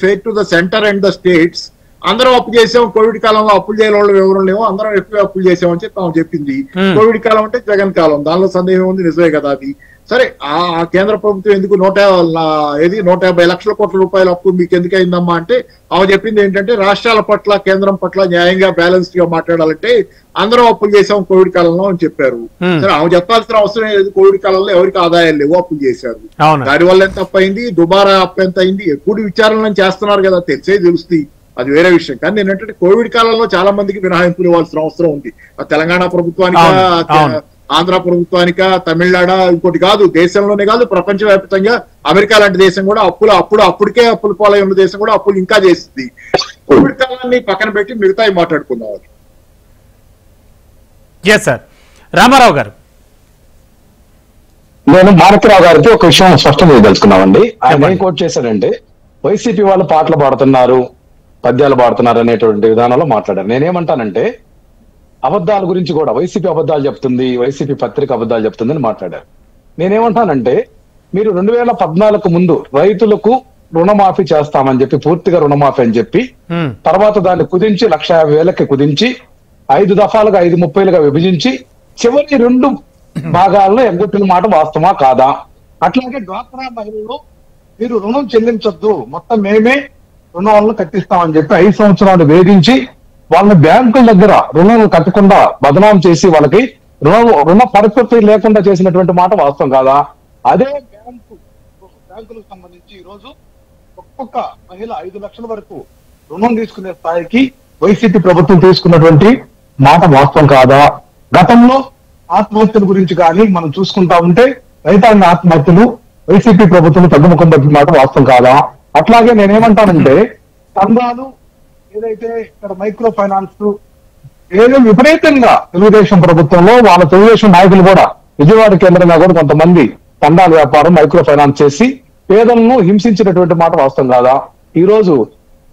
fair to the centre and the states, అందరం అప్పు చేసాం, కోవిడ్ కాలంలో అప్పులు చేయని వాళ్ళు ఎవరు లేవు, అందరం ఎక్కువ అప్పులు చేసామని చెప్పి ఆమె చెప్పింది. కోవిడ్ కాలం అంటే జగన్ కాలం, దానిలో సందేహం ఉంది, నిజమే కదా అది. సరే, ఆ కేంద్ర ప్రభుత్వం ఎందుకు 150 లక్షల కోట్ల రూపాయల అప్పు మీకు ఎందుకు అయిందమ్మా అంటే ఆమె చెప్పింది ఏంటంటే రాష్ట్రాల పట్ల కేంద్రం పట్ల న్యాయంగా బ్యాలెన్స్డ్ గా మాట్లాడాలంటే అందరం అప్పులు చేసాం కోవిడ్ కాలంలో అని చెప్పారు. సరే, ఆమె చెప్పాల్సిన అవసరం లేదు. కోవిడ్ కాలంలో ఎవరికి ఆదాయాలు లేవు, అప్పులు చేశారు. దానివల్ల ఎంత అప్పు అయింది, దుబారా అప్పు ఎంత అయింది, ఎప్పుడు విచారణలు చేస్తున్నారు కదా, తెలుస్తుంది, అది వేరే విషయం. కానీ ఏంటంటే కోవిడ్ కాలంలో చాలా మందికి మినహాయింపులు ఇవ్వాల్సిన అవసరం ఉంది. తెలంగాణ ప్రభుత్వానికి, ఆంధ్ర ప్రభుత్వానిక, తమిళనాడు, ఇంకోటి కాదు, దేశంలోనే కాదు ప్రపంచవ్యాప్తంగా అమెరికా లాంటి దేశం కూడా అప్పటికే అప్పులు పాలై ఉన్న దేశం కూడా అప్పులు ఇంకా చేస్తుంది. కోవిడ్ కాలాన్ని పక్కన పెట్టి మిగతా మాట్లాడుకుందాం. రామారావు గారు, నేను మాణిక్యరావు గారికి ఒక విషయం స్పష్టం చేయదలుచుకున్నామండి. ఆయన ఏం కోట్ చేశాడంటే వైసీపీ వాళ్ళు పాటలు పాడుతున్నారు, పద్యాలు పాడుతున్నారు అనేటువంటి విధానంలో మాట్లాడారు. నేనేమంటానంటే అబద్ధాల గురించి కూడా వైసీపీ అబద్ధాలు చెప్తుంది, వైసీపీ పత్రిక అబద్ధాలు చెప్తుంది అని మాట్లాడారు. నేనేమంటానంటే మీరు 2014 ముందు రైతులకు రుణమాఫీ చేస్తామని చెప్పి, పూర్తిగా రుణమాఫీ అని చెప్పి, తర్వాత దాన్ని కుదించి 1,50,000కి కుదించి 5 దఫాలుగా 5/30లుగా విభజించి చివరి 2 భాగాల్లో ఎగ్గొట్టిన మాట వాస్తవా కాదా? అట్లాగే డ్వాక్రా మహిళలు మీరు రుణం చెల్లించొద్దు, మొత్తం మేమే రుణాలను కట్టిస్తామని చెప్పి 5 సంవత్సరాలు వేధించి వాళ్ళని బ్యాంకుల దగ్గర రుణాలు కట్టకుండా బదనాం చేసి వాళ్ళకి రుణ పరిస్థితి లేకుండా చేసినటువంటి మాట వాస్తవం కాదా? అదే బ్యాంకులకు సంబంధించి ఈ రోజు ఒక్కొక్క మహిళ 5 లక్షల వరకు రుణం తీసుకునే స్థాయికి వైసీపీ ప్రభుత్వం తీసుకున్నటువంటి మాట వాస్తవం కాదా? గతంలో ఆత్మహత్యల గురించి కానీ మనం చూసుకుంటా ఉంటే రైతాంగ ఆత్మహత్యలు వైసీపీ ప్రభుత్వం తగ్గుముఖం పట్టిన మాట వాస్తవం కాదా? అట్లాగే నేనేమంటానంటే సంఘాలు ఏదైతే ఇక్కడ మైక్రో ఫైనాన్స్ ఏదో విపరీతంగా తెలుగుదేశం ప్రభుత్వంలో వాళ్ళ తెలుగుదేశం నాయకులు కూడా విజయవాడ కేంద్రంగా కూడా కొంతమంది తండాల వ్యాపారం మైక్రో ఫైనాన్స్ చేసి పేదలను హింసించినటువంటి మాట వాస్తవం కాదా? ఈ రోజు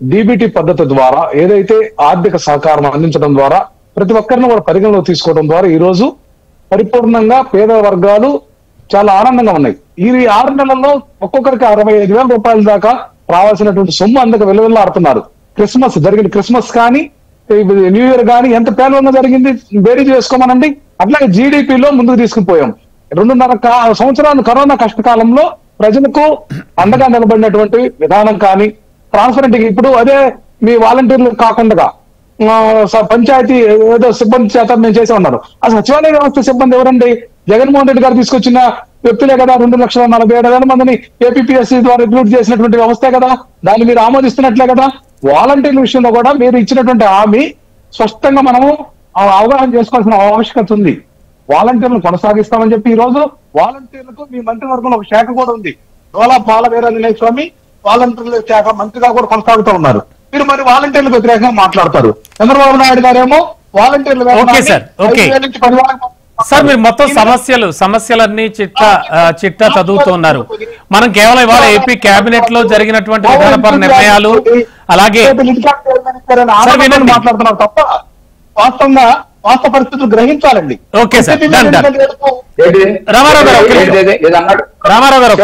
డీబీటీ పద్ధతి ద్వారా ఏదైతే ఆర్థిక సహకారం అందించడం ద్వారా ప్రతి ఒక్కరిని కూడా పరిగణలో తీసుకోవడం ద్వారా ఈ రోజు పరిపూర్ణంగా పేద వర్గాలు చాలా ఆనందంగా ఉన్నాయి. ఈ 6 నెలల్లో ఒక్కొక్కరికి 65,000 రూపాయల దాకా రావాల్సినటువంటి సొమ్ము అందుకు వెలువెల్లాడుతున్నారు. జరిగిన క్రిస్మస్ కానీ న్యూ ఇయర్ కానీ ఎంత పేదలంగా జరిగింది బేరీ చేసుకోమనండి. అట్లాగే జీడిపిలో ముందుకు తీసుకుపోయాం. 2.5 సంవత్సరాలు కరోనా కష్టకాలంలో ప్రజలకు అండగా నిలబడినటువంటి విధానం కానీ ట్రాన్స్పరెంట్ ఇప్పుడు అదే మీ వాలంటీర్లు కాకుండా పంచాయతీ ఏదో సిబ్బంది చేత మేము చేసే ఉన్నారు. ఆ సచివాలయ వ్యవస్థ సిబ్బంది ఎవరండి? జగన్మోహన్ రెడ్డి గారు తీసుకొచ్చిన వ్యక్తులే కదా. 2,47,000 మందిని ఏపీఎస్సీ ద్వారా రిక్రూట్ చేసినటువంటి వ్యవస్థే కదా. దాన్ని మీరు ఆమోదిస్తున్నట్లే కదా. వాలంటీర్ల విషయంలో కూడా మీరు ఇచ్చినటువంటి హామీ స్పష్టంగా మనము అవగాహన చేసుకోవాల్సిన ఆవశ్యకత ఉంది. వాలంటీర్లను కొనసాగిస్తామని చెప్పి ఈ రోజు వాలంటీర్లకు మీ మంత్రివర్గంలో ఒక శాఖ కూడా ఉంది. డోలా బాల వీరాంజనేయ స్వామి వాలంటీర్ల శాఖ మంత్రిగా కూడా కొనసాగుతూ ఉన్నారు. మీరు మరి వాలంటీర్లకు వ్యతిరేకంగా మాట్లాడతారు. చంద్రబాబు నాయుడు గారేమో వాలంటీర్లు సార్ మీరు మొత్తం సమస్యలన్నీ చిట్టా చదువుతూ ఉన్నారు. మనం కేవలం ఇవాళ ఏపీ కేబినెట్ లో జరిగినటువంటి విధానపర నిర్ణయాలు అలాగే మాట్లాడుతున్నారు తప్ప వాస్తవంగా వాస్తవ పరిస్థితులు గ్రహించాలండి. ఓకే సార్ రామారావు గారు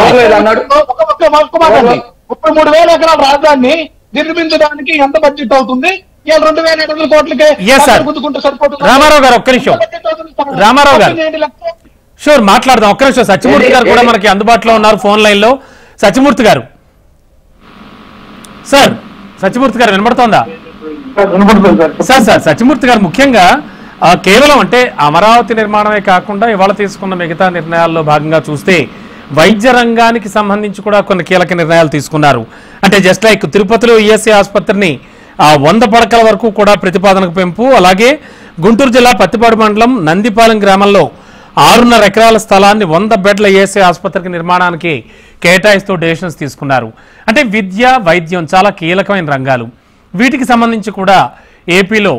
33,000 ఎకరాల రాజధానిని నిర్మించడానికి ఎంత బడ్జెట్ అవుతుంది? 2,500 కోట్లకే సరిపోతుంది. రామారావు గారు ఒక్క నిమిషం. రామారావు గారు షూర్ మాట్లాడదాం. ఒక్క నిమిషం. సత్యమూర్తి గారు కూడా మనకి అందుబాటులో ఉన్నారు ఫోన్ లైన్ లో. సత్యమూర్తి గారు సార్, సత్యమూర్తి గారు వినబడుతోందా? సార్ సత్యమూర్తి గారు ముఖ్యంగా కేవలం అంటే అమరావతి నిర్మాణమే కాకుండా ఇవాళ తీసుకున్న మిగతా నిర్ణయాల్లో భాగంగా చూస్తే వైద్య రంగానికి సంబంధించి కూడా కొన్ని కీలక నిర్ణయాలు తీసుకున్నారు. అంటే జస్ట్ లైక్ తిరుపతిలో ఈఎస్ఐ ఆసుపత్రిని 100 పడకల వరకు కూడా ప్రతిపాదనకు పెంపు, అలాగే గుంటూరు జిల్లా పత్తిపాడు మండలం నందిపాలెం గ్రామంలో 6.5 ఎకరాల స్థలాన్ని 100 బెడ్ల ఈఎస్ఐ ఆసుపత్రికి నిర్మాణానికి కేటాయిస్తూ డెసిషన్స్ తీసుకున్నారు. అంటే విద్య వైద్యం చాలా కీలకమైన రంగాలు. వీటికి సంబంధించి కూడా ఏపీలో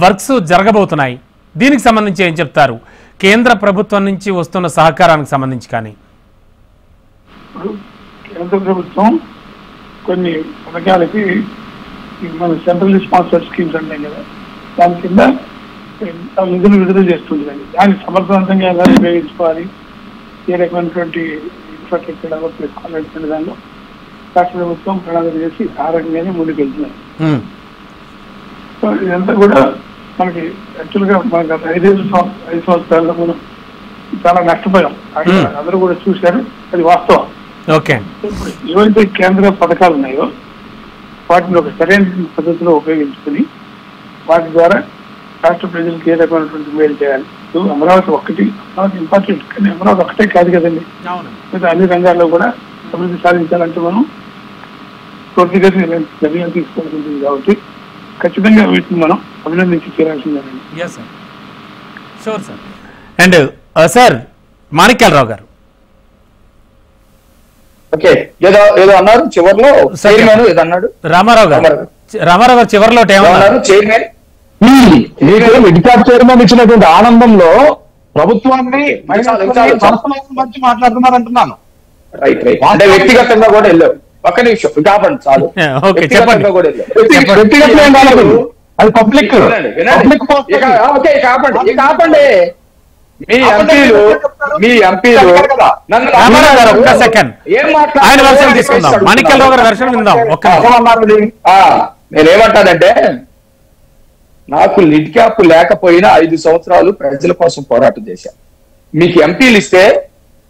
వర్క్స్ జరగబోతున్నాయి. దీనికి సంబంధించి ఏం చెప్తారు? కేంద్ర ప్రభుత్వం నుంచి వస్తున్న సహకారానికి సంబంధించి కానీ. కేంద్ర ప్రభుత్వం కొన్ని పథకాలకి మన సెంట్రల్ స్పాన్సర్ స్కీమ్స్ అంటాయి కదా, దాని కింద నిధులు విడుదల చేస్తుందండి. దాన్ని సమర్థవంతంగా ఎలా ఉపయోగించుకోవాలి, ఏ రకమైనటువంటి ఇన్ఫ్రాస్ట్రక్చర్ డెవలప్ చేసుకోవాలనేటువంటి దానిలో రాష్ట్ర ప్రభుత్వం ప్రణాళిక చేసి ఆ రకంగానే ముందుకు వెళ్తున్నారు. సో ఇదంతా కూడా మనకి యాక్చువల్గా మనకి 5 సంవత్సరాల్లో మనం చాలా నష్టపోయాం. అందరూ కూడా చూశారు, అది వాస్తవం. ఇప్పుడు ఏవైతే కేంద్ర పథకాలు ఉన్నాయో వాటిని ఒక సరైన పద్ధతిలో ఉపయోగించుకుని వాటి ద్వారా రాష్ట్ర ప్రజలకు ఏ రకమైనటువంటి మేలు చేయాలి. అమరావతి ఇంపార్టెంట్, కానీ అమరావతి ఒక్కటే కాదు కదండి. అన్ని రంగాల్లో కూడా అభివృద్ధి సాధించాలంటే మనం త్వరితగతిన నిర్ణయం తీసుకోవాల్సి ఉంటుంది. కాబట్టి ఖచ్చితంగా వీటిని మనం అభినందించి చేయాల్సిందేనండి. అండ్ సార్ మాణిక్యాలరావు గారు ఏదో అన్నారు చివరిలో, ఏదో అన్నాడు రామారావు గారు చివరిలో చైర్మన్ విడికాప్ చైర్మన్ ఇచ్చినటువంటి ఆనందంలో ప్రభుత్వాన్ని మంచి మాట్లాడుతున్నారు అంటున్నాను. రైట్ అంటే వ్యక్తిగతంగా కూడా వెళ్ళావు. ఒక్క నిమిషం కాపండి చాలు. వ్యక్తిగతంగా కూడా వెళ్ళావు. అది పబ్లిక్ కాపండి. మీ ఎంపీలు ఒక్క సెకండ్ ఆయన వర్షన్ తీసుకుందాం. మాణిక్యాలరావు గారి వర్షన్ విందాం. నేనేమంటానంటే నాకు లిడ్ క్యాప్ లేకపోయినా 5 సంవత్సరాలు ప్రజల కోసం పోరాటం చేశాను. మీకు ఎంపీలు ఇస్తే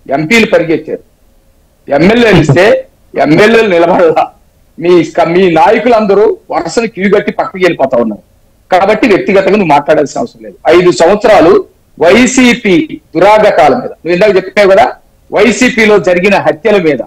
ఎంపీలు పరిగెత్తారు, ఎమ్మెల్యేలు ఇస్తే ఎమ్మెల్యేలు నిలబడాల. మీ నాయకులందరూ వరుసను కివిగట్టి పక్కకి వెళ్ళిపోతా ఉన్నారు. కాబట్టి వ్యక్తిగతంగా నువ్వు మాట్లాడాల్సిన అవసరం లేదు. 5 సంవత్సరాలు వైసీపీ దురాగతాల మీద, నువ్వు ఇందాక చెప్పావు కదా, వైసీపీలో జరిగిన హత్యల మీద,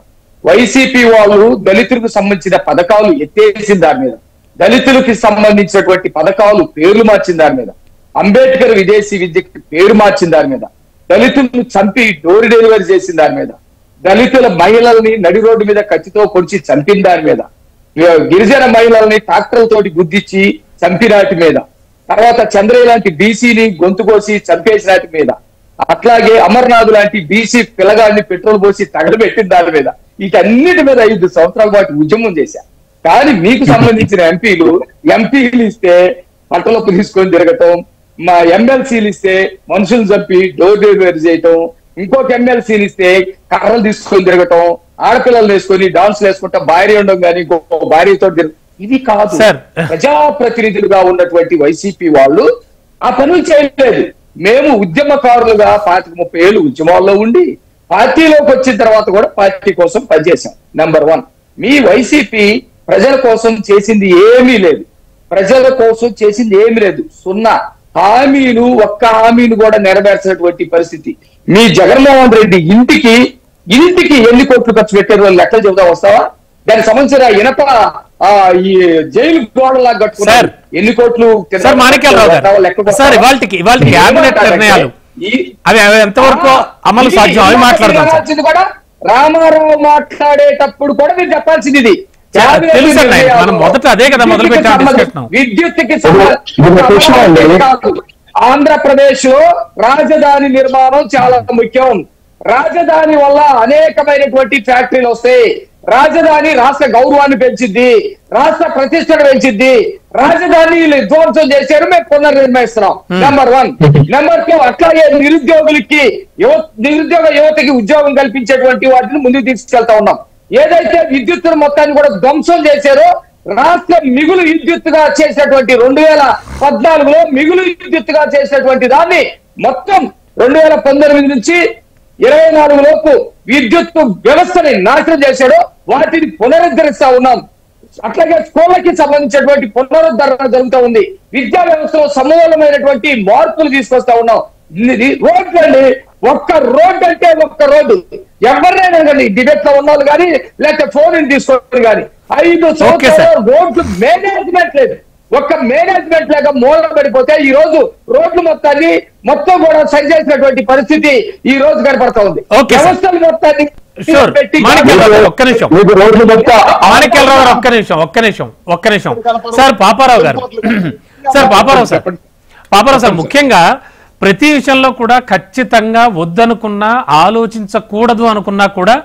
వైసీపీ వాళ్ళు దళితులకు సంబంధించిన పథకాలు ఎత్తేసిన దాని మీద, దళితులకి సంబంధించినటువంటి పథకాలు పేర్లు మార్చిన దాని మీద, అంబేద్కర్ విదేశీ విద్యకి పేరు మార్చిన దాని మీద, దళితులను చంపి డోర్ డెలివరీ చేసిన దాని మీద, దళితుల మహిళల్ని నడి రోడ్డు మీద కత్తితో పొడిచి చంపిన దాని మీద, గిరిజన మహిళల్ని ట్రాక్టర్లతోటి గుద్దిచ్చి చంపినాటి మీద, తర్వాత చంద్రయ్య లాంటి బీసీని గొంతు కోసి చంపేసినాటి మీద, అట్లాగే అమర్నాథ్ లాంటి బీసీ పిల్లగాడిని పెట్రోల్ పోసి తగలబెట్టిన దాని మీద, వీటన్నిటి మీద 5 సంవత్సరాల పాటు ఉద్యమం చేశా. కానీ మీకు సంబంధించిన ఎంపీలు ఇస్తే పట్టలొప్పు తీసుకొని తిరగటం, మా ఎమ్మెల్సీలు ఇస్తే మనుషులు చంపి డోర్ డెలివరీ చేయటం, ఇంకొక ఎమ్మెల్సీలు ఇస్తే కర్రలు తీసుకొని తిరగటం, ఆడపిల్లలు వేసుకొని డాన్స్లు వేసుకుంటా భార్య ఉండడం కానీ ఇంకొక భార్యతో ఇది కాదు. ప్రజాప్రతినిధులుగా ఉన్నటువంటి వైసీపీ వాళ్ళు ఆ పనులు చేయలేదు. మేము ఉద్యమకారులుగా 25-30 ఏళ్ళు ఉద్యమాల్లో ఉండి పార్టీలోకి వచ్చిన తర్వాత కూడా పార్టీ కోసం పనిచేశాం. నెంబర్ 1, మీ వైసీపీ ప్రజల కోసం చేసింది ఏమీ లేదు. ప్రజల కోసం చేసింది ఏమీ లేదు. 0 హామీలు, ఒక్క హామీని కూడా నెరవేర్చినటువంటి పరిస్థితి. మీ జగన్మోహన్ రెడ్డి ఇంటికి ఎన్ని కోట్లు ఖర్చు పెట్టారు వాళ్ళు లెక్కలు చెబుతా వస్తావా? దానికి సంబంధించిన ఇనప ఈ జైలు గోడలా కట్టుకున్నారు. ఎన్ని కోట్లు ఎంతవరకు అమలు సాధ్యం అవి మాట్లాడదాం. కూడా రామారావు మాట్లాడేటప్పుడు కూడా మీరు చెప్పాల్సింది ఇది. మనం మొదట అదే కదా మొదలు పెట్టాం. విద్యుత్కి ఆంధ్రప్రదేశ్ లో రాజధాని నిర్మాణం చాలా ముఖ్యం. రాజధాని వల్ల అనేకమైనటువంటి ఫ్యాక్టరీలు వస్తాయి. రాజధాని రాష్ట్ర గౌరవాన్ని పెంచిద్ది, రాష్ట్ర ప్రతిష్టను పెంచిద్ది. రాజధాని విధ్వంసం చేశారు, మేము పునర్నిర్మిస్తున్నాం. నెంబర్ 1. నెంబర్ 2, అట్లాగే నిరుద్యోగ యువతకి ఉద్యోగం కల్పించేటువంటి వాటిని ముందుకు తీసుకెళ్తా ఉన్నాం. ఏదైతే విద్యుత్తును మొత్తాన్ని కూడా ధ్వంసం చేశారో, రాష్ట్ర మిగులు విద్యుత్తుగా చేసినటువంటి 2014లో మిగులు విద్యుత్తుగా చేసినటువంటి దాన్ని మొత్తం 2019 నుంచి 24 లోపు విద్యుత్ వ్యవస్థని నాశనం చేశాడో వాటిని పునరుద్ధరిస్తా ఉన్నాం. అట్లాగే స్కూళ్ళకి సంబంధించినటువంటి పునరుద్ధరణ జరుగుతూ ఉంది. విద్యా వ్యవస్థలో సమూలమైనటువంటి మార్పులు తీసుకొస్తా ఉన్నాం. రోడ్లు అండి, ఒక్క రోడ్డు అంటే ఒక్క రోడ్డు ఎవరినైనా కానీ డిబేట్ లో ఉన్నవాళ్ళు కానీ లేకపోతే ఫోన్ తీసుకోవాలి కానీ 5 సంవత్సరాలు రోడ్లు మేనేజ్మెంట్ లేదు. ఒక్క మేనేజ్మెంట్ లేక మూలన పడిపోతే ఈ రోజు రోడ్లు మొత్తం కూడా సరి చేసినటువంటి పరిస్థితి ఈ రోజు కనపడతా ఉంది. వ్యవస్థలు మొత్తాన్ని ఒక్క నిమిషం సార్ పాపారావు గారు. పాపారావు సార్, ముఖ్యంగా ప్రతి విషయంలో కూడా ఖచ్చితంగా వద్దనుకున్నా, ఆలోచించకూడదు అనుకున్నా కూడా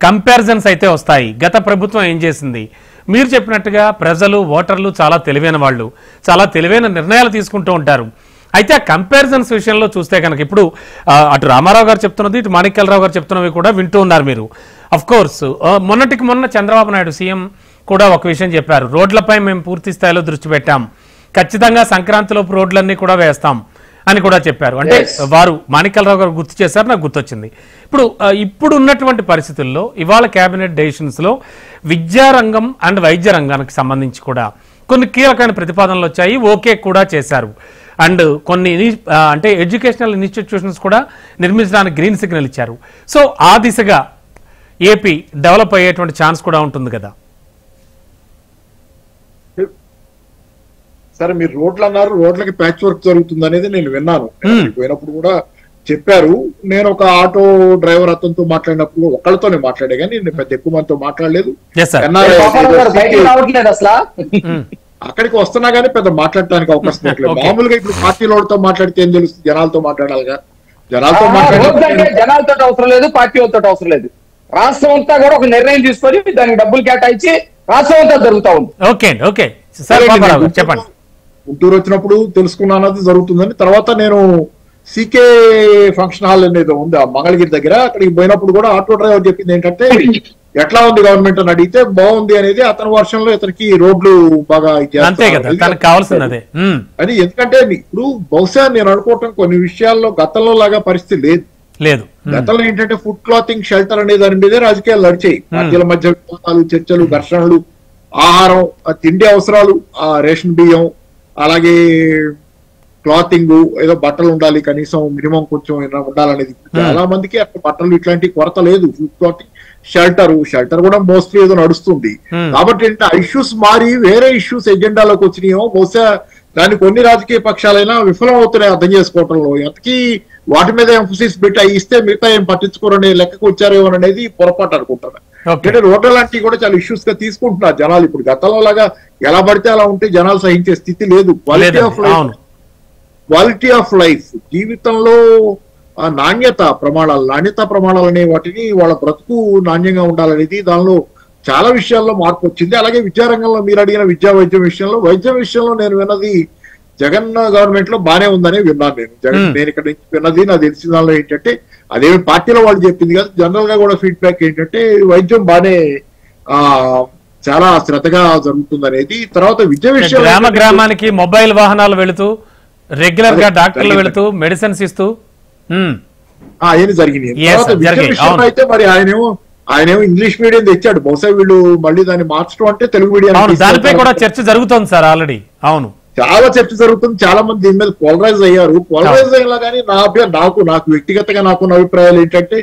కంపారిజన్స్ అయితే వస్తాయి. గత ప్రభుత్వం ఏం చేసింది, మీరు చెప్పినట్టుగా ప్రజలు, ఓటర్లు చాలా తెలివైన వాళ్ళు, చాలా తెలివైన నిర్ణయాలు తీసుకుంటూ ఉంటారు. అయితే ఆ కంపారిజన్స్ విషయంలో చూస్తే కనుక ఇప్పుడు అటు రామారావు గారు చెప్తున్నది, ఇటు మాణిక్యాలరావు గారు చెప్తున్నవి కూడా వింటూ ఉన్నారు మీరు. అఫ్ కోర్స్ మొన్నటికి మొన్న చంద్రబాబు నాయుడు సీఎం కూడా ఒక విషయం చెప్పారు, రోడ్లపై మేము పూర్తి స్థాయిలో దృష్టి పెట్టాం, ఖచ్చితంగా సంక్రాంతిలోపు రోడ్లన్నీ కూడా వేస్తాం అని కూడా చెప్పారు. అంటే వారు మాణిక్యాలరావు గారు గుర్తు చేశారు, నాకు గుర్తొచ్చింది. ఇప్పుడు ఉన్నటువంటి పరిస్థితుల్లో ఇవాళ కేబినెట్ డెసిషన్స్ లో విద్యారంగం అండ్ వైద్య రంగానికి సంబంధించి కూడా కొన్ని కీలకమైన ప్రతిపాదనలు వచ్చాయి, ఓకే కూడా చేశారు. అండ్ కొన్ని అంటే ఎడ్యుకేషనల్ ఇన్స్టిట్యూషన్స్ కూడా నిర్మించడానికి గ్రీన్ సిగ్నల్ ఇచ్చారు. సో ఆ దిశగా ఏపీ డెవలప్ అయ్యేటువంటి ఛాన్స్ కూడా ఉంటుంది కదా. సరే, మీరు రోడ్లు అన్నారు, రోడ్లకి ప్యాచ్ వర్క్ జరుగుతుంది అనేది నేను విన్నాను. పోయినప్పుడు కూడా చెప్పారు. నేను ఒక ఆటో డ్రైవర్ అతనితో మాట్లాడినప్పుడు ఒకళ్ళతోనే మాట్లాడే కానీ నేను పెద్ద ఎక్కువ మందితో మాట్లాడలేదు. అక్కడికి వస్తున్నా గానీ పెద్ద మాట్లాడటానికి అవకాశం లేదు. మామూలుగా ఇప్పుడు పార్టీలతో మాట్లాడితే ఏం తెలుస్తుంది, జనాలతో మాట్లాడాలిగా. జనాలతో అవసరం లేదు, పార్టీ వాళ్ళతో అవసరం లేదు. రాష్ట్రం అంతా కూడా ఒక నిర్ణయం తీసుకొని దానికి డబ్బులు కేటాయించి రాష్ట్రం అంతా జరుగుతా ఉంది. చెప్పండి. గుంటూరు వచ్చినప్పుడు తెలుసుకున్నది జరుగుతుందని. తర్వాత నేను సీకే ఫంక్షన్ హాల్ అనేది ఉంది ఆ మంగళగిరి దగ్గర, అక్కడికి పోయినప్పుడు కూడా ఆటో డ్రైవర్ చెప్పింది ఏంటంటే ఎట్లా ఉంది గవర్నమెంట్ అని అడిగితే బాగుంది అనేది అతని వర్షంలో ఇతనికి రోడ్లు బాగా అంతే కదా తనకు కావాల్సింది అదే. అది ఎందుకంటే ఇప్పుడు బహుశా నేను అనుకోవటం కొన్ని విషయాల్లో గతంలో లాగా పరిస్థితి లేదు. గతంలో ఏంటంటే ఫుడ్ క్లాతింగ్ షెల్టర్ అనే దాని మీదే రాజకీయాలు నడిచాయి. పార్టీల మధ్య వివాదాలు, చర్చలు, ఘర్షణలు, ఆహారం, తిండి అవసరాలు, రేషన్ బియ్యం, అలాగే క్లాతింగ్, ఏదో బట్టలు ఉండాలి కనీసం మినిమం కొంచెం ఉండాలనేది. చాలా మందికి అట్లా బట్టలు ఇట్లాంటి కొరత లేదు. ఫుడ్ క్లాతింగ్, షెల్టర్ కూడా మోస్ట్లీ ఏదో నడుస్తుంది. కాబట్టి ఏంటంటే ఇష్యూస్ మారి వేరే ఇష్యూస్ ఎజెండాలోకి వచ్చినాయేమో. బహుశా దాన్ని కొన్ని రాజకీయ పక్షాలైనా విఫలం అవుతున్నాయి అర్థం చేసుకోవటంలో. ఎంతకీ వాటి మీద ఎంఫోసిస్ పెట్టి ఇస్తే మిగతా ఏం పట్టించుకోరనే లెక్కకు వచ్చారేమో అనేది పొరపాటు అనుకుంటాను. అంటే రోడ్ల లాంటివి కూడా చాలా ఇష్యూస్ గా తీసుకుంటున్నారు జనాలు. ఇప్పుడు గతంలో లాగా ఎలా పడితే అలా ఉంటే జనాలు సహించే స్థితి లేదు. క్వాలిటీ ఆఫ్ లైఫ్, జీవితంలో నాణ్యత ప్రమాణాలు అనే వాటిని వాళ్ళ బ్రతుకు నాణ్యంగా ఉండాలనేది దానిలో చాలా విషయాల్లో మార్పు వచ్చింది. అలాగే విద్యారంగంలో మీరు అడిగిన వైద్యం విషయంలో నేను విన్నది జగన్ గవర్నమెంట్ లో బానే ఉందని విన్నాను. నేను ఇక్కడ నుంచి విన్నది నాకు తెలిసిన దానిలో ఏంటంటే అదేమి పార్టీలో వాళ్ళు చెప్పింది కాదు, జనరల్ గా కూడా ఫీడ్బ్యాక్ ఏంటంటే వైద్యం బానే చాలా శ్రద్ధగా జరుగుతుంది అనేది. తర్వాత విద్య విషయం గ్రామానికి మొబైల్ వాహనాలు వెళుతూ రెగ్యులర్ గా డాక్టర్లు వెళుతూ మెడిసిన్స్ ఇస్తూ అవన్నీ జరిగినాయి. తర్వాత విద్య విషయంలో అయితే మరి ఆయనేమో ఇంగ్లీష్ మీడియం తెచ్చాడు. బహుశా వీళ్ళు మళ్ళీ దాన్ని మార్చడం అంటే తెలుగు మీడియం. దానిపై కూడా చర్చ జరుగుతుంది సార్ ఆల్రెడీ. అవును, చాలా చర్చ జరుగుతుంది. చాలా మంది దీని మీద పోలరైజ్ అయ్యారు. పోలరైజ్ అయ్యేలా కానీ నాకు వ్యక్తిగతంగా నాకున్న అభిప్రాయాలు ఏంటంటే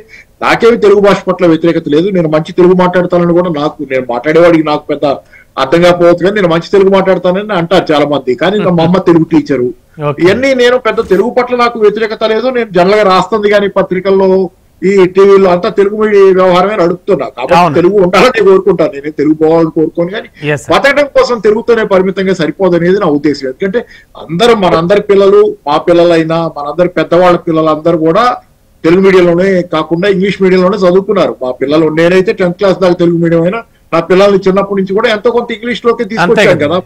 నాకేమి తెలుగు భాష పట్ల వ్యతిరేకత లేదు. నేను మంచి తెలుగు మాట్లాడతానని కూడా నేను మాట్లాడేవాడికి నాకు పెద్ద అర్థం కాకపోవచ్చు కానీ నేను మంచి తెలుగు మాట్లాడతానని అంటారు చాలా మంది. కానీ మా అమ్మ తెలుగు టీచరు. ఇవన్నీ నేను పెద్ద తెలుగు పట్ల నాకు వ్యతిరేకత లేదు. నేను జనరల్ గా రాస్తుంది కానీ పత్రికల్లో ఈ టీవీలో అంతా తెలుగు వ్యవహారమే నడుపుతున్నా. కాబట్టి తెలుగు ఉండాలని కోరుకుంటాను. నేను తెలుగు పోవాలని కోరుకోను కానీ బతకడం కోసం తెలుగుతోనే పరిమితంగా సరిపోదనేది నా ఉద్దేశం. ఎందుకంటే మనందరి పిల్లలు, మా పిల్లలైనా మనందరి పెద్దవాళ్ళ పిల్లలందరూ కూడా తెలుగు మీడియంలోనే కాకుండా ఇంగ్లీష్ మీడియంలోనే చదువుకున్నారు. మా పిల్లలు నేనైతే 10th క్లాస్ దాకా తెలుగు మీడియం అయినా నా పిల్లల్ని చిన్నప్పటి నుంచి కూడా ఎంతో కొంత ఇంగ్లీష్ లోకి తీసుకొచ్చాను కదా.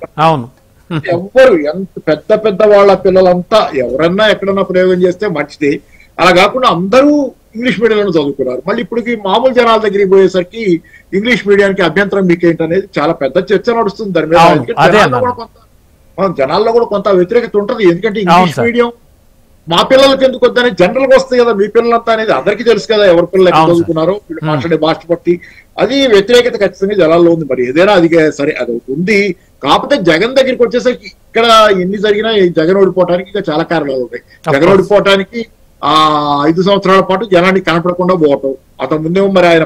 ఎవ్వరు ఎంత పెద్ద వాళ్ళ పిల్లలంతా ఎవరన్నా ఎక్కడన్నా ప్రయోగం చేస్తే మంచిది. అలా కాకుండా అందరూ ఇంగ్లీష్ మీడియంలో చదువుకున్నారు. మళ్ళీ ఇప్పటికి మామూలు జనాల దగ్గరికి పోయేసరికి ఇంగ్లీష్ మీడియానికి అభ్యంతరం మీకేంటి అనేది చాలా పెద్ద చర్చ నడుస్తుంది దాని మీద. జనాల్లో కూడా కొంత వ్యతిరేకత ఉంటది. ఎందుకంటే ఇంగ్లీష్ మీడియం మా పిల్లలకి ఎందుకు వద్దని జనరల్ గా వస్తాయి కదా, మీ పిల్లలంతా అనేది అందరికీ తెలుసు కదా ఎవరి పిల్లలు ఎక్కడ చదువుకున్నారో వీళ్ళు మాట్లాడే భాష బట్టి. అది వ్యతిరేకత ఖచ్చితంగా జనాల్లో ఉంది. మరి ఏదైనా అది సరే అది ఉంది. కాకపోతే జగన్ దగ్గరికి వచ్చేసరికి ఇక్కడ ఎన్ని జరిగినా జగన్ ఓడిపోవటానికి ఇంకా చాలా కారణాలు ఉన్నాయి. జగన్ ఓడిపోవటానికి 5 సంవత్సరాల పాటు జనానికి కనపడకుండా పోవటం, అతను ముందేమో మరి ఆయన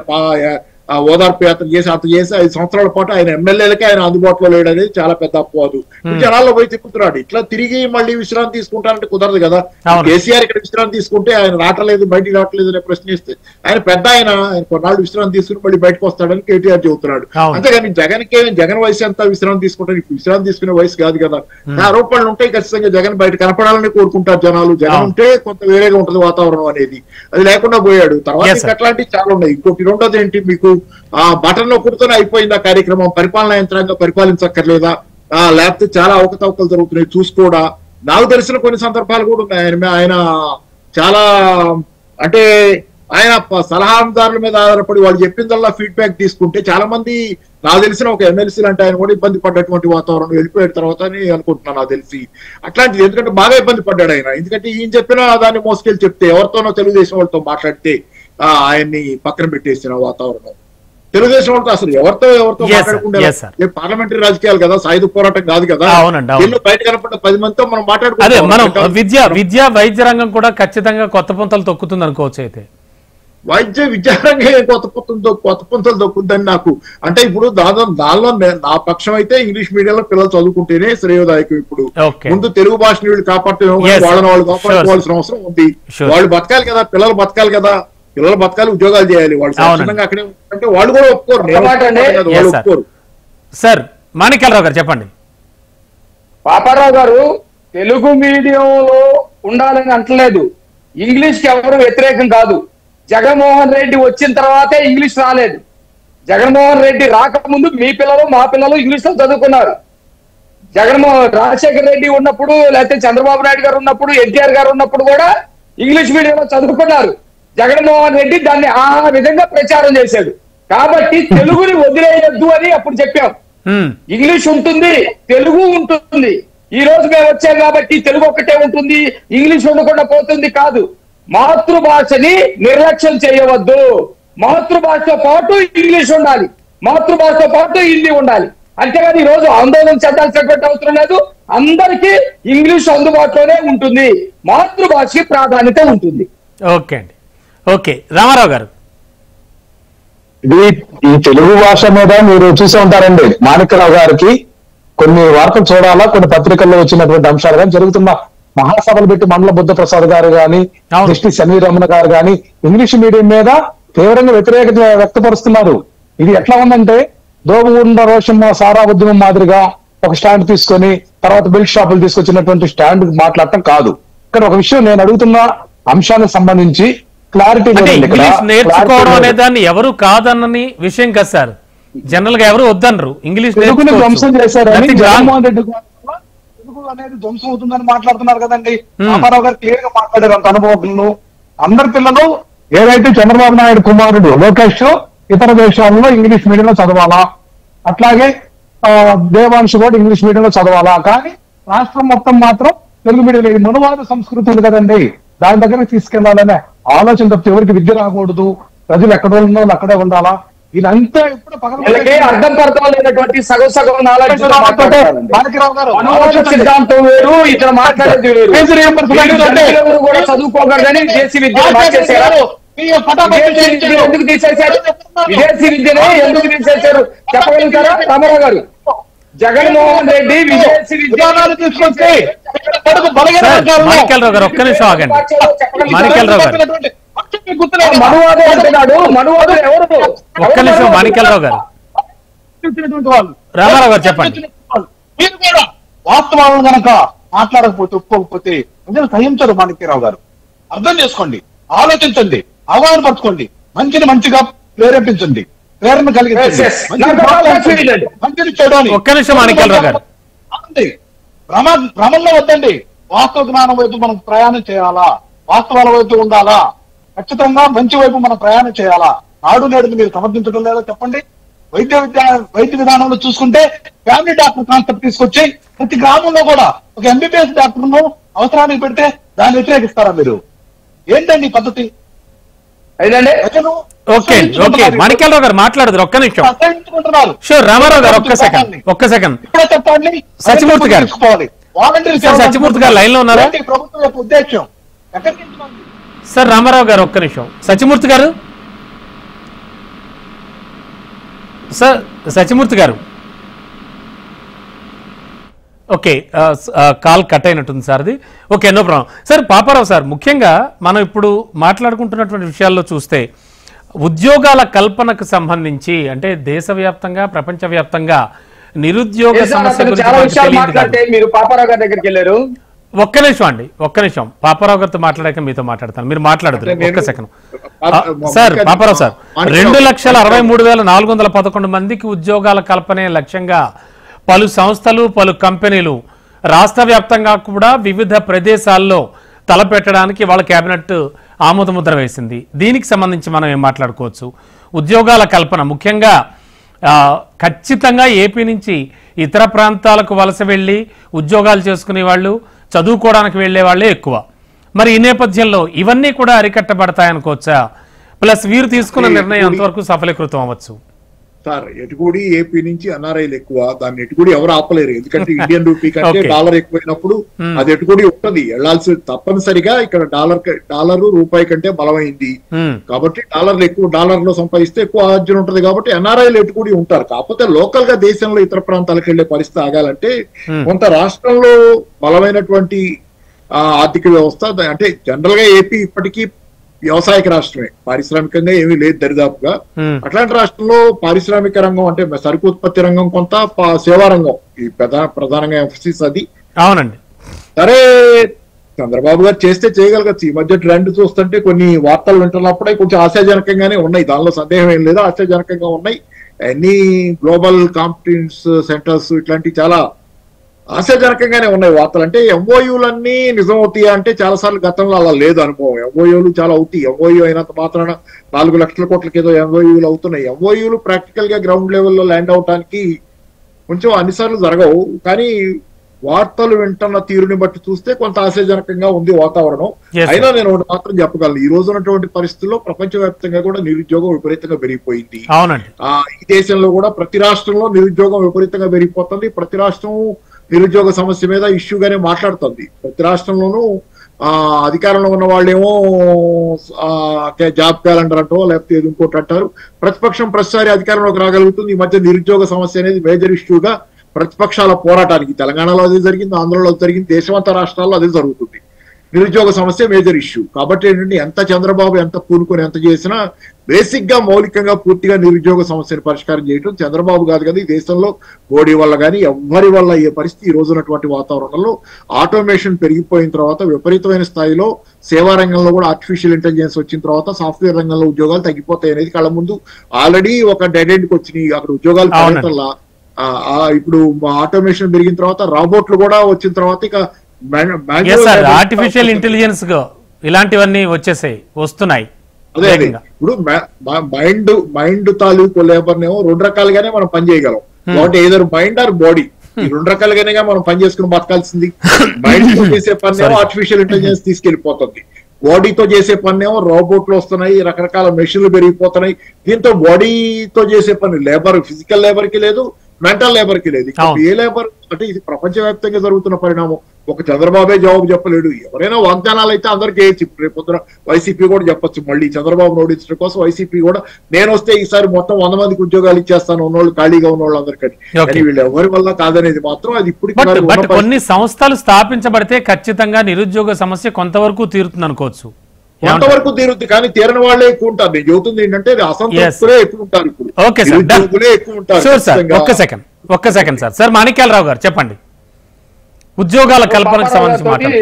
ఓదార్పు యాత్ర చేసి 5 సంవత్సరాల పాటు ఆయన ఎమ్మెల్యేలకే ఆయన అందుబాటులో లేడు అనేది చాలా పెద్ద అపోదు. జనాల్లో పోయి తిప్పుతున్నాడు. ఇట్లా తిరిగి మళ్ళీ విశ్రాంతి తీసుకుంటానంటే కుదరదు కదా. కేసీఆర్ ఇక్కడ విశ్రాంతి తీసుకుంటే ఆయన బయటికి రావట్లేదు అనే ప్రశ్న ఇస్తే ఆయన కొన్నాళ్ళు విశ్రాంతి తీసుకుని మళ్ళీ బయటకు వస్తాడని కేటీఆర్ చెబుతున్నాడు. అంతేగాని జగన్ వయసు అంతా విశ్రాంతి తీసుకుంటారు. ఇప్పుడు విశ్రాంతి తీసుకునే వయసు కాదు కదా. ఆరోపణలు ఉంటాయి ఖచ్చితంగా. జగన్ బయట కనపడాలని కోరుకుంటారు జనాలు. జగన్ ఉంటే కొంత వేరేగా ఉంటుంది వాతావరణం అనేది. అది లేకుండా పోయాడు. తర్వాత అట్లాంటివి చాలా ఉన్నాయి. ఇంకోటి రెండోది ఏంటి, మీకు బటన్ నొక్కుడుతోనే అయిపోయింది ఆ కార్యక్రమం. పరిపాలనా యంత్రాంగం పరిపాలించక్కర్లేదా, లేకపోతే చాలా అవకతవకలు జరుగుతున్నాయి చూసుకోడా. నాకు తెలిసిన కొన్ని సందర్భాలు కూడా ఉన్నాయి. ఆయన చాలా అంటే ఆయన సలహాదారుల మీద ఆధారపడి వాళ్ళు చెప్పిందల్లా ఫీడ్బ్యాక్ తీసుకుంటే చాలా మంది నాకు తెలిసిన ఒక ఎమ్మెల్సీలు అంటే ఆయన కూడా ఇబ్బంది పడ్డటువంటి వాతావరణం వెళ్ళిపోయిన తర్వాత అని అనుకుంటున్నాను నాకు తెలిసి. అట్లాంటిది ఎందుకంటే బాగా ఇబ్బంది పడ్డాడు ఆయన. ఎందుకంటే ఈయన చెప్పినా దాన్ని మోసుకెళ్ళి చెప్తే ఎవరితోనో తెలుగుదేశం వాళ్ళతో మాట్లాడితే ఆయన్ని పక్కన పెట్టేసిన వాతావరణం. తెలుగుదేశం వాళ్ళతో అసలు ఎవరితో మాట్లాడుకుంటే పార్లమెంటరీ రాజకీయాలు కదా, సాయుధ పోరాటం కాదు కదా. బయట కనపడ్డ 10 మందితో మనం మాట్లాడుకుంటాం. విద్యా వైద్య రంగం కూడా ఖచ్చితంగా కొత్త పుంతలు తొక్కుతుంది అనుకోవచ్చు. అయితే విద్యారంగం కొత్త పుంతలు తొక్కుతుందని నాకు అంటే ఇప్పుడు దానిలో నా పక్షం అయితే ఇంగ్లీష్ మీడియంలో పిల్లలు చదువుకుంటేనే శ్రేయోదాయకం. ఇప్పుడు ముందు తెలుగు భాషను వీళ్ళు కాపాడుతూ వాళ్ళని వాళ్ళు కాపాడుకోవాల్సిన అవసరం ఉంది. వాళ్ళు బతకాలి కదా, పిల్లలు బతకాలి కదా. పిల్లలు బతకాలి, ఉద్యోగాలు చేయాలి. వాళ్ళు శాశ్వతంగా అక్కడే అంటే వాళ్ళు కూడా ఒప్పుకోరు. సార్ మాణిక్యాలరావు గారు చెప్పండి. పాపారావు గారు తెలుగు మీడియంలో ఉండాలని అంటలేదు. ఇంగ్లీష్ కి ఎవరు వ్యతిరేకం కాదు. జగన్మోహన్ రెడ్డి వచ్చిన తర్వాతే ఇంగ్లీష్ రాలేదు. జగన్మోహన్ రెడ్డి రాకముందు మీ పిల్లలు మా పిల్లలు ఇంగ్లీష్ లో చదువుకున్నారు. రాజశేఖర రెడ్డి ఉన్నప్పుడు, లేకపోతే చంద్రబాబు నాయుడు గారు ఉన్నప్పుడు, ఎన్టీఆర్ గారు ఉన్నప్పుడు కూడా ఇంగ్లీష్ మీడియంలో చదువుకున్నారు. జగన్మోహన్ రెడ్డి దాన్ని ఆ విధంగా ప్రచారం చేశాడు. కాబట్టి తెలుగుని వదిలేయొద్దు అని అప్పుడు చెప్పాం. ఇంగ్లీష్ ఉంటుంది, తెలుగు ఉంటుంది. ఈ రోజు మేము వచ్చాం కాబట్టి తెలుగు ఒక్కటే ఉంటుంది, ఇంగ్లీష్ ఉండకుండా పోతుంది కాదు. మాతృభాషని నిర్లక్ష్యం చేయవద్దు. మాతృభాషతో పాటు ఇంగ్లీష్ ఉండాలి, మాతృభాషతో పాటు హిందీ ఉండాలి. అంతేగాని ఈ రోజు ఆందోళన చెందాల్సినటువంటి అవసరం లేదు. అందరికీ ఇంగ్లీష్ అందుబాటులోనే ఉంటుంది, మాతృభాషకి ప్రాధాన్యత ఉంటుంది. ఓకే అండి, ఓకే. రామారావు గారు, ఇది ఈ తెలుగు భాష మీద మీరు చూసే ఉంటారండి, మాణిక్యరావు గారికి కొన్ని వార్తలు చూడాలా, కొన్ని పత్రికల్లో వచ్చినటువంటి అంశాలు కానీ, జరుగుతున్న మహాసభలు పెట్టి మండల బుద్ధ ప్రసాద్ గారు కానీ, జస్టిస్ ఎన్వి రమణ గారు కానీ ఇంగ్లీష్ మీడియం మీద తీవ్రంగా వ్యతిరేకత వ్యక్తపరుస్తున్నారు. ఇది ఎట్లా ఉందంటే దోగుండ రోషం సారా ఉద్యమం మాదిరిగా ఒక స్టాండ్ తీసుకొని తర్వాత బెల్ట్ షాపులు తీసుకొచ్చినటువంటి స్టాండ్ మాట్లాడటం కాదు. ఇక్కడ ఒక విషయం నేను అడుగుతున్న అంశానికి సంబంధించి క్లారిటీ ఇంగ్లీష్ నేర్చుకోవడం అనే దాన్ని ఎవరు కాదన్నని విషయం కదా సార్. జనరల్ గా ఎవరు వద్దనరు ఇంగ్లీష్ తెలుగుని ధ్వంసం చేశారని జగన్మోహన్ రెడ్డి తెలుగు అనేది ధ్వంసం అవుతుందని మాట్లాడుతున్నారు కదండి. రామారావు గారు క్లియర్ గా మాట్లాడారు అంత అనుభవం. అందరి పిల్లలు ఏదైతే చంద్రబాబు నాయుడు కుమారుడు లోకేష్ ఇతర దేశాల్లో ఇంగ్లీష్ మీడియంలో చదవాలా, అట్లాగే దేవాంశ్ కూడా ఇంగ్లీష్ మీడియంలో చదవాలా, కానీ రాష్ట్రం మొత్తం మాత్రం తెలుగు మీడియం. ఇది మనువాద సంస్కృతి ఉంది కదండి, దాని దగ్గర తీసుకెళ్లాలనే ఆలోచన తప్పితే ఎవరికి విద్య రాకూడదు, ప్రజలు ఎక్కడ ఉన్న వాళ్ళు అక్కడే ఉండాలా, ఇదంతా ఇప్పుడు అర్థం పడతాం లేనటువంటి సగం సగం నాలెడ్జ్ సిద్ధాంతం వేరు, ఇతర మాట్లాడేది వేరు. కూడా చదువుకోగలరని విదేశీ విద్యను మార్చేశారు. ఎందుకు తీసేశారు? విదేశీ విద్యనే ఎందుకు తీసేశారు చెప్పగలుగుతారా రామారావు గారు? జగన్మోహన్ రెడ్డి విదేశీ విధానాలు తీసుకొస్తే మాణిక్యాలరావు గారు ఒక్క నిమిషం ఆగండి. మాణిక్యాలరావు గారు మనువాదం అంటున్నాడు. మనువాదం ఎవరు? ఒక్క నిమిషం మాణిక్యాలరావు గారు. రామారావు గారు చెప్పండి. మీరు కూడా వాస్తవాలను కనుక మాట్లాడకపోతే ఒప్పుకోకపోతే అందరూ సహించరు. మాణిక్యరావు గారు అర్థం చేసుకోండి, ఆలోచించండి, అవగాహన పరచుకోండి, మంచిని మంచిగా ప్రేరేపించండి, ప్రేరణ కలిగించండి, మంచిని చేయడానికి. ఒక్క నిమిషం మాణిక్యాలరావు గారు. భ్రమంలో వద్దండి, వాస్తవ జ్ఞానం వైపు మనం ప్రయాణం చేయాలా, వాస్తవాల వైపు ఉండాలా, ఖచ్చితంగా మంచి వైపు మనం ప్రయాణం చేయాలా. నాడు నేడు మీరు సమర్థించడం లేదో చెప్పండి. వైద్య విధానంలో చూసుకుంటే ఫ్యామిలీ డాక్టర్ కాన్సెప్ట్ తీసుకొచ్చి ప్రతి గ్రామంలో కూడా ఒక ఎంబీబీఎస్ డాక్టర్ ను అవసరానికి పెడితే దాన్ని వ్యతిరేకిస్తారా మీరు? ఏంటండి ఈ పద్ధతి? ఓకే ఓకే మాణిక్యాలరావు గారు మాట్లాడదు. ఒక్క నిమిషం. షూర్ రామారావు గారు ఒక్క సెకండ్. సత్యమూర్తి గారు, సత్యమూర్తి గారు లైన్ లో ఉన్నారా? ప్రభుత్వం యొక్క ఉద్దేశం సార్ రామారావు గారు ఒక్క నిమిషం. సత్యమూర్తి గారు, సార్ సత్యమూర్తి గారు. ఓకే, కాల్ కట్ అయినట్టుంది సార్ అది. Okay, no problem. Sir Paparao sir, ముఖ్యంగా మనం ఇప్పుడు మాట్లాడుకుంటున్నటువంటి విషయాల్లో చూస్తే ఉద్యోగాల కల్పనకు సంబంధించి అంటే దేశవ్యాప్తంగా ప్రపంచవ్యాప్తంగా నిరుద్యోగ సమస్య గురించి మీరు పాపారావు గారి దగ్గరికి వెళ్ళారు. ఒక్క నిమిషం అండి, ఒక్క నిమిషం. పాపారావు గారితో మాట్లాడాక మీతో మాట్లాడతాను, మీరు మాట్లాడదు ఒక్క సెకండ్. సార్ పాపారావు సార్, 2,63,411 మందికి ఉద్యోగాల కల్పనే లక్ష్యంగా పలు సంస్థలు పలు కంపెనీలు రాష్ట్ర వ్యాప్తంగా కూడా వివిధ ప్రదేశాల్లో తలపెట్టడానికి వాళ్ళ కేబినెట్ ఆమోదముద్ర వేసింది. దీనికి సంబంధించి మనం ఏం మాట్లాడుకోవచ్చు? ఉద్యోగాల కల్పన ముఖ్యంగా ఖచ్చితంగా ఏపీ నుంచి ఇతర ప్రాంతాలకు వలస వెళ్ళి ఉద్యోగాలు చేసుకునే వాళ్ళు, చదువుకోవడానికి వెళ్లే వాళ్ళే ఎక్కువ. మరి ఈ నేపథ్యంలో ఇవన్నీ కూడా అరికట్టబడతాయనుకోవచ్చా? ప్లస్ వీరు తీసుకున్న నిర్ణయం ఎంతవరకు సఫలీకృతం అవ్వచ్చు? సార్ ఎటుకూడి ఏపీ నుంచి ఎన్ఆర్ఐలు ఎక్కువ, దాన్ని ఎటుకూడి ఎవరు ఆపలేరు. ఎందుకంటే ఇండియన్ రూపీ కంటే డాలర్ ఎక్కువైనప్పుడు అది ఎటుకూడి ఉంటుంది, వెళ్లాల్సి తప్పనిసరిగా. ఇక్కడ డాలర్ రూపాయి కంటే బలమైంది కాబట్టి డాలర్ లో సంపాదిస్తే ఎక్కువ ఆర్జన ఉంటుంది కాబట్టి ఎన్ఆర్ఐలు ఎటుకూడి ఉంటారు. కాకపోతే లోకల్ గా దేశంలో ఇతర ప్రాంతాలకు వెళ్లే పరిస్థితి ఆగాలంటే కొంత రాష్ట్రంలో బలమైనటువంటి ఆర్థిక వ్యవస్థ, అంటే జనరల్ గా ఏపీ ఇప్పటికీ వ్యవసాయక రాష్ట్రమే, పారిశ్రామికంగా ఏమీ లేదు దరిదాపుగా. అట్లాంటి రాష్ట్రంలో పారిశ్రామిక రంగం అంటే సరుకు ఉత్పత్తి రంగం కొంత, సేవా రంగం ఈ ప్రధానంగా ఎంఫసిస్ అది. అవునండి. సరే చంద్రబాబు గారు చేస్తే చేయగలగచ్చు. ఈ మధ్య ట్రెండ్ చూస్తుంటే కొన్ని వార్తలు వింటున్నప్పుడే కొంచెం ఆశాజనకంగానే ఉన్నాయి, దానిలో సందేహం ఏం లేదు, ఆశాజనకంగా ఉన్నాయి. అన్ని గ్లోబల్ కాంపిటెన్స్ సెంటర్స్ ఇట్లాంటి చాలా ఆశాజనకంగానే ఉన్నాయి వార్తలు. అంటే ఎంఓయూలన్నీ నిజమవుతాయా అంటే చాలా సార్లు గతంలో అలా లేదు అనుభవం. ఎంఓయూలు చాలా అవుతాయి. ఎంఓయూ అయినంత మాత్రాన 4 లక్షల కోట్లకి ఏదో ఎంఓయూలు అవుతున్నాయి. ఎంఓయూలు ప్రాక్టికల్ గా గ్రౌండ్ లెవెల్లో ల్యాండ్ అవటానికి కొంచెం అన్నిసార్లు జరగవు. కానీ వార్తలు వింటున్న తీరుని బట్టి చూస్తే కొంత ఆశాజనకంగా ఉంది వాతావరణం. అయినా నేను ఒకటి మాత్రం చెప్పగలను, ఈ రోజు ఉన్నటువంటి పరిస్థితుల్లో ప్రపంచవ్యాప్తంగా కూడా నిరుద్యోగం విపరీతంగా పెరిగిపోయింది. ఈ దేశంలో కూడా ప్రతి రాష్ట్రంలో నిరుద్యోగం విపరీతంగా పెరిగిపోతుంది. ప్రతి రాష్ట్రం నిరుద్యోగ సమస్య మీద ఇష్యూగానే మాట్లాడుతుంది. ప్రతి రాష్ట్రంలోనూ అధికారంలో ఉన్న వాళ్ళేమో జాబ్ క్యాలెండర్ అంటో లేకపోతే ఏది ఇంకోటి అంటారు. ప్రతిపక్షం ప్రతిసారి అధికారంలోకి రాగలుగుతుంది. ఈ మధ్య నిరుద్యోగ సమస్య అనేది మేజర్ ఇష్యూగా ప్రతిపక్షాల పోరాటానికి తెలంగాణలో అదే జరిగింది, ఆంధ్రలో జరిగింది, దేశమంతా రాష్ట్రాల్లో అదే జరుగుతుంది. నిరుద్యోగ సమస్య మేజర్ ఇష్యూ. కాబట్టి ఏంటంటే ఎంత చంద్రబాబు ఎంత పూనుకొని ఎంత చేసినా బేసిక్ గా మౌలికంగా పూర్తిగా నిరుద్యోగ సమస్యను పరిష్కారం చేయడం చంద్రబాబు కాదు కదా, ఈ దేశంలో మోడీ వల్ల కానీ ఎవ్వరి వల్ల అయ్యే పరిస్థితి. ఈ రోజు ఉన్నటువంటి వాతావరణంలో ఆటోమేషన్ పెరిగిపోయిన తర్వాత విపరీతమైన స్థాయిలో సేవా రంగంలో కూడా ఆర్టిఫిషియల్ ఇంటెలిజెన్స్ వచ్చిన తర్వాత సాఫ్ట్వేర్ రంగంలో ఉద్యోగాలు తగ్గిపోతాయి అనేది కళ్ళ ముందు ఆల్రెడీ ఒక డెడ్ ఎండ్కి వచ్చినాయి. అక్కడ ఉద్యోగాలు పెరగటంలా ఇప్పుడు ఆటోమేషన్ పెరిగిన తర్వాత రాబోట్లు కూడా వచ్చిన తర్వాత ఇక ఆర్టిఫిషియల్ ఇంటెలిజెన్స్ ఇలాంటివన్నీ వస్తున్నాయి. అదే ఇప్పుడు మైండ్ తాలూకు లేబర్ నేమో 2 రకాలుగానే మనం పని చేయగలం. ఒకటి ఏదర్ మైండ్ ఆర్ బాడీ. ఈ 2 రకాలుగానే మనం పని చేసుకుని బతకాల్సింది. మైండ్ తో చేసే పని ఏమో ఆర్టిఫిషియల్ ఇంటెలిజెన్స్ తీసుకెళ్లిపోతుంది. బాడీతో చేసే పని ఏమో రోబోట్లు వస్తున్నాయి, రకరకాల మెషిన్లు పెరిగిపోతున్నాయి. దీంతో బాడీతో చేసే పని లేబర్, ఫిజికల్ లేబర్ కి లేదు, మెంటల్ లేబర్ కి లేదు. ఏ లేబర్ అంటే ఇది ప్రపంచవ్యాప్తంగా జరుగుతున్న పరిణామం. ఒక చంద్రబాబే జవాబు చెప్పలేడు. ఎవరైనా వాగ్దానాలు అయితే అందరికి వేయచ్చు. రేపు పొద్దున వైసీపీ కూడా చెప్పొచ్చు. మళ్ళీ చంద్రబాబు ఓడించడం కోసం వైసీపీ కూడా నేను వస్తే ఈసారి మొత్తం 100 మందికి ఉద్యోగాలు ఇచ్చేస్తాను ఉన్నోళ్ళు, ఖాళీగా ఉన్నోళ్ళు అందరికీ. కానీ వీళ్ళు ఎవరి వల్ల కాదనేది మాత్రం అది ఇప్పుడు కొన్ని సంస్థలు స్థాపించబడితే ఖచ్చితంగా నిరుద్యోగ సమస్య కొంతవరకు తీరుతుంది అనుకోవచ్చు. కొంతవరకు తీరుద్ది, కానీ తీరని వాళ్ళే ఎక్కువ ఉంటారు. నేను చెబుతుంది ఏంటంటే అసంతృప్తులే ఎక్కువ ఉంటారు. ఇప్పుడు నిరుద్యోగులే ఎక్కువ ఉంటారు. ఒక్క సెకండ్ సార్ మాణిక్యాలరావు గారు చెప్పండి. ఉద్యోగాల కల్పనకు సంబంధించి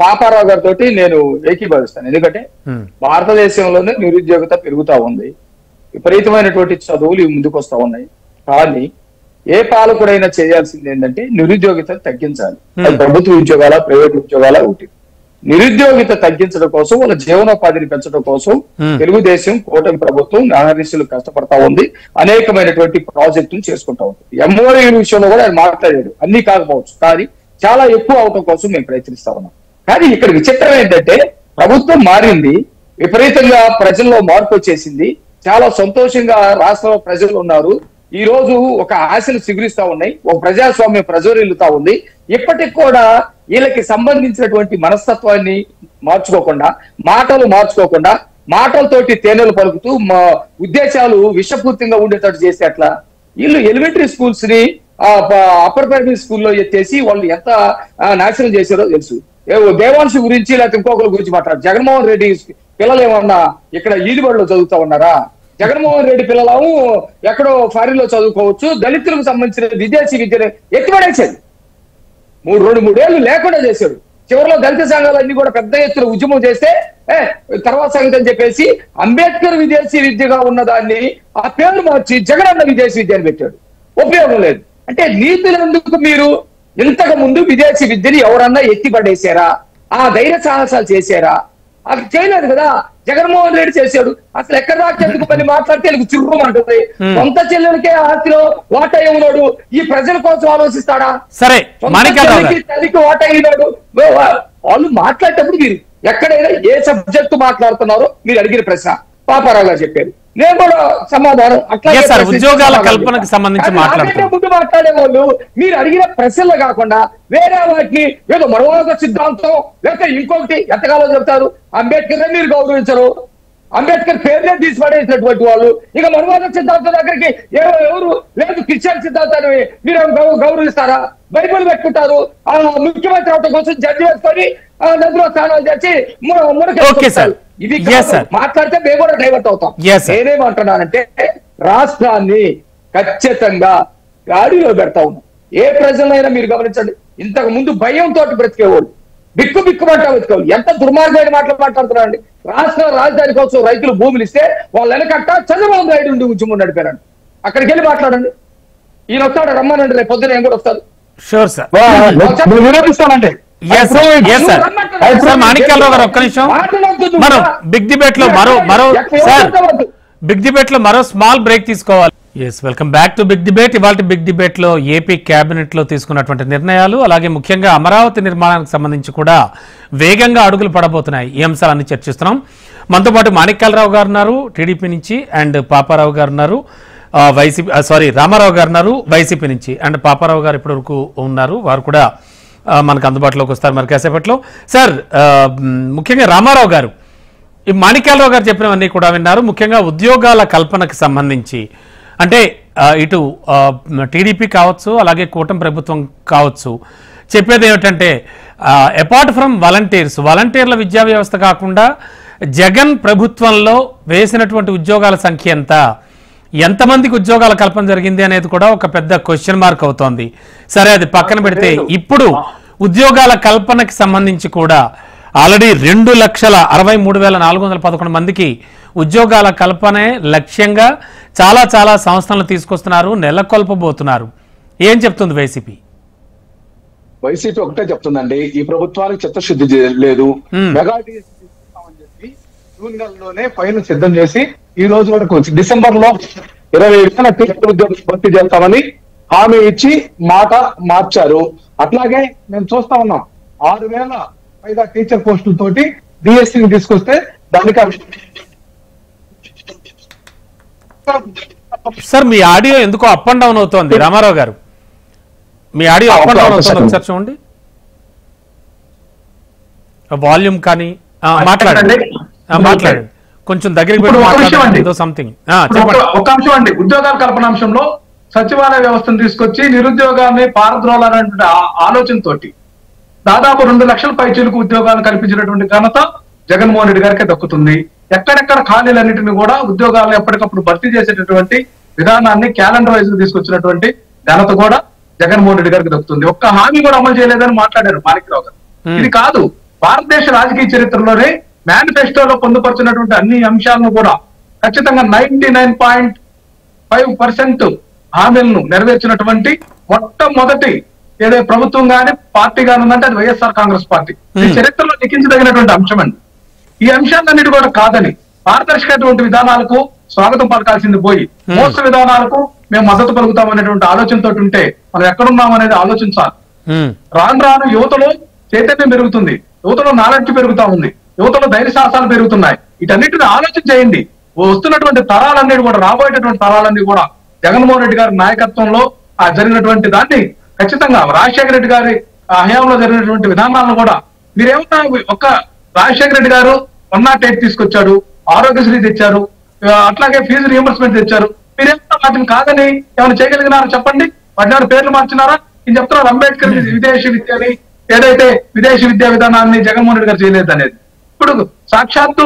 పాపారావు గారితో నేను ఏకీభవిస్తాను. ఎందుకంటే భారతదేశంలోనే నిరుద్యోగత పెరుగుతా ఉంది. విపరీతమైనటువంటి చదువులు ముందుకు వస్తా ఉన్నాయి. కానీ ఏ పాలకుడైనా చేయాల్సింది ఏంటంటే నిరుద్యోగిత తగ్గించాలి. అది ప్రభుత్వ ఉద్యోగాల, ప్రైవేట్ ఉద్యోగాల ఒకటి. నిరుద్యోగిత తగ్గించడం కోసం, వాళ్ళ జీవనోపాధిని పెంచడం కోసం తెలుగుదేశం కూటమి ప్రభుత్వం అహర్నిశలు కష్టపడతా ఉంది. అనేకమైనటువంటి ప్రాజెక్టులు చేసుకుంటా ఉంది. ఎంఓయూ విషయంలో కూడా ఆయన మాట్లాడాడు. అన్ని కాకపోవచ్చు, కానీ చాలా ఎక్కువ అవటం కోసం మేము ప్రయత్నిస్తా ఉన్నాం. కానీ ఇక్కడ విచిత్రం ఏంటంటే ప్రభుత్వం మారింది, విపరీతంగా ప్రజల్లో మార్పు వచ్చేసింది. చాలా సంతోషంగా రాష్ట్రంలో ప్రజలు ఉన్నారు. ఈ రోజు ఒక ఆశలు సిగురిస్తా ఉన్నాయి, ఒక ప్రజాస్వామ్యం ప్రజ్వరిల్లుతా ఉంది. ఇప్పటికి కూడా వీళ్ళకి సంబంధించినటువంటి మనస్తత్వాన్ని మార్చుకోకుండా, మాటలు మార్చుకోకుండా, మాటలతోటి తేనెలు పలుకుతూ మా ఉద్దేశాలు విషపూర్తిగా ఉండేటట్టు చేస్తే అట్లా. వీళ్ళు ఎలిమెంటరీ స్కూల్స్ ని అప్పర్ ప్రైమరీ స్కూల్లో ఎత్తేసి వాళ్ళు ఎంత నాశనం చేశారో తెలుసు. దేవాంశి గురించి లేకపోతే ఇంకొకరి గురించి మాట్లాడారు. జగన్మోహన్ రెడ్డి పిల్లలు ఏమన్నా ఇక్కడ ఈదిబడిలో చదువుతా ఉన్నారా? జగన్మోహన్ రెడ్డి పిల్లలు ఎక్కడో ఫారిన్ లో చదువుకోవచ్చు. దళితులకు సంబంధించిన విదేశీ విద్యను ఎత్తిపడేశాడు. 3 ఏళ్ళు లేకుండా చేశాడు. చివరిలో దళిత సంఘాలన్నీ కూడా పెద్ద ఎత్తున ఉద్యమం చేస్తే తర్వాత సంగతి అని చెప్పేసి అంబేద్కర్ విదేశీ విద్యగా ఉన్నదాన్ని ఆ పేరు మార్చి జగనన్న విదేశీ విద్య అని పెట్టాడు. ఉపయోగం లేదు. అంటే నీతులందుకు మీరు ఇంతకు ముందు విదేశీ విద్యని ఎవరన్నా ఎత్తిపడేశారా? ఆ ధైర్య సాహసాలు చేశారా? అది చేయలేదు కదా. జగన్మోహన్ రెడ్డి చేశాడు. అసలు ఎక్కడ రాకెందుకు పని మాట్లాడితే చిర్రు అంటుంది. సొంత చెల్లెలకే ఆస్తిలో వాటా ఉన్నాడు. ఈ ప్రజల కోసం ఆలోచిస్తాడా? సరే, తల్లికి వాటా అయినాడు. వాళ్ళు మాట్లాడేటప్పుడు మీరు ఎక్కడైనా ఏ సబ్జెక్టు మాట్లాడుతున్నారో మీరు అడిగిన ప్రశ్న పాపారావు గారు చెప్పారు. నేను కూడా సమాధానం అట్లా ఉద్యోగాల కల్పనకు సంబంధించి ముందు మాట్లాడే వాళ్ళు మీరు అడిగిన ప్రశ్నలు కాకుండా వేరే వాటిని ఏదో మరొక సిద్ధాంతం లేకపోతే ఇంకొకటి ఎంతకాలం చెప్తారు. అంబేద్కర్ మీరు గౌరవించరు. అంబేద్కర్ పేరునే తీసి పడేసినటువంటి వాళ్ళు ఇక మనువాద సిద్ధాంతం దగ్గరికి ఎవరు లేదు. క్రిస్టియన్ సిద్ధాంతాన్ని మీరు గౌరవిస్తారా? బైబుల్ పెట్టుకుంటారు. ముఖ్యమంత్రి అవటం కోసం జడ్జి వేసుకొని నదిలో స్నానాలు చేసి మునకేస్తారు. ఇది మాట్లాడితే మేము కూడా డైవర్ట్ అవుతాం. నేనేమంటున్నానంటే రాష్ట్రాన్ని ఖచ్చితంగా గాడిలో పెడతా ఉన్నాం. ఏ ప్రజలైనా మీరు గమనించండి, ఇంతకు ముందు భయంతో బ్రతికేవాళ్ళు బిక్కుమంటా బ్రతికేవాళ్ళు. ఎంత దుర్మార్గమైన మాటలు మాట్లాడుతున్నారండి. రాష్ట్ర రాజధాని కోసం రైతులు భూములు ఇస్తే వాళ్ళు వెనకట్ట చంద్రబాబు నాయుడు ఉండి ఉద్యమం నడిపారండి. అక్కడికి వెళ్ళి మాట్లాడండి. ఈయన వస్తాడు, రమ్మనండి, రేపు పొద్దున ఏం కూడా వస్తారు. Sure sir. నేను వినిపిస్తానంటే Yes, sir. Yes, sir. Sir Manikyalarao గారు ఒక్క నిమిషం. మనం బిగ్ డిబేట్ లో మరో సార్ బిగ్ డిబేట్ లో మరో స్మాల్ బ్రేక్ తీసుకోవాలి. Yes, welcome back to big debate. ఇవాళ బిగ్ డిబేట్ లో ఏపీ కేబినెట్ లో తీసుకున్నటువంటి నిర్ణయాలు, అలాగే ముఖ్యంగా అమరావతి నిర్మాణానికి సంబంధించి కూడా వేగంగా అడుగులు పడబోతున్నాయి. ఈ అంశాలన్నీ చర్చిస్తున్నాం. మనతో పాటు మాణిక్యాలరావు గారు ఉన్నారు టీడీపీ నుంచి, అండ్ పాపారావు గారు ఉన్నారు వైసీపీ, రామారావు గారు ఉన్నారు వైసీపీ నుంచి, అండ్ పాపారావు గారు ఇప్పటి వరకు ఉన్నారు, వారు కూడా మనకు అందుబాటులోకి వస్తారు మరి కాసేపట్లో. సార్, ముఖ్యంగా రామారావు గారు, ఈ మాణిక్యాలరావు గారు చెప్పినవన్నీ కూడా విన్నారు. ముఖ్యంగా ఉద్యోగాల కల్పనకు సంబంధించి అంటే ఇటు టీడీపీ కావచ్చు, అలాగే కూటమి ప్రభుత్వం కావచ్చు, చెప్పేది ఏమిటంటే అపార్ట్ ఫ్రమ్ వాలంటీర్ల విద్యా వ్యవస్థ కాకుండా జగన్ ప్రభుత్వంలో వేసినటువంటి ఉద్యోగాల సంఖ్య ఎంతమందికి ఉద్యోగాల కల్పన జరిగింది అనేది కూడా ఒక పెద్ద క్వశ్చన్ మార్క్ అవుతోంది. సరే, అది పక్కన పెడితే ఇప్పుడు ఉద్యోగాల కల్పనకి సంబంధించి కూడా ఆల్రెడీ 2,63,411 మందికి ఉద్యోగాల కల్పనే లక్ష్యంగా చాలా సంస్థలను తీసుకొస్తున్నారు, నెలకొల్పబోతున్నారు. ఏం చెప్తుంది వైసీపీ? వైసీపీ ఒకటే చెప్తుందండి, ఈ ప్రభుత్వానికి చిత్తశుద్ధి లేదు. మెగా డిఎస్సీ తీసుకుంటామని చెప్పి జూన్ నెలలోనే ఫైల్ సిద్ధం చేసి ఈ రోజు వరకు డిసెంబర్ లో 20,000 టీచర్ ఉద్యోగులు భర్తీ చేస్తామని హామీ ఇచ్చి మాట మార్చారు. అట్లాగే మేము చూస్తా ఉన్నాం 6,000 పైగా టీచర్ పోస్టులతోటి డిఎస్సీని తీసుకొస్తే దానికి సార్ మీ ఆడియో ఎందుకో అప్ అండ్ డౌన్ అవుతోంది రామారావు గారు, మీ ఆడియో అప్ అండ్ డౌన్ అవుతుంది, ఒకసారి చూడండి. వాల్యూమ్ కానీ మాట్లాడండి కొంచెం దగ్గరికి సంథింగ్. ఒక అంశం అండి, ఉద్యోగాల కల్పన అంశంలో సచివాలయ వ్యవస్థను తీసుకొచ్చి నిరుద్యోగాన్ని పారద్రోలాలనే ఆలోచనతోటి దాదాపు 2 లక్షల పైచీలకు ఉద్యోగాలు కల్పించినటువంటి ఘనత జగన్మోహన్ రెడ్డి గారికి దక్కుతుంది. ఎక్కడెక్కడ ఖాళీలన్నింటినీ కూడా ఉద్యోగాలను ఎప్పటికప్పుడు భర్తీ చేసేటటువంటి విధానాన్ని క్యాలెండర్ వైజ్ తీసుకొచ్చినటువంటి ఘనత కూడా జగన్మోహన్ రెడ్డి గారికి దక్కుతుంది. ఒక్క హామీ కూడా అమలు చేయలేదని మాట్లాడారు మాణిక్యరావు గారు. ఇది కాదు, భారతదేశ రాజకీయ చరిత్రలోనే మేనిఫెస్టోలో పొందుపరిచినటువంటి అన్ని అంశాలను కూడా ఖచ్చితంగా 99.5% హామీలను నెరవేర్చినటువంటి మొట్టమొదటి ఏదైతే ప్రభుత్వం గానీ పార్టీ గానీ ఉందంటే అది వైఎస్ఆర్ కాంగ్రెస్ పార్టీ. ఈ చరిత్రలో లిఖించదగినటువంటి అంశం అండి. ఈ అంశాలన్నిటి కూడా కాదని పారదర్శకటువంటి విధానాలకు స్వాగతం పలకాల్సింది పోయి మోస విధానాలకు మేము మద్దతు పలుకుతామనేటువంటి ఆలోచనతో ఉంటే మనం ఎక్కడున్నాం అనేది ఆలోచించాలి. రాను యువతలో చైతన్యం పెరుగుతుంది, యువతలో నాలెడ్జ్ పెరుగుతా ఉంది, యువతలో ధైర్య సాహసాలు పెరుగుతున్నాయి. వీటన్నిటిని ఆలోచన చేయండి. వస్తున్నటువంటి తరాలన్నీ కూడా, రాబోయేటటువంటి తరాలన్నీ కూడా జగన్మోహన్ రెడ్డి గారి నాయకత్వంలో జరిగినటువంటి దాన్ని ఖచ్చితంగా రాజశేఖర రెడ్డి గారి హయాంలో జరిగినటువంటి విధానాలను కూడా మీరేమన్నా ఒక్క రాజశేఖర రెడ్డి గారు 108 తీసుకొచ్చాడు, ఆరోగ్యశ్రీ తెచ్చారు, అట్లాగే ఫీజు రియంబర్స్మెంట్ తెచ్చారు. మీరేమన్నా వాటిని కాదని ఏమైనా చేయగలిగినారో చెప్పండి. వాటిని పేర్లు మార్చినారా? నేను చెప్తున్నారు అంబేద్కర్ విదేశీ విద్యని, ఏదైతే విదేశీ విద్యా విధానాన్ని జగన్మోహన్ రెడ్డి గారు చేయలేదు అనేది. ఇప్పుడు సాక్షాత్తు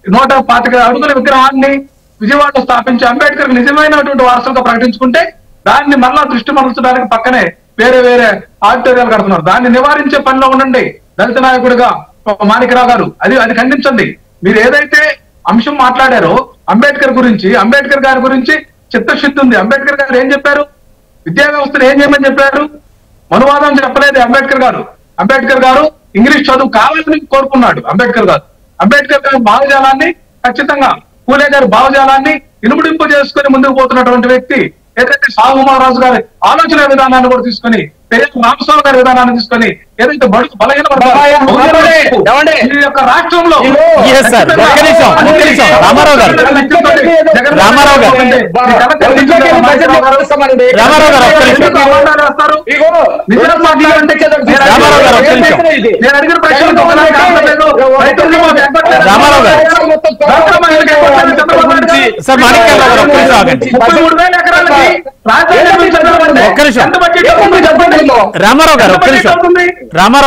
125 అడుగుల విగ్రహాన్ని విజయవాడలో స్థాపించి అంబేద్కర్ నిజమైనటువంటి వారసులుగా ప్రకటించుకుంటే దాన్ని మళ్ళా దృష్టి మరల్చడానికి పక్కనే వేరే ఆడిటోరియాలు కడుతున్నారు. దాన్ని నివారించే పనిలో ఉండండి దళిత నాయకుడిగా మాణిక్యరావు గారు. అది ఖండించండి. మీరు ఏదైతే అంశం మాట్లాడారో అంబేద్కర్ గారి గురించి చిత్తశుద్ధి ఉంది. అంబేద్కర్ గారు ఏం చెప్పారు? విద్యా వ్యవస్థను ఏం చేయమని చెప్పారు? మనువాదం చెప్పలేదు అంబేద్కర్ గారు ఇంగ్లీష్ చదువు కావాలని కోరుకున్నాడు. అంబేద్కర్ గారి భావజాలాన్ని ఖచ్చితంగా పూలే గారి భావజాలాన్ని ఇనుముడింపు చేసుకుని ముందుకు పోతున్నటువంటి వ్యక్తి. ఏదైతే సాహు మహారాజు గారి ఆలోచన విధానాన్ని కూడా తీసుకొని, రామస్వామి గారి విధానాన్ని తీసుకొని ఏదైతే బలహీన రాష్ట్రంలో నేను అడిగిన ప్రశ్నలకు రామారావు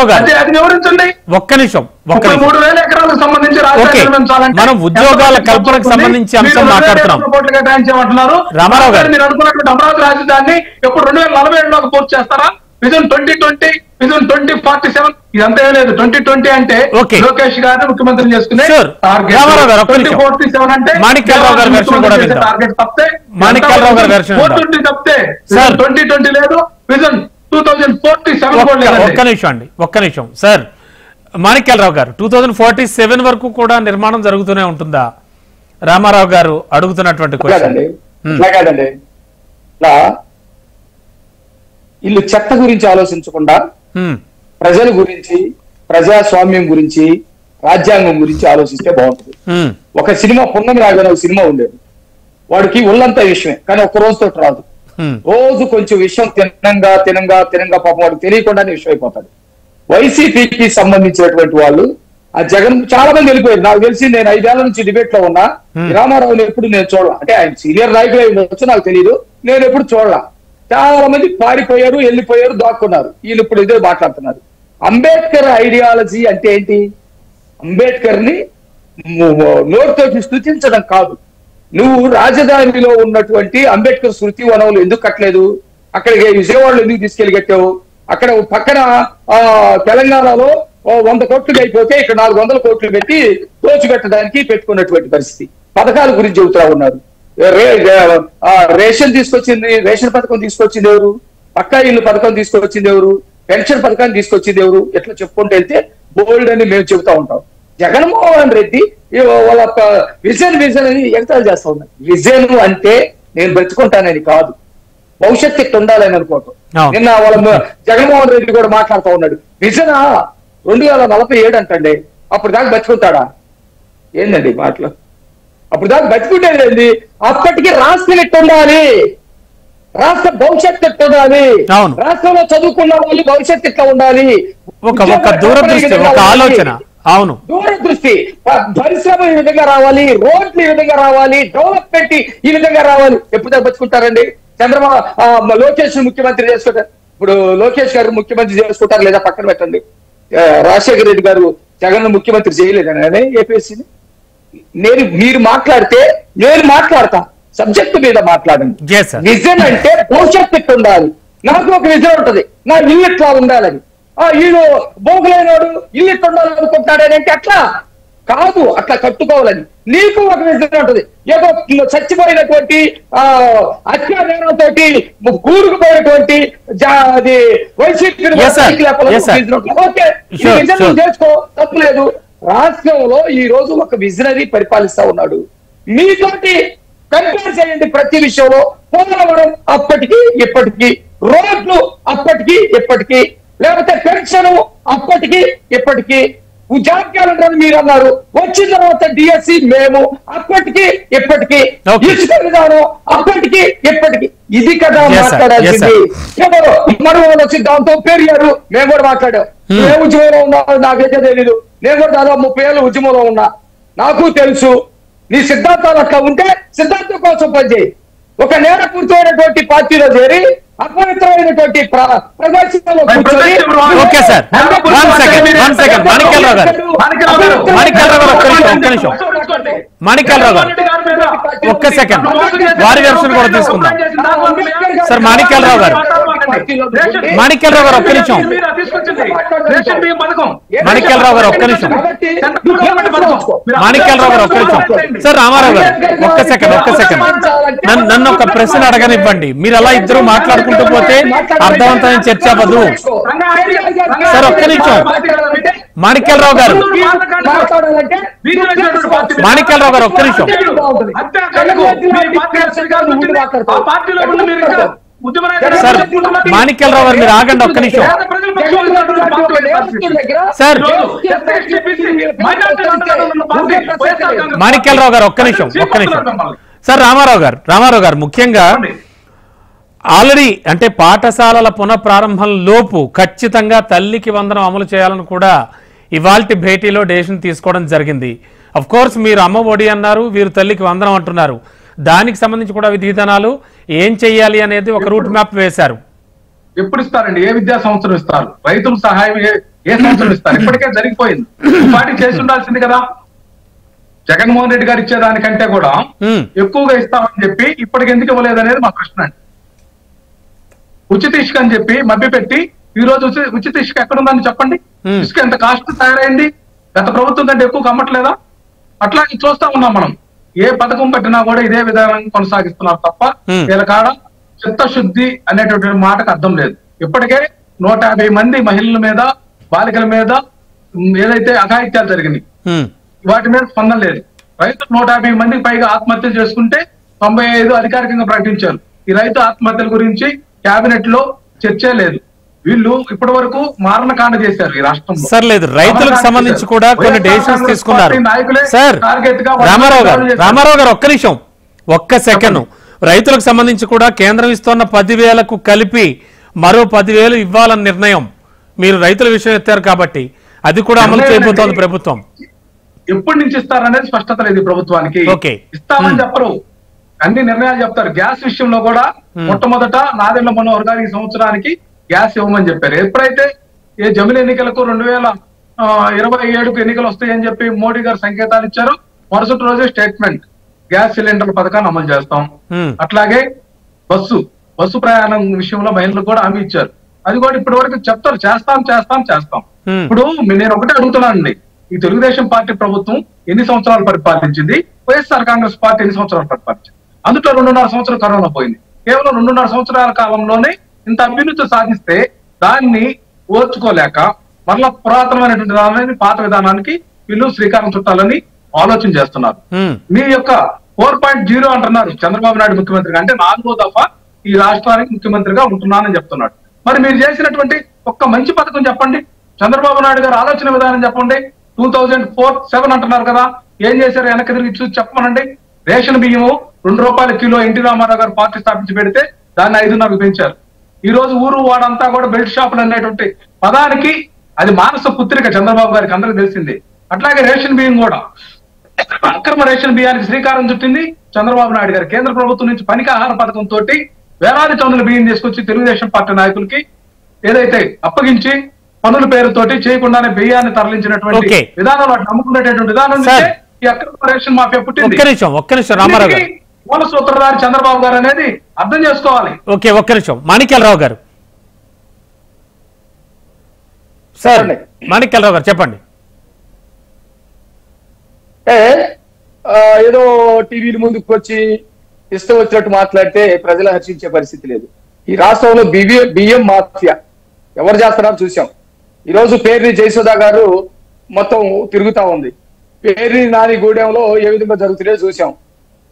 గారు ఒక్క నిమిషం 3,000 ఎకరాలకు సంబంధించి మనం ఉద్యోగాల కల్పనకు సంబంధించి అంశం మాట్లాడుతున్నాం. రామారావు గారు మీరు అనుకున్నటువంటి అమరావతి రాజధానిని ఎప్పుడు 2047 పూర్తి చేస్తారా? విజన్ 2020, విజన్ 2047 ఇదంతా ఏం లేదు. 2020 అంటే లోకేష్ గారిని ముఖ్యమంత్రిని చేసుకునే టార్గెట్. 2047 అంటే మాణిక్యాలరావు గారి వెర్షన్ కూడా టార్గెట్ తప్పితే, మాణిక్యాలరావు గారి వెర్షన్ 420 తప్పితే 2020 లేదు. విజన్ 2047 కూడా లేదండి. ఒక్క నిమిషం సార్ మాణిక్యాలరావు గారు, 2047 వరకు కూడా నిర్మాణం జరుగుతూనే ఉంటుందా? రామారావు గారు అడుగుతున్నటువంటి క్వశ్చన్. కాదండి, ఇట్లా వీళ్ళు చెత్త గురించి ఆలోచించకుండా ప్రజల గురించి, ప్రజాస్వామ్యం గురించి, రాజ్యాంగం గురించి ఆలోచిస్తే బాగుంటుంది. ఒక సినిమా పున్నమి రాగానే ఒక సినిమా ఉండేది, వాడికి ఒళ్ళంతా విషయమే, కానీ ఒక్క రోజుతో రాదు. రోజు కొంచెం విషయం తినంగా పాపం వాడికి తెలియకుండానే విషయం అయిపోతాడు. వైసీపీకి సంబంధించినటువంటి వాళ్ళు ఆ జగన్ చాలా మంది వెళ్ళిపోయారు. నాకు తెలిసి నేను 5 ఏళ్ల నుంచి డిబేట్ లో ఉన్నా, రామారావుని ఎప్పుడు నేను చూడాల, అంటే ఆయన సీనియర్ నాయకులు ఉండొచ్చు నాకు తెలియదు, నేను ఎప్పుడు చూడాల. చాలా మంది పారిపోయారు, వెళ్ళిపోయారు, దాక్కున్నారు. వీళ్ళు ఇప్పుడు ఇదే మాట్లాడుతున్నారు. అంబేద్కర్ ఐడియాలజీ అంటే ఏంటి? అంబేద్కర్ ని నోటితో స్తుతించడం కాదు. నువ్వు రాజధానిలో ఉన్నటువంటి అంబేద్కర్ స్మృతి వనంలో ఎందుకు కట్టలేదు? అక్కడికి విజయవాడలో ఎందుకు తీసుకెళ్లి కట్టావు? అక్కడ పక్కన తెలంగాణలో 100 కోట్లు అయిపోతే ఇక్కడ 400 కోట్లు పెట్టి దోచుపెట్టడానికి పెట్టుకున్నటువంటి పరిస్థితి. పథకాల గురించి చెబుతా ఉన్నారు. రేషన్ పథకం తీసుకొచ్చింది ఎవరు? పక్కా ఇల్లు పథకం తీసుకొచ్చింది ఎవరు? పెన్షన్ పథకాన్ని తీసుకొచ్చింది ఎవరు? ఎట్లా చెప్పుకుంటూ వెళ్తే బోల్డ్ అని మేము చెబుతా ఉంటాం. జగన్మోహన్ రెడ్డి వాళ్ళ విజన్ అని ఎగతాలు చేస్తా ఉన్నారు. విజన్ అంటే నేను బ్రతుకుంటానని కాదు, భవిష్యత్తు ఇట్లా ఉండాలని అనుకోవటం. నిన్న వాళ్ళ జగన్మోహన్ రెడ్డి కూడా మాట్లాడుతూ ఉన్నాడు. విజన్ 2047 అంటండి, అప్పుడు దాకా బతుకుంటాడా? ఏందండి మాటలు? అప్పుడు దాకా బతుకుంటేది ఏంది? అప్పటికి రాష్ట్రం ఎట్టు ఉండాలి, రాష్ట్ర భవిష్యత్తు ఎట్టు ఉండాలి, రాష్ట్రంలో చదువుకున్న వాళ్ళు భవిష్యత్తు ఎట్లా ఉండాలి, ఒక దూరదృష్టి, ఒక ఆలోచన. అవును, దూరదృష్టి. పరిశ్రమ ఈ విధంగా రావాలి, రోడ్లు ఈ విధంగా రావాలి, డెవలప్మెంట్ ఈ విధంగా రావాలి. ఎప్పుడు బతుకుంటారండి? చంద్రబాబు లోకేష్ ముఖ్యమంత్రి చేసుకుంటారు. ఇప్పుడు లోకేష్ గారు ముఖ్యమంత్రి చేసుకుంటారు లేదా పక్కన పెట్టండి. రాజశేఖర రెడ్డి గారు జగన్ ముఖ్యమంత్రి చేయలేదని ఏపీఎస్సీని. మీరు మాట్లాడితే నేను మాట్లాడతా, సబ్జెక్టు మీద మాట్లాడండి. విజన్ అంటే భవిష్యత్తు ఎట్లా ఉండాలి. నాకు ఒక విజన్ ఉంటది, నా ఇల్లు ఎట్లా ఉండాలని. వీళ్ళు బోగులైనోడు ఇల్లు ఎట్లా ఉండాలనుకుంటున్నాడని అంటే అట్లా కాదు, అట్లా కట్టుకోవాలని నీకు ఒక విజన్ ఉంటది. ఏదో చచ్చిపోయినటువంటి అత్యాచారంతో కూరుకుపోయినటువంటి వైసీపీ చేసుకో, తప్పులేదు. రాష్ట్రంలో ఈ రోజు ఒక విజనరీ పరిపాలిస్తా ఉన్నాడు. మీతోటి కంపేర్ చేయండి ప్రతి విషయంలో. పోలవరం అప్పటికి ఇప్పటికి, రోడ్లు అప్పటికి ఇప్పటికి, లేకపోతే పెన్షన్ అప్పటికి ఇప్పటికి, జాబ్ క్యాలెండర్ మీరు అన్నారు, వచ్చిన తర్వాత డిఎస్సి మేము అప్పటికి ఇప్పటికి, ఇసుక విధానం అప్పటికి ఇప్పటికి. ఇది కదా మాట్లాడాల్సింది. మనం వచ్చి దాంతో పెరిగారు, మేము కూడా మాట్లాడాం. ఏ ఉద్యమంలో ఉన్నారో నాకైతే తెలీదు. నేను కూడా దాదాపు 30 ఏళ్ళు ఉద్యమంలో ఉన్నా, నాకు తెలుసు. నీ సిద్ధాంతాలు అట్లా ఉంటే సిద్ధాంతం కోసం పనిచేయి. ఒక నేరపూర్తమైనటువంటి పార్టీలో చేరి అపవిత్రమైనటువంటి ప్రదర్శనలో కూర్చొని okay sir, one second Manikyalarao గారు ఒక్క సెకండ్ వారి వెర్షన్ కూడా తీసుకుందాం. సార్ మాణిక్యాలరావు గారు ఒక్క నిమిషం. సార్ రామారావు గారు ఒక్క సెకండ్ నన్ను ఒక ప్రశ్న అడగనివ్వండి. మీరు అలా ఇద్దరు మాట్లాడుకుంటూ పోతే అర్థవంతమైన చర్చ అవ్వదు. సార్ ఒక్క నిమిషం. మాణిక్యాలరావు గారు ఒక్క నిమిషం. సార్ మాణిక్యాలరావు గారు మీరు ఆగండి ఒక్క నిమిషం. సార్ మాణిక్యాలరావు గారు ఒక్క నిమిషం. సార్ రామారావు గారు ముఖ్యంగా ఆల్రెడీ అంటే పాఠశాలల పునఃప్రారంభం లోపు ఖచ్చితంగా తల్లికి వందనం అమలు చేయాలని కూడా ఇవాల్టి భేటీలో డెసిషన్ తీసుకోవడం జరిగింది. అఫ్ కోర్స్ మీరు అమ్మ ఒడి అన్నారు, వీరు తల్లికి వందనం అంటున్నారు. దానికి సంబంధించి కూడా విధానాలు ఏం చెయ్యాలి అనేది ఒక రూట్ మ్యాప్ వేశారు. ఎప్పుడు ఇస్తారండి? ఏ విద్యా సంవత్సరం ఇస్తారు? రైతుల సహాయం ఏ సంవత్సరం ఇస్తారు? ఇప్పటికే జరిగిపోయింది. పార్టీ చేసి ఉండాల్సింది కదా. జగన్మోహన్ రెడ్డి గారు ఇచ్చేదానికంటే కూడా ఎక్కువగా ఇస్తామని చెప్పి ఇప్పటికి ఎందుకు ఇవ్వలేదు అనేది మా ప్రశ్న అండి. ఉచిత ఇసుక అని చెప్పి మభ్యపెట్టి ఈ రోజు ఉచిత ఇసుక ఎక్కడుందని చెప్పండి. ఇసుక ఎంత కాస్ట్ తయారైంది? గత ప్రభుత్వం కంటే ఎక్కువ అమ్మట్లేదా? అట్లా చూస్తా ఉన్నాం మనం. ఏ పథకం పెట్టినా కూడా ఇదే విధానం కొనసాగిస్తున్నారు తప్ప వీళ్ళ కాడ చిత్తశుద్ధి అనేటువంటి మాటకు అర్థం లేదు. ఇప్పటికే 150 మంది మహిళల మీద, బాలికల మీద ఏదైతే అఘాయిత్యాలు జరిగినాయి వాటి మీద స్పందన లేదు. రైతులు 150 మందికి పైగా ఆత్మహత్యలు చేసుకుంటే 95 అధికారికంగా ప్రకటించారు. ఈ రైతు ఆత్మహత్యల గురించి కేబినెట్ లో చర్చే లేదు. వీళ్ళు ఇప్పటి వరకు మారణకాండ చేశారు ఈ రాష్ట్రంలో. సార్ లేదు, రైతులకు సంబంధించి కూడా కొన్ని డెసిషన్స్ తీసుకున్నారు సార్. రామారావు గారు ఒక్క సెకండ్, రైతులకు సంబంధించి కూడా కేంద్రం ఇస్తున్న 10,000కు కలిపి మరో 10,000 ఇవ్వాలన్న నిర్ణయం మీరు రైతుల విషయం ఎత్తారు కాబట్టి అది కూడా అమలు చేయబోతోంది ప్రభుత్వం. ఎప్పటి నుంచి ఇస్తారనేది స్పష్టత లేదు ప్రభుత్వానికి. ఇస్తామని చెప్పరు, అన్ని నిర్ణయాలు చెప్తారు. గ్యాస్ విషయంలో కూడా మొట్టమొదట నాదెండ్ల మనోహర్ గారు ఈ సంవత్సరానికి గ్యాస్ ఇవ్వమని చెప్పారు. ఎప్పుడైతే ఏ జమిలి ఎన్నికలకు 2027కు ఎన్నికలు వస్తాయని చెప్పి మోడీ గారు సంకేతాలు ఇచ్చారు, మరుసటి రోజే స్టేట్మెంట్ గ్యాస్ సిలిండర్ల పథకాన్ని అమలు చేస్తాం. అట్లాగే బస్సు ప్రయాణం విషయంలో మహిళలకు కూడా హామీ ఇచ్చారు. అది కూడా ఇప్పటి వరకు చెప్తారు చేస్తాం. ఇప్పుడు నేను ఒకటే అడుగుతున్నానండి, ఈ తెలుగుదేశం పార్టీ ప్రభుత్వం ఎన్ని సంవత్సరాలు పరిపాలించింది, వైఎస్ఆర్ కాంగ్రెస్ పార్టీ ఎన్ని సంవత్సరాలు పరిపాలించింది? అందులో 2.5 సంవత్సరాలు కరోనా పోయింది. కేవలం 2.5 సంవత్సరాల కాలంలోనే ఇంత అభ్యున్నతి సాధిస్తే దాన్ని ఓర్చుకోలేక మరలా పురాతనమైనటువంటి విధానాన్ని, పాత విధానానికి వీళ్ళు శ్రీకారం చుట్టాలని ఆలోచన చేస్తున్నారు. మీ యొక్క 4.0 అంటున్నారు చంద్రబాబు నాయుడు ముఖ్యమంత్రిగా, అంటే 4వ దఫా ఈ రాష్ట్రానికి ముఖ్యమంత్రిగా ఉంటున్నానని చెప్తున్నాడు. మరి మీరు చేసినటువంటి ఒక్క మంచి పథకం చెప్పండి, చంద్రబాబు నాయుడు గారు ఆలోచన విధానం చెప్పండి. 2004-7 అంటున్నారు కదా, ఏం చేశారు వెనక్కి తిరిగి చూసి చెప్పమనండి. రేషన్ బియ్యము ₹2 కిలో ఎన్టీ రామారావు గారు పార్టీ స్థాపించి పెడితే దాన్ని 5.5 పెంచారు. ఈ రోజు ఊరు వాడంతా కూడా బెల్ట్ షాపులు అనేటువంటి పదానికి అది మానస పుత్రిక చంద్రబాబు గారికి అందరికి తెలిసింది. అట్లాగే రేషన్ బియ్యం కూడా అక్రమ రేషన్ బియ్యానికి శ్రీకారం చుట్టింది చంద్రబాబు నాయుడు గారు. కేంద్ర ప్రభుత్వం నుంచి పనికి ఆహార పథకంతో వేలాది టన్నుల బియ్యం తీసుకొచ్చి తెలుగుదేశం పార్టీ నాయకులకి ఏదైతే అప్పగించి పనుల పేరుతోటి చేయకుండానే బియ్యాన్ని తరలించినటువంటి విధానం, వాటిని నమ్ముకునేటటువంటి విధానం ఈ అక్రమ రేషన్ మాఫియా పుట్టింది. మూల సూత్రధారి చంద్రబాబు గారు అనేది అర్థం చేసుకోవాలి. ఒక్క నిమిషం మాణిక్యాలరావు గారు. సార్ మాణిక్యాలరావు గారు చెప్పండి. ఏదో టీవీల ముందుకు వచ్చి ఇష్టం వచ్చినట్టు మాట్లాడితే ప్రజలు హర్షించే పరిస్థితి లేదు. ఈ రాష్ట్రంలో బియ్యం మాఫియా ఎవరు చేస్తారో చూసాం. ఈ రోజు పేర్ని జయసుధా గారు మొత్తం తిరుగుతా ఉంది. పేర్ని నాని గూడెంలో ఏ విధంగా జరుగుతున్నాయో చూసాం.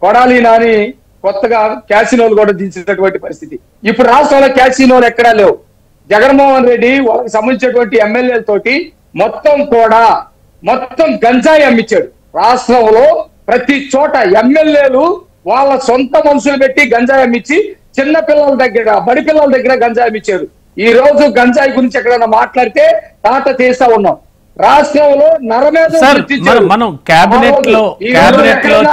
కొడాలి నాని కొత్తగా క్యాసినోలు కూడా దించినటువంటి పరిస్థితి. ఇప్పుడు రాష్ట్రంలో క్యాసినోలు ఎక్కడా లేవు. జగన్మోహన్ రెడ్డి వాళ్ళకి సంబంధించినటువంటి ఎమ్మెల్యేలతోటి మొత్తం గంజాయి అమ్మించాడు. రాష్ట్రంలో ప్రతి చోట ఎమ్మెల్యేలు వాళ్ళ సొంత మనుషులు పెట్టి గంజాయి అమ్మించి చిన్న పిల్లల దగ్గర, బడి పిల్లల దగ్గర గంజాయి అమ్మించారు. ఈ రోజు గంజాయి గురించి ఎక్కడైనా మాట్లాడితే తాట తీస్తా ఉన్నాం. రాష్ట్రంలో మనం కేబినెట్ లో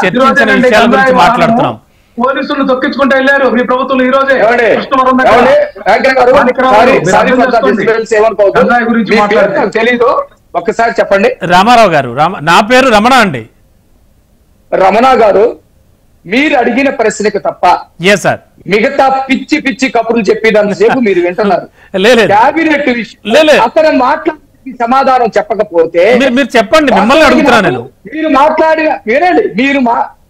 చర్చించిన విషయాల గురించి మాట్లాడుతున్నాం. పోలీసులు తొక్కించుకుంటూ వెళ్ళారు మీ ప్రభుత్వం. ఈ రోజే తెలీదు, ఒక్కసారి చెప్పండి. రామారావు గారు, నా పేరు రమణ అండి. రమణ గారు, మీరు అడిగిన ప్రశ్నకు తప్ప మిగతా పిచ్చి పిచ్చి కబుర్లు చెప్పేదాంతసేపు మీరు వింటున్నారు. క్యాబినెట్ విషయం అతను మాట్లాడి సమాధానం చెప్పకపోతే మీరు చెప్పండి, మిమ్మల్ని అడుగుతున్నాను నేను. మీరు మాట్లాడిన వినండి,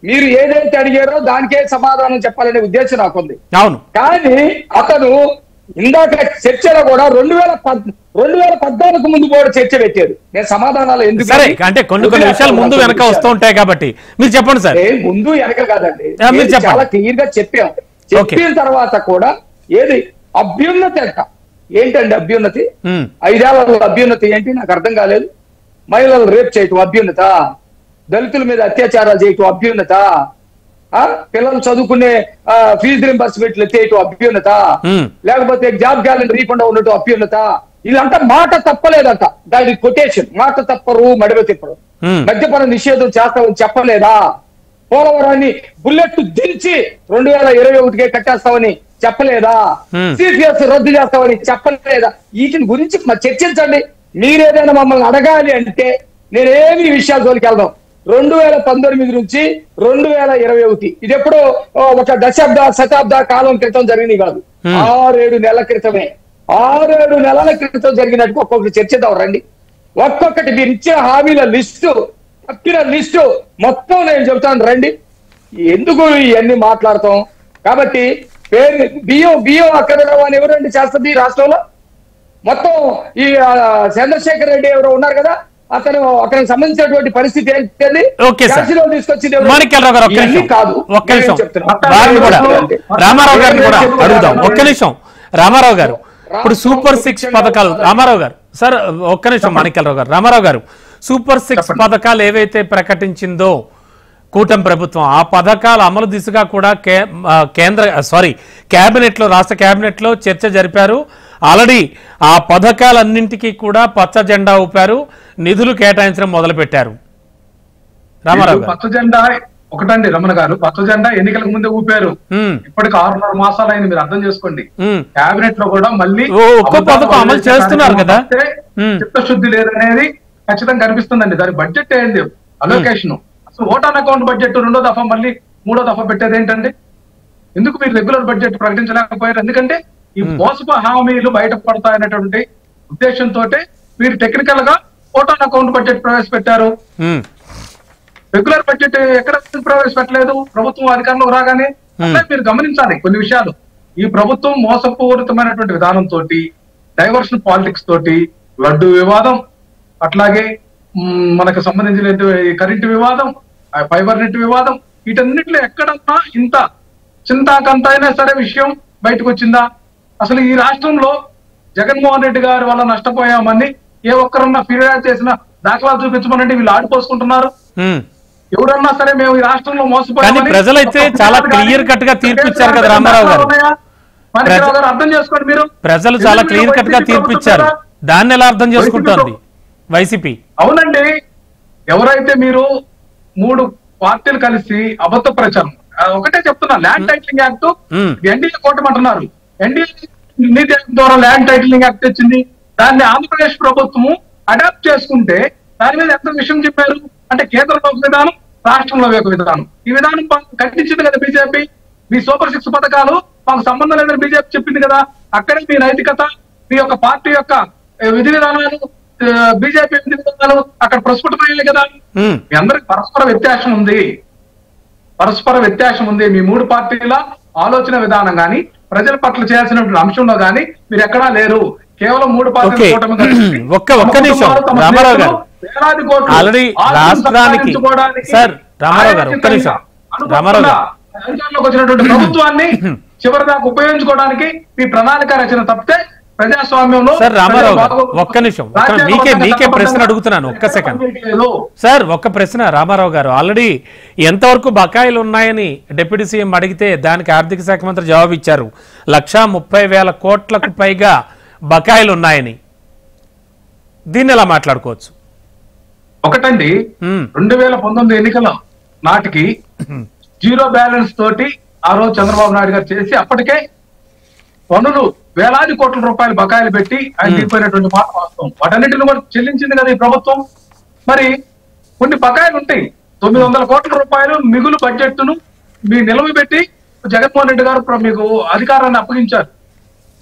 మీరు ఏదైతే అడిగారో దానికే సమాధానం చెప్పాలనే ఉద్దేశం నాకుంది. అవును, కానీ అతను ఇందాక చర్చలో కూడా 2014 ముందు కూడా చర్చ పెట్టారు. నేను సమాధానాలు ఎందుకు సరే అంటే కొన్ని విషయాలు ముందు వెనక వస్తూ ఉంటాయి కాబట్టి మీరు చెప్పండి సార్. ముందు వెనక కాదండి, చాలా క్లియర్ గా చెప్పాం. చెప్పిన తర్వాత కూడా ఏది అభ్యున్నతి అంట. ఏంటండి అభ్యున్నతి? 5 ఏళ్ల అభ్యున్నతి ఏంటి నాకు అర్థం కాలేదు. మహిళలు రేప్ చేయటం అభ్యున్నత, దళితుల మీద అత్యాచారాలు చేయటం అభ్యున్నత, పిల్లలు చదువుకునే ఫీజు రింబర్స్మెంట్లు చేయటం అభ్యున్నత, లేకపోతే జాబ్ క్యాలెండర్ రీఫండ్ ఉండటం అభ్యున్నత. ఇదంతా మాట తప్పలేదంట. దాని కొటేషన్ మాట తప్పరు మడవ తిప్పరు. మద్యపాన నిషేధం చేస్తామని చెప్పలేదా? పోలవరాన్ని బుల్లెట్ దించి 2021కే కట్టేస్తామని చెప్పలేదా? సిపిఎస్ రద్దు చేస్తామని చెప్పలేదా? వీటిని గురించి చర్చించండి. మీరేదైనా మమ్మల్ని అడగాలి అంటే నేనేమి విషయాలు జోలికి వెళ్దాం. 2019 నుంచి 2021 ఇది ఎప్పుడో ఒక శతాబ్ద కాలం క్రితం జరిగింది కాదు, 6-7 నెలల క్రితమే. 6-7 నెలల క్రితం జరిగినట్టు ఒక్కొక్కటి చర్చిద్దాం రండి. ఒక్కొక్కటి మీరు ఇచ్చిన హామీల లిస్టు, తప్పిన లిస్టు మొత్తం నేను చెబుతాను రండి. ఎందుకు ఇవన్నీ మాట్లాడతాం? కాబట్టి పేరు బియ్యం అక్కడరావు అని ఎవరండి చేస్తుంది ఈ రాష్ట్రంలో? మొత్తం ఈ చంద్రశేఖర్ రెడ్డి ఎవరో ఉన్నారు కదా, అతనికి సంబంధించినటువంటి పరిస్థితి ఏంటి? Okay sir. క్యాషిలో తీసుకొచ్చింది మాణిక్యాలరావు గారు ఒక్క నిమిషం వారిని కూడా రామారావు గారిని కూడా అడుగుదాం. ఒక్క నిమిషం రామారావు గారు, ఇప్పుడు సూపర్ 6 పథకాలు రామారావు గారు సార్ ఒక్క నిమిషం మాణిక్యాలరావు గారు. రామారావు గారు, సూపర్ 6 పథకాలు ఏవైతే ప్రకటించిందో కూటమి ప్రభుత్వం, ఆ పథకాల అమలు దిశగా కూడా కేబినెట్ లో రాష్ట్ర కేబినెట్ లో చర్చ జరిపారు. ఆల్రెడీ ఆ పథకాలన్నింటికీ కూడా పచ్చ జెండా ఊపారు, నిధులు కేటాయించడం మొదలు పెట్టారు. రామారావు గారు, పచ్చ జెండా ఒకటండి రమణ గారు, పచ్చ జెండా ఎన్నికలకు ముందే ఊపారు. ఇప్పటికి 6.5 మాసాలు అయింది, మీరు అర్థం చేసుకోండి. కేబినెట్ లో కూడా మళ్ళీ ఒక్కో పథకం అమలు చేస్తున్నారు కదా, చిత్తశుద్ధి లేదనేది ఖచ్చితంగా కనిపిస్తుందండి. దాని బడ్జెట్ ఏంది, అలొకేషన్, అసలు ఓట్ ఆన్ అకౌంట్ బడ్జెట్ 2వ దఫా మళ్ళీ 3వ దఫా పెట్టేది ఏంటండి? ఎందుకు మీరు రెగ్యులర్ బడ్జెట్ ప్రకటించలేకపోయారు? ఎందుకంటే ఈ మోసపు హామీలు బయటపడతాయనేటువంటి ఉద్దేశంతో మీరు టెక్నికల్ గా ఓట్ ఆన్ అకౌంట్ బడ్జెట్ ప్రవేశపెట్టారు. రెగ్యులర్ బడ్జెట్ ఎక్కడ ప్రవేశపెట్టలేదు ప్రభుత్వం అధికారంలో రాగానే. మీరు గమనించాలి కొన్ని విషయాలు. ఈ ప్రభుత్వం మోసపూరితమైనటువంటి విధానంతో, డైవర్షన్ పాలిటిక్స్ తోటి, లడ్డు వివాదం, అట్లాగే మనకు సంబంధించిన కరెంటు వివాదం, ఫైబర్ నెట్ వివాదం, వీటన్నిటిలో ఎక్కడన్నా ఇంత చింతాకంత అయినా సరే విషయం బయటకు వచ్చిందా? అసలు ఈ రాష్ట్రంలో జగన్మోహన్ రెడ్డి గారి వల్ల నష్టపోయామని ఏ ఒక్కరన్నా ఫిర్యాదు చేసిన దాఖలాలు చూపించమనండి, వీళ్ళు ఆడిపోసుకుంటున్నారు. ఎవరన్నా సరే మేము ఈ రాష్ట్రంలో మోసపోయామని ప్రజలైతే చాలా క్లియర్ కట్ గా తీర్పు ఇచ్చారు కదా రామారావు గారు. మాణిక్యాలరావు గారు అర్థం చేసుకోండి, మీరు ప్రజలు చాలా క్లియర్ కట్ గా తీర్పు ఇచ్చారు, దాన్ని ఎలా అర్థం చేసుకుంటోంది వైసీపీ? అవునండి, ఎవరైతే మీరు 3 పార్టీలు కలిసి అబద్ధ ప్రచారం, ఒకటే చెప్తున్నా, ల్యాండ్ టైటిలింగ్ యాక్ట్ ఎన్డీఏ కూటమి అంటున్నారు. ఎన్డీఏ నీతి ద్వారా ల్యాండ్ టైటిలింగ్ యాక్ట్ తెచ్చింది, దాన్ని ఆంధ్రప్రదేశ్ ప్రభుత్వము అడాప్ట్ చేసుకుంటే దాని మీద ఎంత విషయం చెప్పారు అంటే కేంద్రంలో ఒక విధానం, రాష్ట్రంలో ఒక విధానం. ఈ విధానం ఖండించింది కదా బీజేపీ. మీ సూపర్ 6 పథకాలు మాకు సంబంధం లేదని బీజేపీ చెప్పింది కదా. అక్కడే మీ నైతికత, మీ యొక్క పార్టీ యొక్క విధి విధానాలు, బీజేపీ విధి విధానాలు అక్కడ ప్రస్ఫుటమయ్యాయి కదా. మీ అందరికి పరస్పర వ్యత్యాసం ఉంది. మీ 3 పార్టీల ఆలోచన విధానం గాని, ప్రజల పట్ల చేయాల్సినటువంటి అంశంలో గాని మీరు ఎక్కడా లేరు. కేవలం 3 పార్టీల ఒక్క నిమిషం రామారావు గారు, ఆల్రెడీ రాష్ట్రానికి సార్ రామారావు గారు ఒక్క నిమిషం రామారావు గారు అధికారంలోకి వచ్చినటువంటి ప్రభుత్వాన్ని చివరిదాకా ఉపయోగించుకోవడానికి మీ ప్రణాళిక రచన తప్పితే ప్రజాస్వామ్యంలో. సార్ రామారావు గారు ఒక్క నిమిషం, మీకే ప్రశ్న అడుగుతున్నాను, ఒక్క సెకండ్ సార్. ఒక్క ప్రశ్న రామారావు గారు, ఆల్రెడీ ఎంతవరకు బకాయిలు ఉన్నాయని డిప్యూటీ సీఎం అడిగితే దానికి ఆర్థిక శాఖ మంత్రి జవాబు ఇచ్చారు. 1,30,000 కోట్లకు పైగా బకాయిలు ఉన్నాయని. దీన్ని ఎలా మాట్లాడుకోవచ్చు? ఒకటండి, 2019 ఎన్నికల నాటికి 0 బ్యాలెన్స్ తోటి ఆ రోజు చంద్రబాబు నాయుడు గారు చేసి అప్పటికే పన్నులు వేలాది కోట్ల రూపాయలు బకాయిలు పెట్టి ఆయన దిగిపోయినటువంటి మాట వాస్తవం. వాటన్నిటిని కూడా చెల్లించింది కదా ఈ ప్రభుత్వం. మరి కొన్ని బకాయిలు ఉంటాయి, 900 కోట్ల రూపాయలు మిగులు బడ్జెట్ ను మీ నిలవ పెట్టి జగన్మోహన్ రెడ్డి గారు మీకు అధికారాన్ని అప్పగించారు.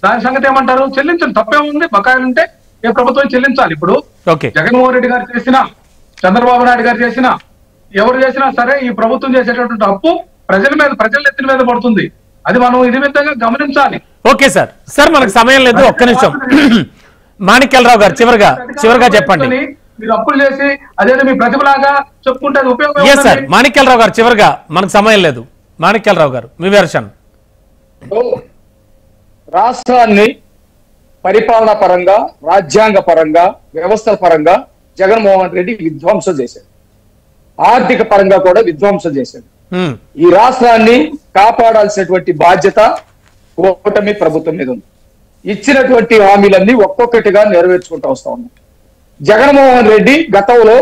దాని సంగతి ఏమంటారు? చెల్లించండి, తప్పేముంది. బకాయిలు ఉంటే ఏ ప్రభుత్వం చెల్లించాలి. ఇప్పుడు జగన్మోహన్ రెడ్డి గారు చేసినా, చంద్రబాబు నాయుడు గారు చేసినా, ఎవరు చేసినా సరే ఈ ప్రభుత్వం చేసేటటువంటి అప్పు ప్రజల ఎత్తిన మీద పడుతుంది. అది మనం ఇది విధంగా గమనించాలి. Okay sir. సార్ మనకు సమయం లేదు, ఒక్క నిమిషం. మాణిక్యాలరావు గారు చివరిగా చెప్పండి. మీరు అప్పులు చేసి అదేదో మీ ప్రతిభలాగా చెప్పుకుంటే ఉపయోగం. సార్ మాణిక్యాలరావు గారు చివరిగా, మనకు సమయం లేదు. మాణిక్యాలరావు గారు మీ వెర్షన్. రాష్ట్రాన్ని పరిపాలన పరంగా, రాజ్యాంగ పరంగా, వ్యవస్థల పరంగా జగన్మోహన్ రెడ్డి విధ్వంసం చేశాడు. ఆర్థిక పరంగా కూడా విధ్వంసం చేశాడు. ఈ రాష్ట్రాన్ని కాపాడాల్సినటువంటి బాధ్యత కూటమి ప్రభుత్వం మీద ఉంది. ఇచ్చినటువంటి హామీలన్నీ ఒక్కొక్కటిగా నెరవేర్చుకుంటూ వస్తా ఉన్నాం. జగన్మోహన్ రెడ్డి గతంలో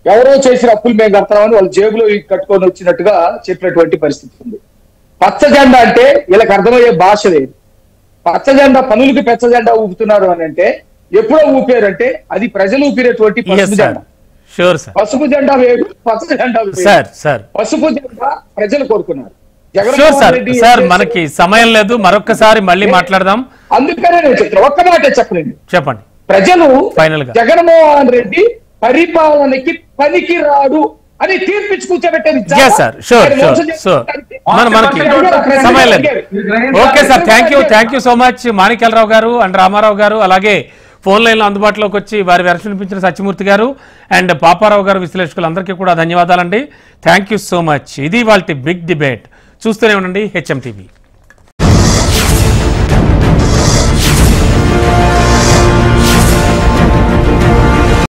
ఎవరో చేసిన అప్పులు మేము కడతామని వాళ్ళు జేబులో కట్టుకొని వచ్చినట్టుగా చెప్పినటువంటి పరిస్థితి ఉంది. పచ్చ జెండా అంటే వీళ్ళకి అర్థమయ్యే భాష లేదు. పచ్చ జెండా పనులకి పెచ్చ జెండా ఊపుతున్నారు అని అంటే ఎప్పుడో ఊపారంటే అది ప్రజలు ఊపినటువంటి పసుపు జెండా. పసుపు జెండా వేరు, పచ్చ జెండా వేరు. పసుపు జెండా ప్రజలు కోరుకున్నారు. సార్ మనకి సమయం లేదు, మరొకసారి మళ్ళీ మాట్లాడదాం. అందుకనే నేను చెప్తాను, ఒక్క మాట చెప్పండి. ప్రజలు ఫైనల్ గా జగన్మోహన్ రెడ్డి పరిపాలనకి పనికి రాడు అని తీర్పిచ్చి కూర్చోబెట్టేది Yes, sir. Sure, sure. మనకి సమయం లేదు. Okay sir, thank you so much Manikyalarao గారు అండ్ రామారావు గారు, అలాగే ఫోన్ లైన్లో అందుబాటులోకి వచ్చి వారి వెర్షన్ వినిపించిన సత్యమూర్తి గారు అండ్ పాపారావు గారు, విశ్లేషకులు అందరికీ కూడా ధన్యవాదాలండి. Thank you so much. ఇది వాళ్ళ బిగ్ డిబేట్. చూస్తూనే ఉండండి HM TV.